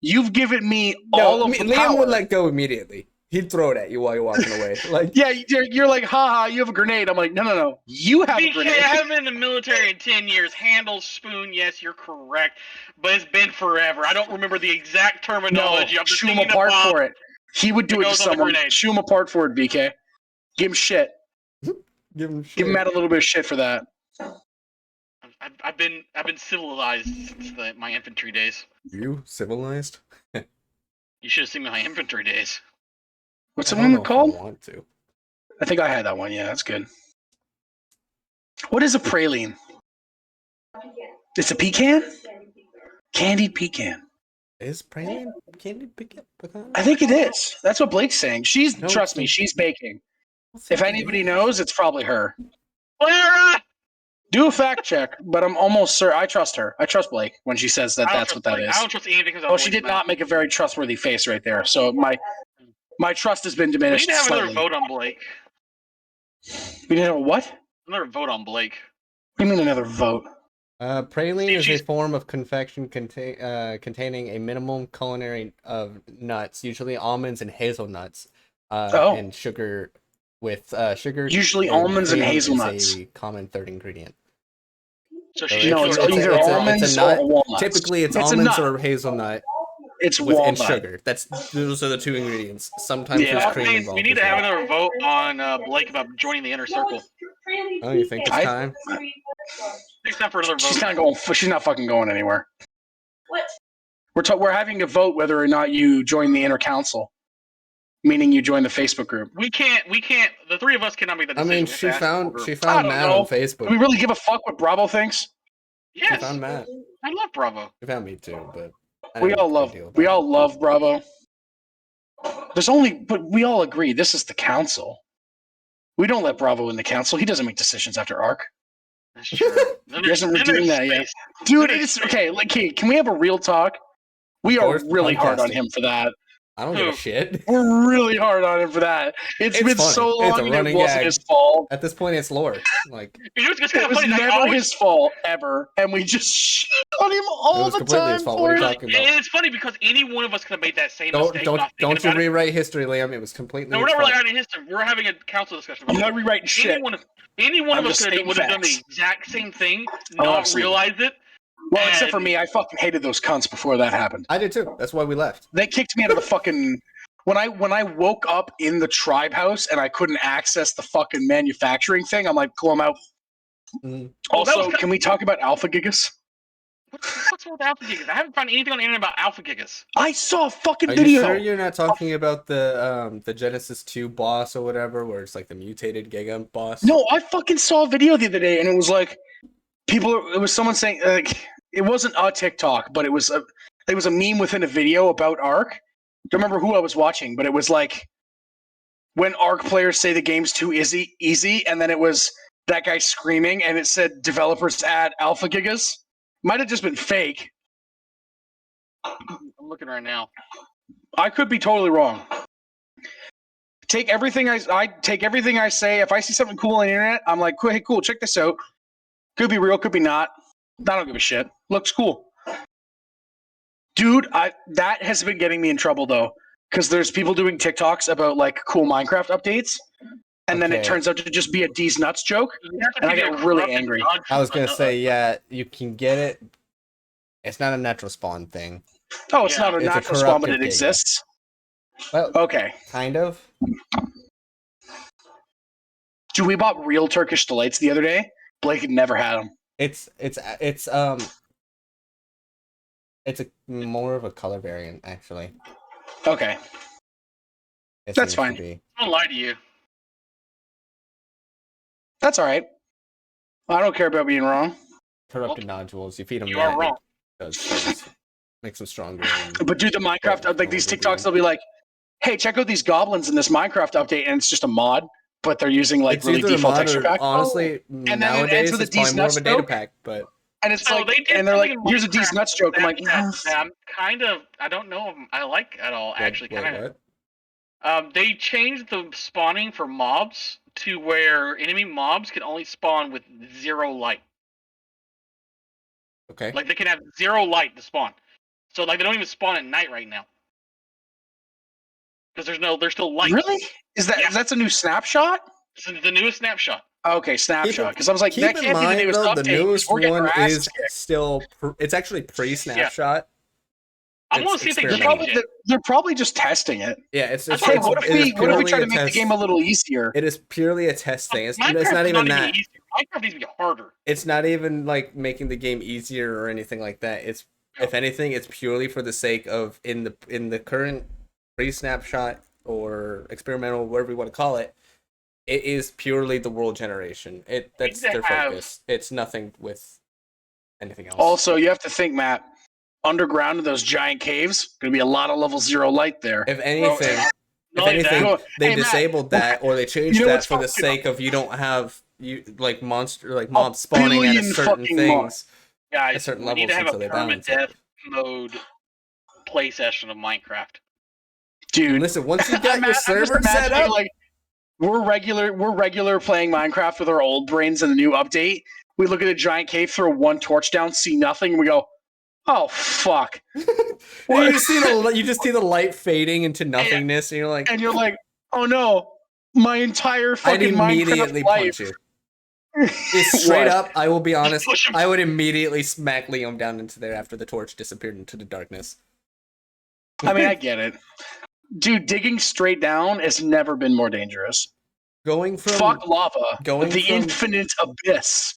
you've given me all of the Liam power. would let go immediately. He'd throw it at you while you're walking away. Like, Yeah, you're like, haha, you have a grenade. I'm like, no. You have a BK, I grenade. haven't been in the military in 10 years. Handle, spoon, yes, you're correct. But it's been forever. I don't remember the exact No, terminology. I'm just chew him thinking apart about- for it. He would do It it to goes on the someone. grenade. Chew him apart for it, BK. Give him shit. give him shit. Give Matt a little bit of shit for that. I've been civilized since my infantry days. You civilized? You should have seen my infantry days. What's the I don't one know if called? I want to. I think I had that one. Yeah, that's good. What is a praline? It's a pecan? Candied pecan. Is praline candied pecan? I think it is. That's what Blake's saying. No, Trust me, it's- she's baking. If anybody knows, it's probably her. Clara! Do a fact check, but I'm almost certain. I trust her. I trust Blake when she says that I don't that's trust what that Blake. is. I don't trust anything. Oh, she did not make a very trustworthy face right there. So my trust has been We need diminished to have another slightly. vote on Blake. We didn't have a what? Another vote on Blake. What do you mean another vote? Praline is a She's- form of confection containing a minimum culinary of nuts, usually almonds and hazelnuts, Oh. and sugar. With sugar, Usually almonds and cream is hazelnuts. a common third ingredient. So So she No, should it's kill her. either it's a almonds nut. or walnuts. Typically, it's a almonds nut. or hazelnut It's with and walnut. sugar. Those are the two ingredients. Sometimes Yeah. there's cream Hey, involved. we need as to have well. another vote on Blake about joining the inner circle. Oh, you think it's I- time? It's time for another She's vote. not going. She's not fucking going anywhere. What? We're having to vote whether or not you join the inner council, meaning you join the Facebook group. We can't. The three of us cannot make that I decision. mean, We have she to ask the found group. she I found don't Matt know. on Facebook. Do we really give a fuck what Bravo thinks? She Yes, found Matt. I love Bravo. She found me too, but I We didn't all make a love. big deal about We it. all love Bravo. But we all agree this is the council. We don't let Bravo in the council. He doesn't make decisions after ARC. That's true. Then He hasn't then there's redeemed that yet. space. Dude, it's okay. Like, hey, can we have a real talk? We are Of course, really hard on podcasting. him for that. I don't give a Who? shit. We're really hard on him for that. It's It's been funny. so It's a long and running it wasn't gag. his fault. At this point, it's lore. Like, You know, it's kind It of was funny. Like, never always, his fault ever, and we just shit on him it all was the completely time his fault. for What are you it. talking about? and it's funny because any one of us could have made that same mistake. Don't not thinking don't you about it. rewrite history, Liam? It was completely. No, we're his not really fault. having history. We're having a council discussion. I'm not rewriting shit. Any one I'm of us just would have stating done the facts. exact same thing, Oh, not absolutely. realize it, Well, except for me, I fucking hated those cunts before that happened. I did too. That's why we left. They kicked me out of the fucking. When I woke up in the tribe house and I couldn't access the fucking manufacturing thing, I'm like, cool, I'm out. Mm. Also, can we talk about Alpha Gigas? What's with Alpha Gigas? I haven't found anything on the internet about Alpha Gigas. I saw a fucking Are video. you sure you're not talking about the Genesis 2 boss or whatever, where it's like the mutated Giga boss? No, I fucking saw a video the other day, and it was like it was someone saying like it wasn't a TikTok, but it was a meme within a video about Ark. Don't remember who I was watching, but it was like when Ark players say the game's too easy, and then it was that guy screaming, and it said developers add Alpha Gigas. Might have just been fake. I'm looking right now. I could be totally wrong. Take everything I take everything I say. If I see something cool on the internet, I'm like, hey, cool, check this out. Could be real, could be not. I don't give a shit. Looks cool. Dude, that has been getting me in trouble though, because there's people doing TikToks about like cool Minecraft updates, and then it Okay. turns out to just be a D's nuts joke, You have to and I figure get out really corrupted angry. dodge I was gonna button. say, yeah, you can get it. It's not a natural spawn thing. Oh, it's Yeah. not a It's a natural spawn, but corrupted it Giga. exists. Well, Okay. kind of. Dude, we bought real Turkish delights the other day. Blake had never had them. It's a more of a color variant actually. Okay. It That's seems to fine. be. I don't lie to you. That's all right. I don't care about being wrong. Corrupted nodules. You feed them You that, are wrong. it does things. Makes them stronger. And But dude, the Minecraft, like these TikToks, they'll be like, hey, check out these goblins in this Minecraft update, and it's just a mod, but they're using like it's really either a default mod texture or pack. honestly, then it nowadays ends with a it's probably D's more of nuts a data joke. pack, but And it's So like, they did and they're like, something in here's a D's Minecraft nuts joke. I'm like, that I'm kind of, I don't know if I like at all. Actually, wait, kind of. what? They changed the spawning for mobs to where enemy mobs can only spawn with 0 light. Okay. Like they can have 0 light to spawn. So like they don't even spawn at night right now. Because there's still light. really? Is that Yeah. that's a new snapshot? This is the newest snapshot. Okay, snapshot. Because I was like, Keep that in can't be the mind newest though, update. the newest We're getting one our asses is kicked. still. It's actually pre-snapshot. I'm It's gonna see if they They're change experimental. probably, it. they're probably just testing it. Yeah, it's That's just. Hey, it's- what if it is we purely try to a make the test. game a little easier? It is purely a test thing. It's Minecraft not is even not that. easier. Minecraft needs to be harder. It's not even like making the game easier or anything like that. It's if anything, it's purely for the sake of in the current pre-snapshot or experimental, whatever you want to call it. It is purely the world generation. That's Need to their have- focus. It's nothing with anything else. Also, you have to think, Matt, underground in those giant caves, gonna be a lot of level 0 light there. if anything, Not if only anything, that, they Hey, Matt, disabled that or they changed you know that what's for the fucking- sake of you don't have mobs spawning at a billion certain fucking mo- things. guys, at certain we need to levels have until a they balance permadeath it. mode play session of Minecraft. Dude, Listen, once you got I'm your just server set imagining, up, like we're regular playing Minecraft with our old brains in the new update. We look at a giant cave, throw one torch down, see nothing, and we go, "Oh fuck!" you just see the light fading into nothingness, and you're like, And you're like, "Oh no, my entire I'd fucking immediately Minecraft life." punch you. It's straight What? up, I will be honest, Push him. I would immediately smack Liam down into there after the torch disappeared into the darkness. I mean, I get it, dude. Digging straight down has never been more dangerous. Going from Fuck lava, going the from- infinite abyss.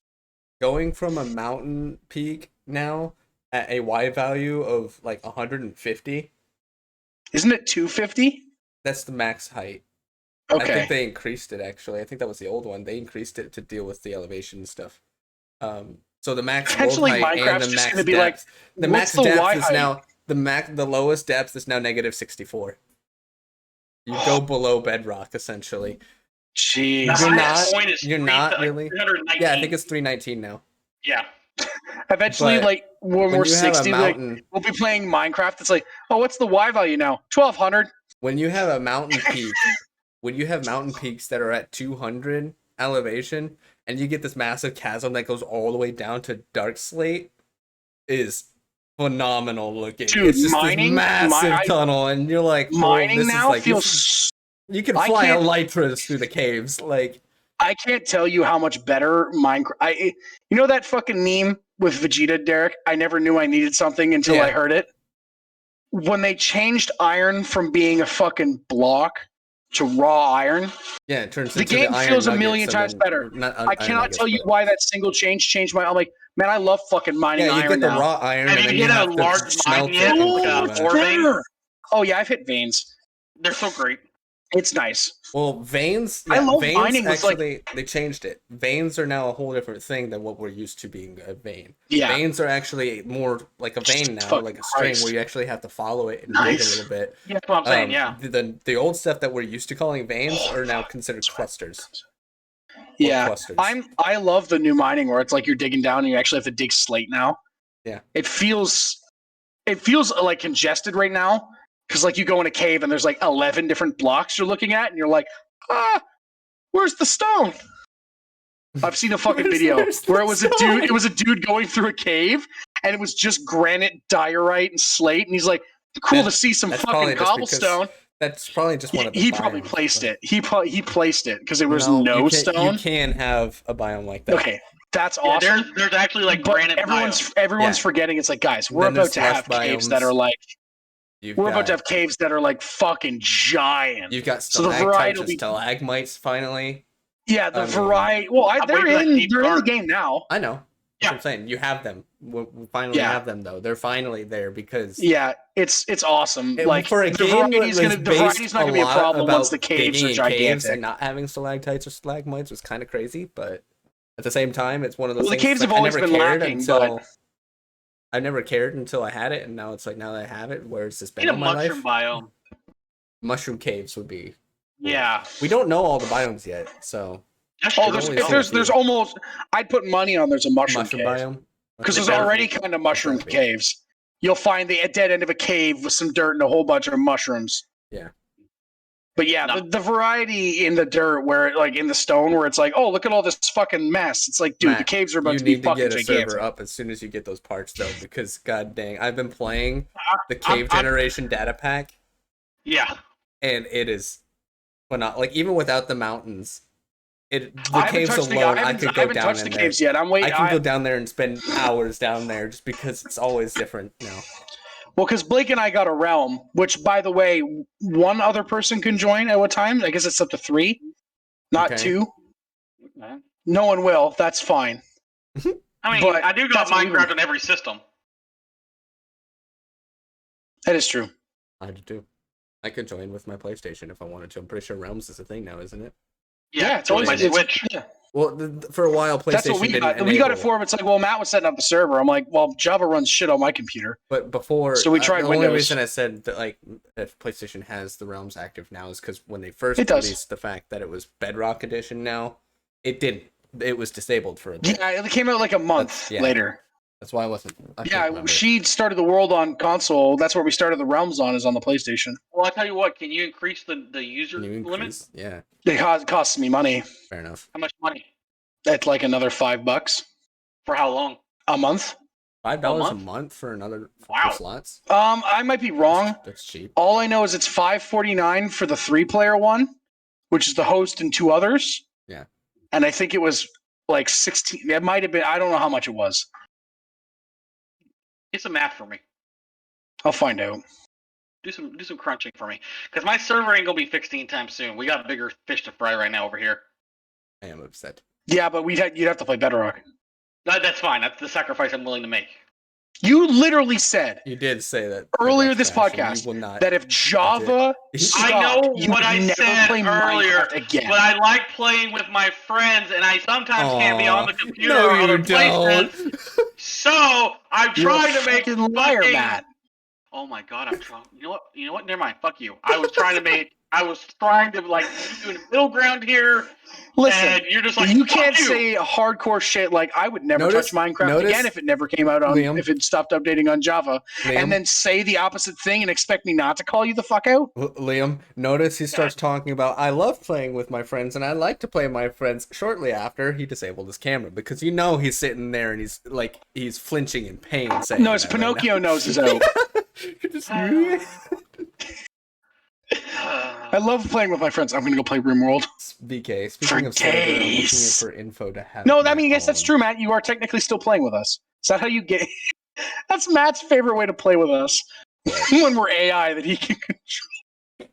going from a mountain peak now at a Y value of like 150, Isn't it 250? that's the max height. I Okay. think they increased it actually. I think that was the old one. They increased it to deal with the elevation and stuff. So the max world Potentially, height and Minecraft's the just max gonna be like, depth. The what's max the depth Y is height? now the lowest depth is now negative 64. You go below bedrock essentially. Jeez. The You're highest not- point is you're not really- 319. Yeah, I think it's 319 now. Yeah. Eventually, but like when we're When you have a 60, like, mountain, we'll be playing Minecraft. It's like, oh, what's the Y value now? 1200. when you have a mountain peak, when you have mountain peaks that are at 200 elevation, and you get this massive chasm that goes all the way down to dark slate, is phenomenal looking. Dude, it's just mining- this massive mi- tunnel, and you're like, oh, Mining this now is like feels. you can I fly can't- elytras through the caves. Like, I can't tell you how much better Minecraft. You know that fucking meme with Vegeta, Derek. I never knew I needed something until Yeah. I heard it. When they changed iron from being a fucking block to raw iron, Yeah, it turns the into game iron feels a nuggets, million so times then- better. Not I iron cannot nuggets, tell you but- why that single change changed my. I'm like, man, I love fucking mining Yeah, you iron get the now. raw iron, Have and you then you hit a have to large smelt mine it. yet? and Like put a it in. ore vein? Better. Oh yeah, I've hit veins. They're so great. It's nice. Well, veins. I Yeah, love veins mining with, like- actually. They changed it. Veins are now a whole different thing than what we're used to being a vein. Yeah. Veins are actually more like a vein now, Fucking like a string Christ. where you actually have to follow it and dig a Nice. little bit. Yeah, that's what I'm saying. Yeah. The old stuff that we're used to calling veins are now considered clusters. Yeah. Clusters. I love the new mining where it's like you're digging down and you actually have to dig slate now. Yeah. It feels like congested right now because like you go in a cave and there's like 11 different blocks you're looking at and you're like, where's the stone? I've seen a fucking video Where's the where it was a stone? dude. It was a dude going through a cave and it was just granite, diorite, and slate. And he's like, cool to see some that's probably fucking just because cobblestone. That's probably just one of the He probably biomes, placed but- it. He placed it because there was No, no you can, stone. You can have a biome like that. Okay, that's Yeah, awesome. there's actually like But granite everyone's biomes. Yeah. forgetting. It's like, guys, we're Then about there's to have slush caves that biomes. are like You've about got, to have caves that are like fucking giant. You've got So the variety stalactites will and be- stalagmites finally. Yeah, the I mean, variety. Well, I'm they're waiting for that in deep they're in the dark. game now. I know. Yeah. Yeah. I'm saying you have them. We finally Yeah. have them though. They're finally there because Yeah, it's awesome. it- like for a the game variety's that gonna was the variety's based not gonna be a lot problem once about the caves digging are in gigantic. caves and not having stalactites or stalagmites was kind of crazy, but at the same time, it's one of those. Well, the things caves like, have always I never been cared lacking, until but- I never cared until I had it, and now it's like now that I have it, where's this been Need a all my life? mushroom biome. Mushroom caves would be. Yeah. We don't know all the biomes yet, so That's Oh, true. there's only if seen there's a there's few. almost I'd put money on there's a mushroom mushroom cave biome. because There there's better already be. kind of mushroom better be. caves. You'll find the dead end of a cave with some dirt and a whole bunch of mushrooms. Yeah. But yeah, No. the variety in the dirt where like in the stone where it's like, oh, look at all this fucking mess. It's like, dude, the Matt, caves are about you to be need to fucking get a gigantic. server up as soon as you get those parts though, because god dang, I've been playing the I'm- cave I'm- generation data pack, Yeah. and it is, well, not like even without the mountains, the I haven't caves touched alone, I I haven't, could I go haven't down touched in the there. caves yet. I'm waiting. I can go down there and spend hours down there just because it's always different now. Well, because Blake and I got a realm, which, by the way, one other person can join at what time? I guess it's up to 3, not Okay. 2. No one will. That's fine. I mean, But I do got that's what we Minecraft were- on every system. That is true. I do too. I could join with my PlayStation if I wanted to. I'm pretty sure Realms is a thing now, isn't it? Yeah, it's on my always it's- Switch. Yeah. Well, for a while, PlayStation That's what we didn't got. We got it enable- for him. It's like, well, Matt was setting up the server. I'm like, well, Java runs shit on my computer. But before, So we tried the only Windows. reason I said that, like, if PlayStation has the Realms active now is because when they first It does. released the fact that it was Bedrock Edition now, it didn't. It was disabled for a bit. Yeah, it came out like a month That's- yeah. later. That's why I wasn't. I couldn't Yeah, remember. she started the world on console. That's where we started the realms on, is on the PlayStation. Well, I tell you what. Can you increase the user Can you limit? increase? Yeah, It costs me money. fair enough. How much money? That's like another $5 For how long? a month. $5 a month? month for another Wow. for slots. I might be wrong. That's cheap. All I know is it's $5.49 for the 3-player one, which is the host and 2 others. Yeah. And I think it was like 16. It might have been. I don't know how much it was. Get some math for me. I'll find out. Do some crunching for me, because my server ain't gonna be fixed anytime soon. We got bigger fish to fry right now over here. I am upset. Yeah, but you'd have to play Bedrock. That's fine. That's the sacrifice I'm willing to make. You literally said You did say that Earlier Bedrock's this trash, and podcast you will not. that if Java stopped, I know you what would I never said play earlier, Minecraft again. But I like playing with my friends, and I sometimes can't be on the computer no, or you other don't. places. So I'm You're trying a to make fucking liar, fucking- Matt. Oh my god, I'm trying. You know what? You know what? Never mind. Fuck you. I was trying to like do a middle ground here, Listen, and you're just like you "Fuck can't you." say hardcore shit like I would never Notice- touch Minecraft notice- again if it never came out on Liam. if it stopped updating on Java, Liam, and then say the opposite thing and expect me not to call you the fuck out. Liam, notice he starts talking about I love playing with my friends and I like to play with my friends. Shortly after, he disabled his camera because he's sitting there and he's flinching in pain. Saying No, it's that right Pinocchio nose is out. now. I love playing with my friends. I'm gonna go play RimWorld. BK, speaking of server, I'm looking days. for info to have. No, I my mean, yes, that's own. true, Matt. You are technically still playing with us. Is that how you get? That's Matt's favorite way to play with us when we're AI that he can control.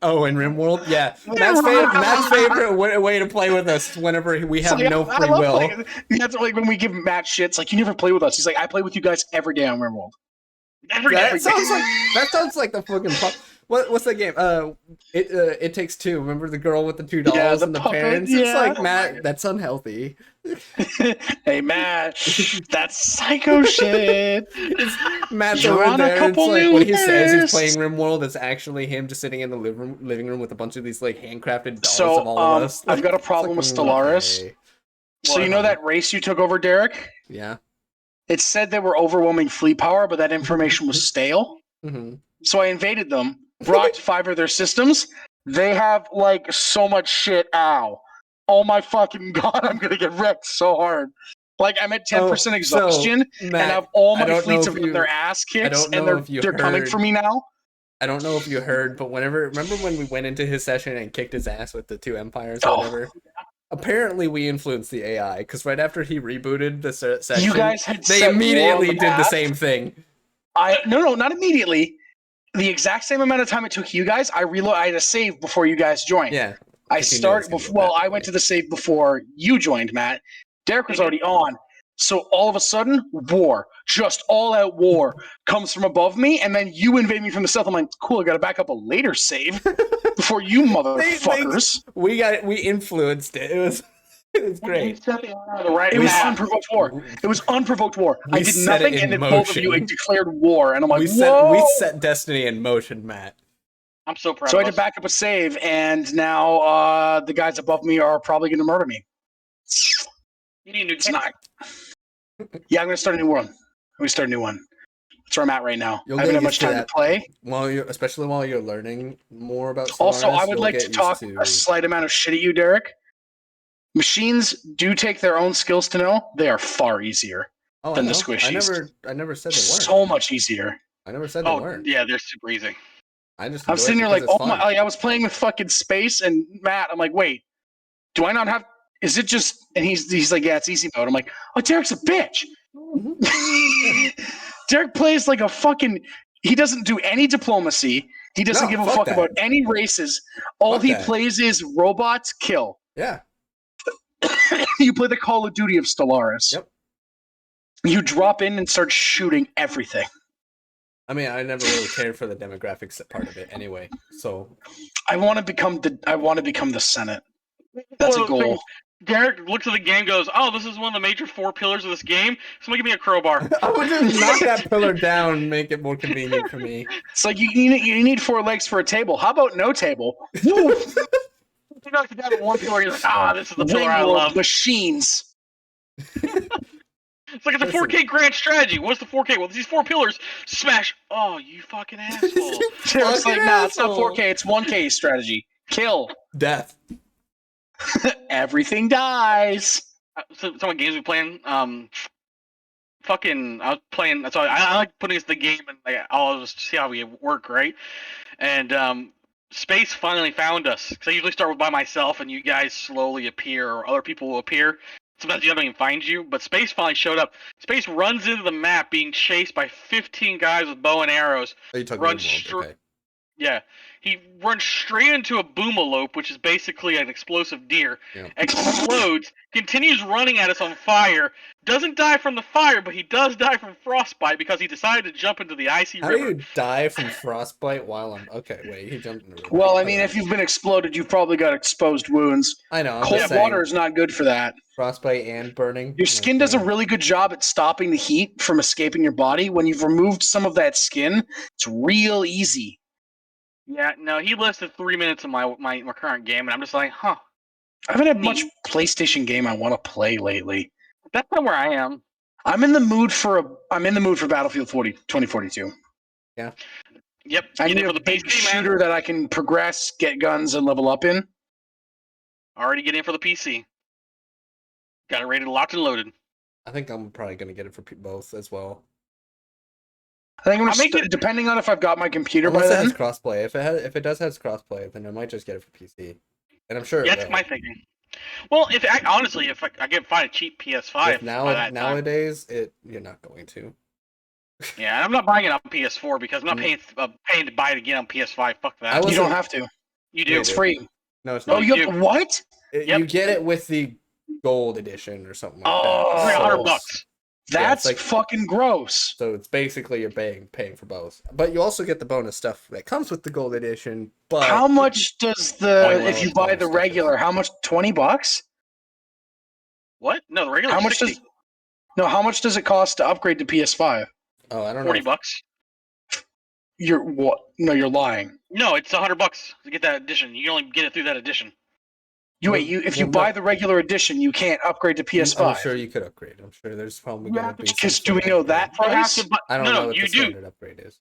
Oh, in RimWorld, yeah. Yeah, Matt's favorite way to play with us whenever we have no free will. Playing. That's like when we give Matt shit. It's like you never play with us. He's like, I play with you guys every day on RimWorld. That sounds like the fucking. What's that game? It Takes Two. Remember the girl with the two dolls and the puppet, parents? yeah. It's like, Matt, that's unhealthy. Hey Matt, that's psycho shit. Matt's You're over on a there. It's couple like when he says he's universe. playing RimWorld, it's actually him just sitting in the living room with a bunch of these like handcrafted dolls So, of all of us. I've got a problem with Stellaris. Okay. So you know that race you took over, Derek? Yeah. It said they were overwhelming fleet power, but that information was stale. Mm-hmm. So I invaded them, rocked 5 of their systems. They have like so much shit. Ow. Oh my fucking god, I'm gonna get wrecked so hard. Like I'm at 10% exhaustion, so, and Matt, I have all I my don't fleets know of if you- their ass kicks, don't know and if you they're coming heard- for me now. I don't know if you heard, but remember when we went into his session and kicked his ass with the 2 empires or Oh. whatever? Apparently, we influenced the AI because right after he rebooted the session, You guys had they set war on immediately the did the past. same thing. No, not immediately. The exact same amount of time it took you guys. I had a save before you guys joined. Yeah, I 'cause he knew it started was gonna before. go Well, that I went way. to the save before you joined, Matt. Derek was already on. So all of a sudden, war, just all out war, comes from above me, and then you invade me from the south. I'm like, cool, I got to back up a later save before you motherfuckers. We influenced it. It was great. It was unprovoked war. It was unprovoked war. We I did set it nothing, in and then both of you motion. declared war, and I'm like, we whoa. set Destiny in motion, Matt. I'm so proud So I of had to us. back up a save, and now the guys above me are probably going to murder me. You need a new It's game. not. Yeah, I'm going to start a new one. That's where I'm at right now. You'll I haven't get had much used to time to that. play. Especially while you're learning more about Stellaris, Also, I would you'll like get to used talk to- a slight amount of shit at you, Derek. Machines do take their own skills to know. They are far easier. Oh, than I the know. squishies. I never said they weren't. So much easier. I never said they Oh, weren't. yeah, they're super easy. I just I'm enjoy sitting it here like, because oh it's my! fun. Like, I was playing with fucking space and Matt. I'm like, wait, do I not have? Is it just? And he's like, yeah, it's easy mode. I'm like, oh, Derek's a bitch. Derek plays like a fucking. He doesn't do any diplomacy. He doesn't No, give a fuck fuck that. about any races. All Fuck he that. plays is robots kill. Yeah. You play the Call of Duty of Stellaris. Yep. You drop in and start shooting everything. I mean, I never really cared for the demographics part of it anyway. So I want to become the Senate. That's a Well, goal. Derek looks at the game, goes, "Oh, this is one of the major 4 pillars of this game. Somebody give me a crowbar." I would just knock that pillar down and make it more convenient for me. It's like you need 4 legs for a table. How about no table? You knocked it down to one pillar. You're like, "Ah, this is the pillar I Ringworld love." machines. It's like it's a 4K grand strategy. What's the 4K? Well, these 4 pillars. Smash. Oh, you fucking asshole. It's like, nah, it's not 4K. It's 1K strategy. Kill. Death. Everything dies. So, some of the games we playing, fucking, I was playing. So I like putting this in the game and like, I'll just see how we work, right? And Space finally found us because I usually start with by myself, and you guys slowly appear, or other people will appear. Sometimes you don't even find you, but Space finally showed up. Space runs into the map, being chased by 15 guys with bow and arrows. Oh, you talking Run about str- okay. Yeah, he runs straight into a boomalope, which is basically an explosive deer. Yeah. Explodes, continues running at us on fire. Doesn't die from the fire, but he does die from frostbite because he decided to jump into the icy How do river. you die from frostbite while I'm okay? Wait, he jumped in the river. Well, I mean, Okay. if you've been exploded, you've probably got exposed wounds. I know, I'm Cold just saying, water is not good for that. frostbite and burning. Your skin does a really good job at stopping the heat from escaping your body. When you've removed some of that skin, it's real easy. Yeah, no, he listed 3 minutes of my current game, and I'm just like, huh. I haven't had much PlayStation game I want to play lately. That's not where I am. I'm in the mood for Battlefield 2042. Yep. I get need it for a the big PC, man. shooter that I can progress, get guns, and level up in. Already get in for the PC. Got it rated locked and loaded. I think I'm probably gonna get it for both as well. I think I'm I'll make gonna it- depending on if I've got my computer Unless by it has then. crossplay. If it does have crossplay, then I might just get it for PC. And I'm sure Yeah, it that's will. my thinking. Well, honestly, if I can find a cheap PS5 by that time, Nowadays, you're not going to. yeah, I'm not buying it on PS4 because I'm not paying to buy it again on PS5. Fuck that. You don't have to. You do. It's free. No, it's Oh, not. you have what? You get it with the gold edition or something like Oh, that. $300. That's like, fucking gross. So it's basically you're paying for both, but you also get the bonus stuff that comes with the gold edition. But how much does if you buy the regular? How much? $20? What? No, the regular. How much 60. how much does it cost to upgrade to PS5? Oh, I don't know. $40. You're what? No, you're lying. No, it's $100 to get that edition. You can only get it through that edition. If you buy the regular edition, you can't upgrade to PS5. I'm sure you could upgrade. I'm sure there's probably going to be. Because do we know that price? I don't know what the standard upgrade is.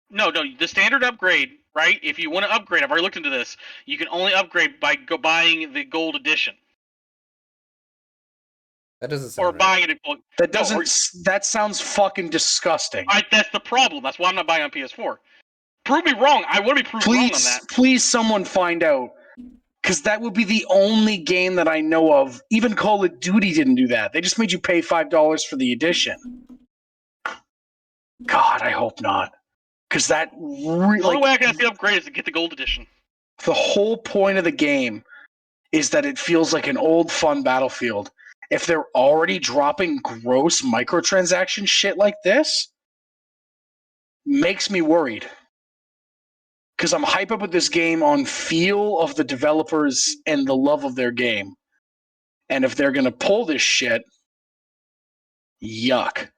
No, the standard upgrade, right? If you want to upgrade, I've already looked into this. You can only upgrade by buying the gold edition. That doesn't sound or buying it. That doesn't. That sounds fucking disgusting. That's the problem. That's why I'm not buying on PS4. Prove me wrong. I want to be proved wrong on that. Please, someone find out. Because that would be the only game that I know of. Even Call of Duty didn't do that. They just made you pay $5 for the edition. God, I hope not. Because that really. The only way I can see upgrade is to get the gold edition. The whole point of the game is that it feels like an old fun Battlefield. If they're already dropping gross microtransaction shit like this, makes me worried. Because I'm hype up with this game on feel of the developers and the love of their game. And if they're going to pull this shit, yuck.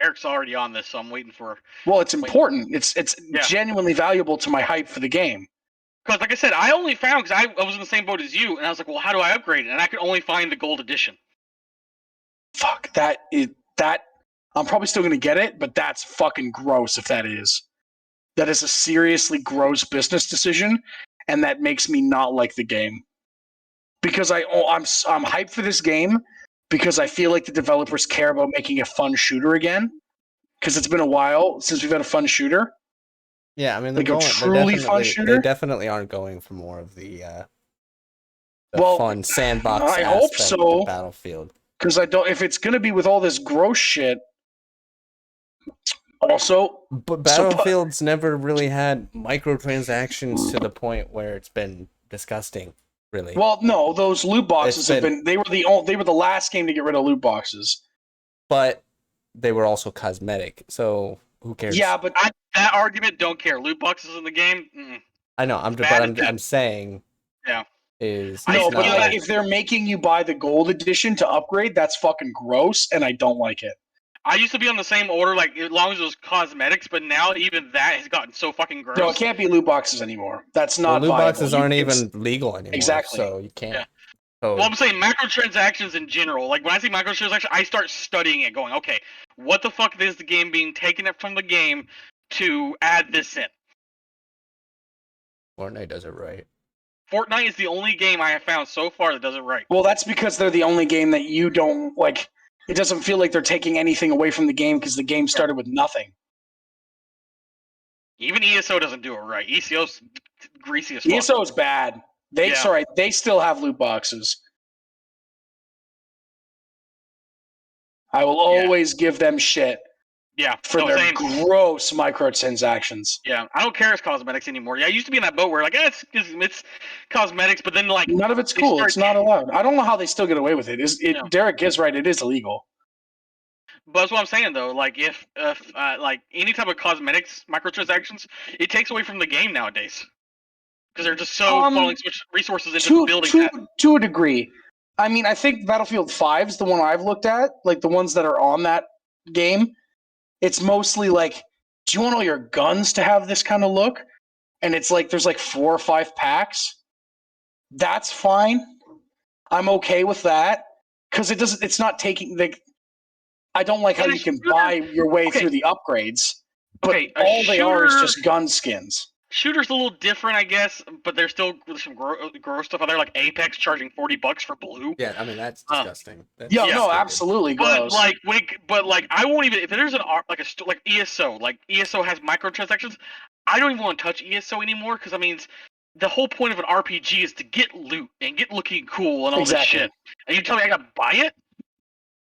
Eric's already on this, so I'm waiting for... Well, it's important. It's genuinely valuable to my hype for the game. Because, like I said, I only found... Because I was in the same boat as you, and I was like, well, how do I upgrade it? And I could only find the gold edition. Fuck, that... I'm probably still going to get it, but that's fucking gross if that is. That is a seriously gross business decision, and that makes me not like the game. Because I'm hyped for this game because I feel like the developers care about making a fun shooter again. Because it's been a while since we've had a fun shooter. Yeah, I mean, like a truly fun shooter. They definitely aren't going for more of the fun sandbox. I hope so. Of Battlefield. Because if it's gonna be with all this gross shit. Also, but Battlefield's never really had microtransactions to the point where it's been disgusting. Really. Well, no, those loot boxes have been. They were the last game to get rid of loot boxes. But they were also cosmetic, so who cares? Yeah, but that argument, don't care. Loot boxes in the game. I know. I'm saying. Yeah. No, but like, if they're making you buy the gold edition to upgrade, that's fucking gross, and I don't like it. I used to be on the same order, like as long as it was cosmetics, but now even that has gotten so fucking gross. No, it can't be loot boxes anymore. That's not. Loot viable. boxes aren't even legal anymore. Exactly. So you can't. Yeah. Well, I'm saying microtransactions in general. Like when I see microtransactions, I start studying it, going, okay, what the fuck is the game being taken from the game to add this in? Fortnite does it right. Fortnite is the only game I have found so far that does it right. Well, that's because they're the only game that you don't like. It doesn't feel like they're taking anything away from the game because the game started with nothing. Even ESO doesn't do it right. ESO's greasy as fuck. ESO is bad. They still have loot boxes. I will always give them shit. Yeah, for their gross microtransactions. Yeah, I don't care it's cosmetics anymore. Yeah, I used to be in that boat where like, it's cosmetics, but then like none of it's cool. It's not allowed. I don't know how they still get away with it. Derek is right. It is illegal. But that's what I'm saying though. Like if like any type of cosmetics microtransactions, it takes away from the game nowadays because they're just so funneling resources into building that. To a degree. I mean, I think Battlefield 5 is the one I've looked at, like the ones that are on that game. It's mostly like, do you want all your guns to have this kind of look? And it's like there's like 4 or 5 packs. That's fine. I'm okay with that because it's not taking the. I don't like how you can buy your way through the upgrades, but all they are is just gun skins. Shooter's a little different, I guess, but there's still some gross stuff out there, like Apex charging $40 for blue. Yeah, I mean that's disgusting. Absolutely gross. But I won't even if there's like ESO, like ESO has microtransactions. I don't even want to touch ESO anymore because I mean, the whole point of an RPG is to get loot and get looking cool and all Exactly. this shit. And you tell me I gotta buy it?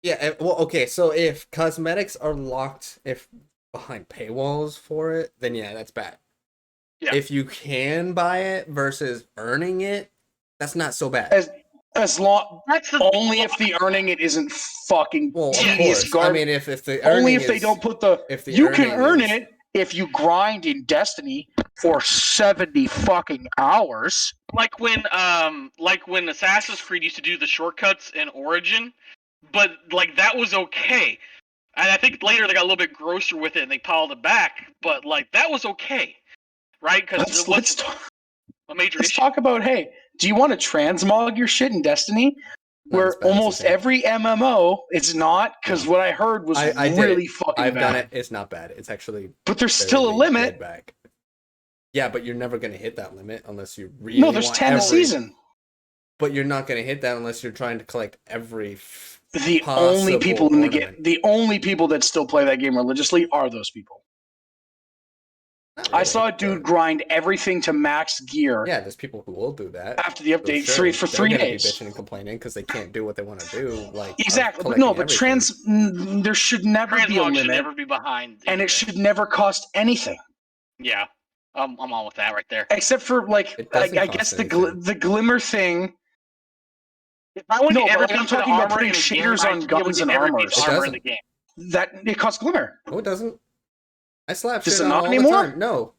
Yeah, well, okay, so if cosmetics are locked behind paywalls for it, then yeah, that's bad. Yeah. If you can buy it versus earning it, that's not so bad. As long That's the only if the earning it isn't fucking Well, of tedious course. I garbage. mean, if the Only earning if they is- don't put the if the you can earning earn is- it if you grind in Destiny for 70 fucking hours. like when Assassin's Creed used to do the shortcuts in Origin, but like that was okay. And I think later they got a little bit grosser with it and they piled it back, but like that was okay, right? Because Let's a major Let's issue. talk about, hey, do you want to transmog your shit in Destiny? Not Where as bad as almost it is. every MMO, it's not, because what I heard was I did really it. fucking I've bad. done it. It's not bad. It's actually But there's still a barely limit. dead back. Yeah, but you're never gonna hit that limit unless you really. No, there's want 10 a every- season. But you're not gonna hit that unless you're trying to collect every. The only possible people in the game, ornament. the only people that still play that game religiously are those people. Not I really, saw a dude but- grind everything to max gear Yeah, there's people who will do that. after the update For three sure. for They're 3 gonna days. Be bitching and complaining because they can't do what they want to do. Like of Exactly, but collecting no, but everything. there should never be a Transmog should limit, never be behind. and anything. it should never cost anything. Yeah, I'm on with that right there. Except for like, It I doesn't guess cost the glimmer thing. If I want No, to but ever like, I'm come to the talking about armor putting in a game, shaders I on should be able to guns get and every armors. piece of It armor in doesn't. the game. That it costs glimmer. No, it doesn't. I slap Does shit it on not all anymore? the time. No.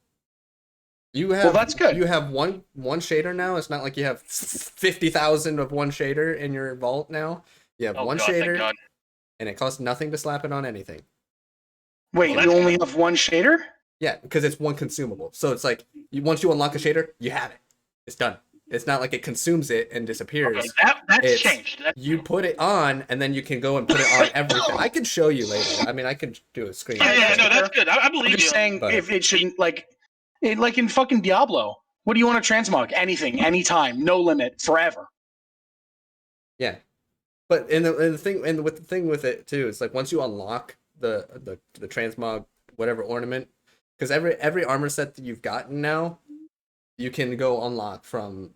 You have. that's good. You have one shader now. It's not like you have 50,000 of one shader in your vault now. You have Oh one god, thank shader, God. and it costs nothing to slap it on anything. Wait, Well, you that's only have one shader? Yeah, because it's one consumable. So it's like once you unlock a shader, you have it. It's done. It's not like it consumes it and disappears. Okay, that's It's- changed. You put it on, and then you can go and put it on everything. I can show you later. I mean, I can do a screen. Yeah, no, that's good. I I'm believe just you. saying, but- if it shouldn't like in fucking Diablo. What do you want to transmog? Anything, anytime, no limit, forever. Yeah, but the thing with it too is like once you unlock the transmog whatever ornament, because every armor set that you've gotten now, you can go unlock from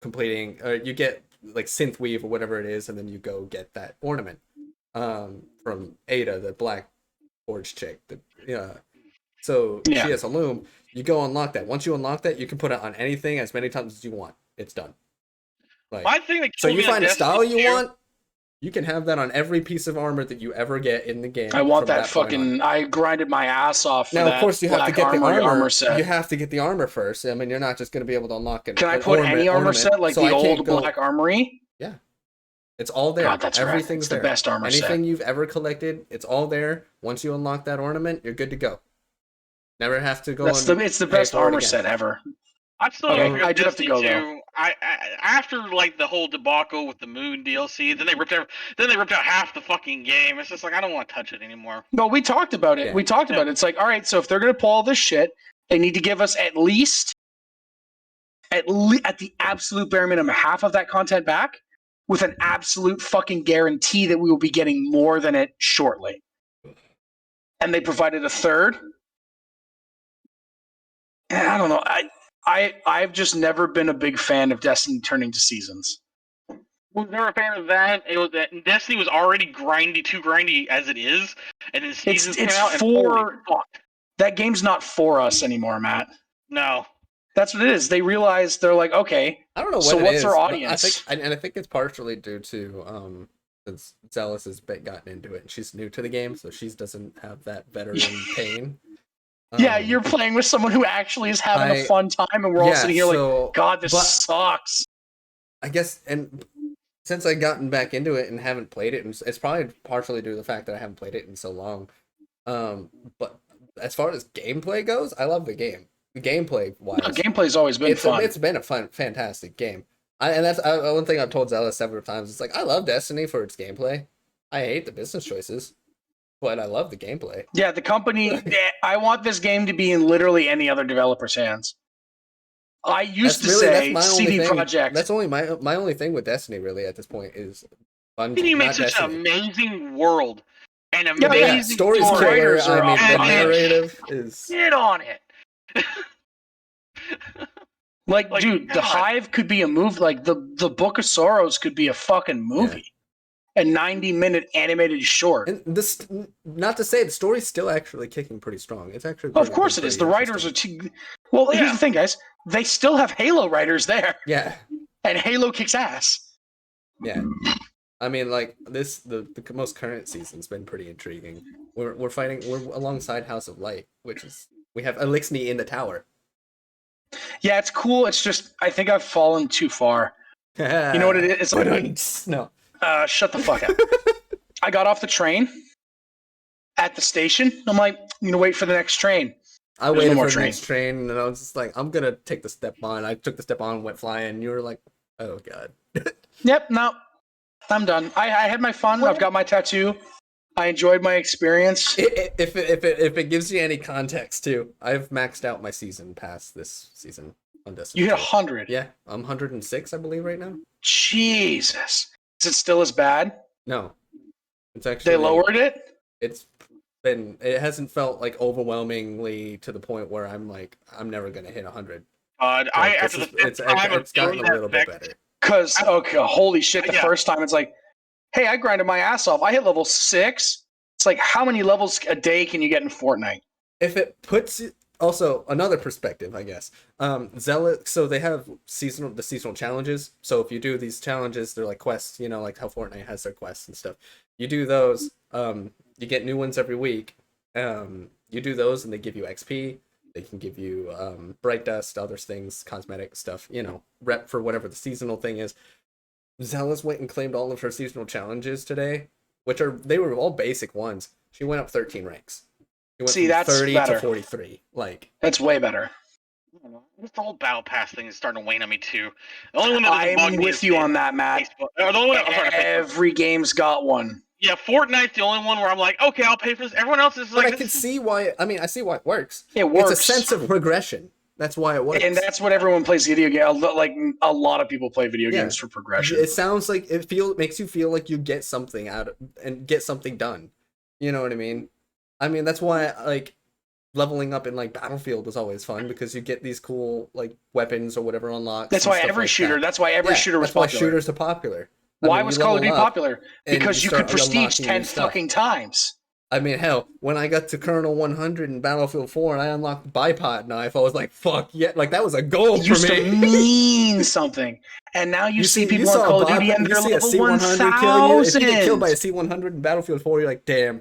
completing. You get like synth weave or whatever it is, and then you go get that ornament from Ada, the black forge chick. So Yeah. she has a loom. You go unlock that. Once you unlock that, you can put it on anything as many times as you want. It's done. Like, My thing that so killed you me on find a Destiny style you 2 want, you can have that on every piece of armor that you ever get in the game. I want from that point on. fucking. I grinded my ass off. For Now, that of course, you have to black get the armor. set. You have to get the armor first. I mean, you're not just going to be able to unlock it. Can I put any armor set like so the I can't old go- black armory? It's all there. God, that's right. Everything's It's the there. best armor Anything set. you've ever collected, it's all there. Once you unlock that ornament, you're good to go. Never have to go. It's and the pay best for it armor again. set ever. I'm still Okay, angry I with do have to Destiny go, 2. I after like the whole debacle with the Moon DLC, then they ripped out half the fucking game. It's just like I don't want to touch it anymore. No, we talked about it. Yeah. We talked about it. It's like, all right, so if they're gonna pull all this shit, they need to give us at the absolute bare minimum half of that content back, with an absolute fucking guarantee that we will be getting more than it shortly. And they provided a third. And I don't know. I've just never been a big fan of Destiny turning to seasons. Was never a fan of that. It was that Destiny was already too grindy as it is, and then seasons it's came out and for- holy fuck. That game's not for us anymore, Matt. No. That's what it is. They realize they're like, okay, I don't know what So it what's is, our but audience? I think it's partially due to since Zealous has gotten into it and she's new to the game, so she doesn't have that veteran pain. yeah, you're playing with someone who actually is having a I- fun time, and we're all sitting here like, so, God, this but sucks. I guess, and since I've gotten back into it and haven't played it, and it's probably partially due to the fact that I haven't played it in so long. But as far as gameplay goes, I love the game. The gameplay wise, Gameplay's always been fun. it's been a fantastic game. And that's one thing I've told Zealous several times. It's like I love Destiny for its gameplay. I hate the business choices, but I love the gameplay. Yeah, the company. I want this game to be in literally any other developer's hands. I used to say CD Projekt. That's only my only thing with Destiny really at this point is fun. Didn't you make not such an Destiny. amazing world? An Yeah, amazing Story's story. killer. Writers are I mean, the on it. narrative is. Get on it. Like, dude, God. the Hive could be a movie. Like the Book of Sorrows could be a fucking movie, a 90-minute animated short. And this, not to say the story's still actually kicking pretty strong. It's actually. Of course it is. The writers are too. Well, here's the thing, guys. They still have Halo writers there, Yeah. and Halo kicks ass. Yeah. I mean, like the most current season's been pretty intriguing. We're alongside House of Light, which is we have Elixni in the tower. Yeah, it's cool. It's just I think I've fallen too far. You know what it is? It's like, No. Shut the fuck up. I got off the train at the station. I'm like, I'm gonna wait for the next train. I waited for the next train, and I was just like, I'm gonna take the step on. I took the step on, went flying. And you were like, oh god. Yep. No, I'm done. I had my fun. I've got my tattoo. I enjoyed my experience. If it gives you any context too, I've maxed out my season pass this season on Destiny. You hit 100. Yeah, I'm 106, I believe, right now. Jesus. Is it still as bad? No, it's actually They lowered it. It hasn't felt like overwhelmingly to the point where I'm like, I'm never gonna hit 100. It's gotten a little bit better. Cause holy shit! The first time it's like, hey, I grinded my ass off. I hit level 6. It's like, how many levels a day can you get in Fortnite? If it puts also another perspective, I guess. Zealot. So they have the seasonal challenges. So if you do these challenges, they're like quests. You know, like how Fortnite has their quests and stuff. You do those. You get new ones every week. You do those, and they give you XP. They can give you bright dust, other things, cosmetic stuff. You know, rep for whatever the seasonal thing is. Zealous went and claimed all of her seasonal challenges today, they were all basic ones. She went up 13 ranks. She went from that's 30 better. to 43. Like, that's way better. This whole battle pass thing is starting to wane on me too. The only one that doesn't bug I'm me with is you on that, Matt. Every game's got one. Yeah, Fortnite's the only one where I'm like, okay, I'll pay for this. Everyone else is like, but I can see why. I mean, I see why it works. It works. It's a sense of progression. That's why it works. And that's what everyone plays video games. Like a lot of people play video games for progression. It sounds like it makes you feel like you get something out of and get something done. You know what I mean? I mean, that's why like leveling up in like Battlefield was always fun because you get these cool like weapons or whatever unlocked. That's why every shooter. That's why every shooter was popular. That's why shooters are popular. Why was Call of Duty popular? Because you could prestige 10 fucking times. I mean, hell, when I got to Colonel 100 in Battlefield 4 and I unlocked the bipod knife, I was like, fuck yeah, like that was a goal for me. It used to mean something. And now you see people on Call of Duty and they're level 1,000. If you get killed by a C-100 in Battlefield 4, you're like, damn,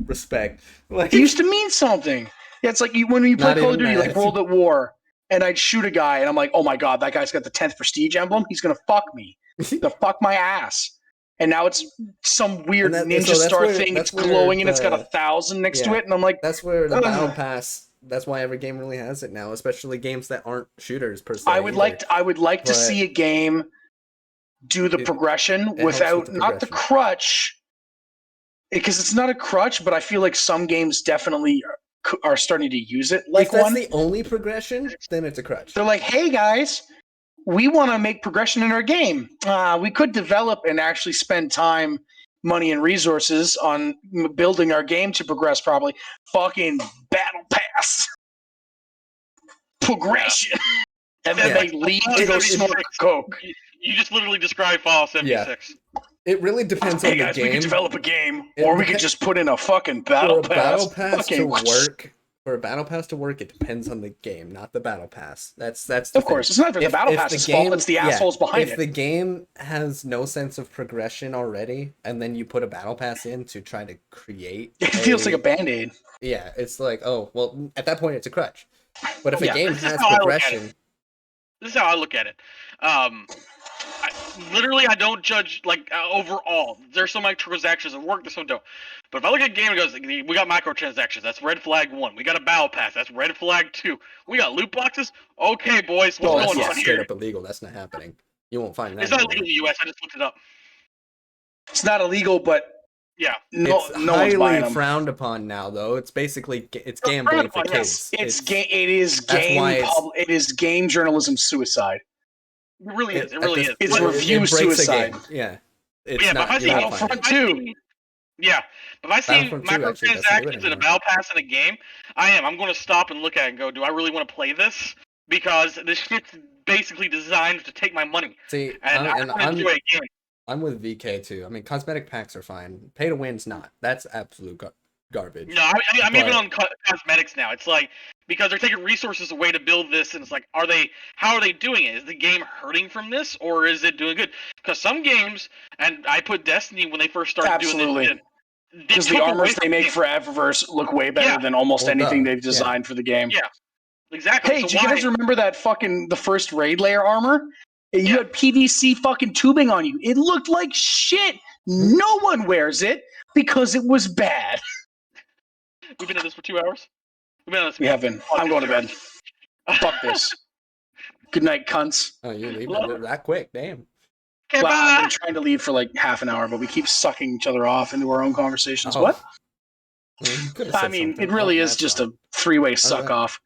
respect. Like, it used to mean something. Yeah, it's like when you play Call of Duty, like World at War, and I'd shoot a guy and I'm like, oh my god, that guy's got the 10th prestige emblem. He's going to fuck me. He's going to fuck my ass. And now it's some weird ninja star thing that's glowing and it's got 1,000 next to it. And I'm like, that's where the battle pass. That's why every game really has it now, especially games that aren't shooters per se. I would like to see a game do the progression without not the crutch, because it's not a crutch. But I feel like some games definitely are starting to use it. Like, if that's the only progression, then it's a crutch. They're like, hey guys, we want to make progression in our game. We could develop and actually spend time, money, and resources on building our game to progress properly. Fucking battle pass. Progression. And then they leave to go smoke coke. You just literally described Fallout 76. Yeah. It really depends on the game. We could develop a game, or we could just put in a fucking battle pass. To work. For a battle pass to work, it depends on the game, not the battle pass. That's of course. It's not for the battle pass's fault. It's the assholes behind it. If the game has no sense of progression already, and then you put a battle pass in to try to create, it feels like a band-aid. Yeah, it's like, oh well. At that point, it's a crutch. But if a game has progression, this is how I look at it. I don't judge like overall. There's some microtransactions that work, there's some don't. But if I look at a game and goes, we got microtransactions, that's red flag 1. We got a battle pass, that's red flag 2. We got loot boxes. Okay, boys, what's going on here? Straight up illegal. That's not happening. You won't find that. It's not illegal in the U.S. I just looked it up. It's not illegal, but yeah, no one's buying them. Frowned upon now, though. It's basically gambling for kids. It is game journalism suicide. It really is. It really is. It's review suicide. Yeah. But if I see Battlefront 2. Yeah, but if I see microtransactions in a battle pass in a game, I'm going to stop and look at it and go, do I really want to play this? because this shit's basically designed to take my money, See, and I don't enjoy a game. I'm with VK too. I mean, cosmetic packs are fine. Pay to win's not. That's absolute garbage. No, I'm even But- on cosmetics now. It's like because they're taking resources away to build this, and it's like, how are they doing it? Is the game hurting from this, or is it doing good? Because some games, and I put Destiny when they first started doing Absolutely. this. Because the armors they make for Eververse look way better Yeah. than almost Well, anything duh. they've designed for the game. Yeah. Exactly. Hey, so do you why? guys remember that the first raid layer armor? You Yeah. had PVC fucking tubing on you. It looked like shit. No one wears it because it was bad. We've been at this for 2 hours. We've been at this. We have been. I'm going to bed. Fuck this. Good night, cunts. Oh, you leave Love it that quick? Damn. Okay, Well, I've bye. been trying to leave for like half an hour, but we keep sucking each other off into our own conversations. Oh. What? Well, you could've I said mean, something. it really Oh, is that's just fine. a three-way suck off.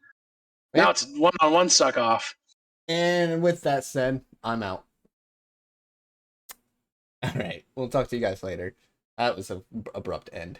Yeah. Now it's one-on-one suck off. And with that said, I'm out. All right. We'll talk to you guys later. That was an abrupt end.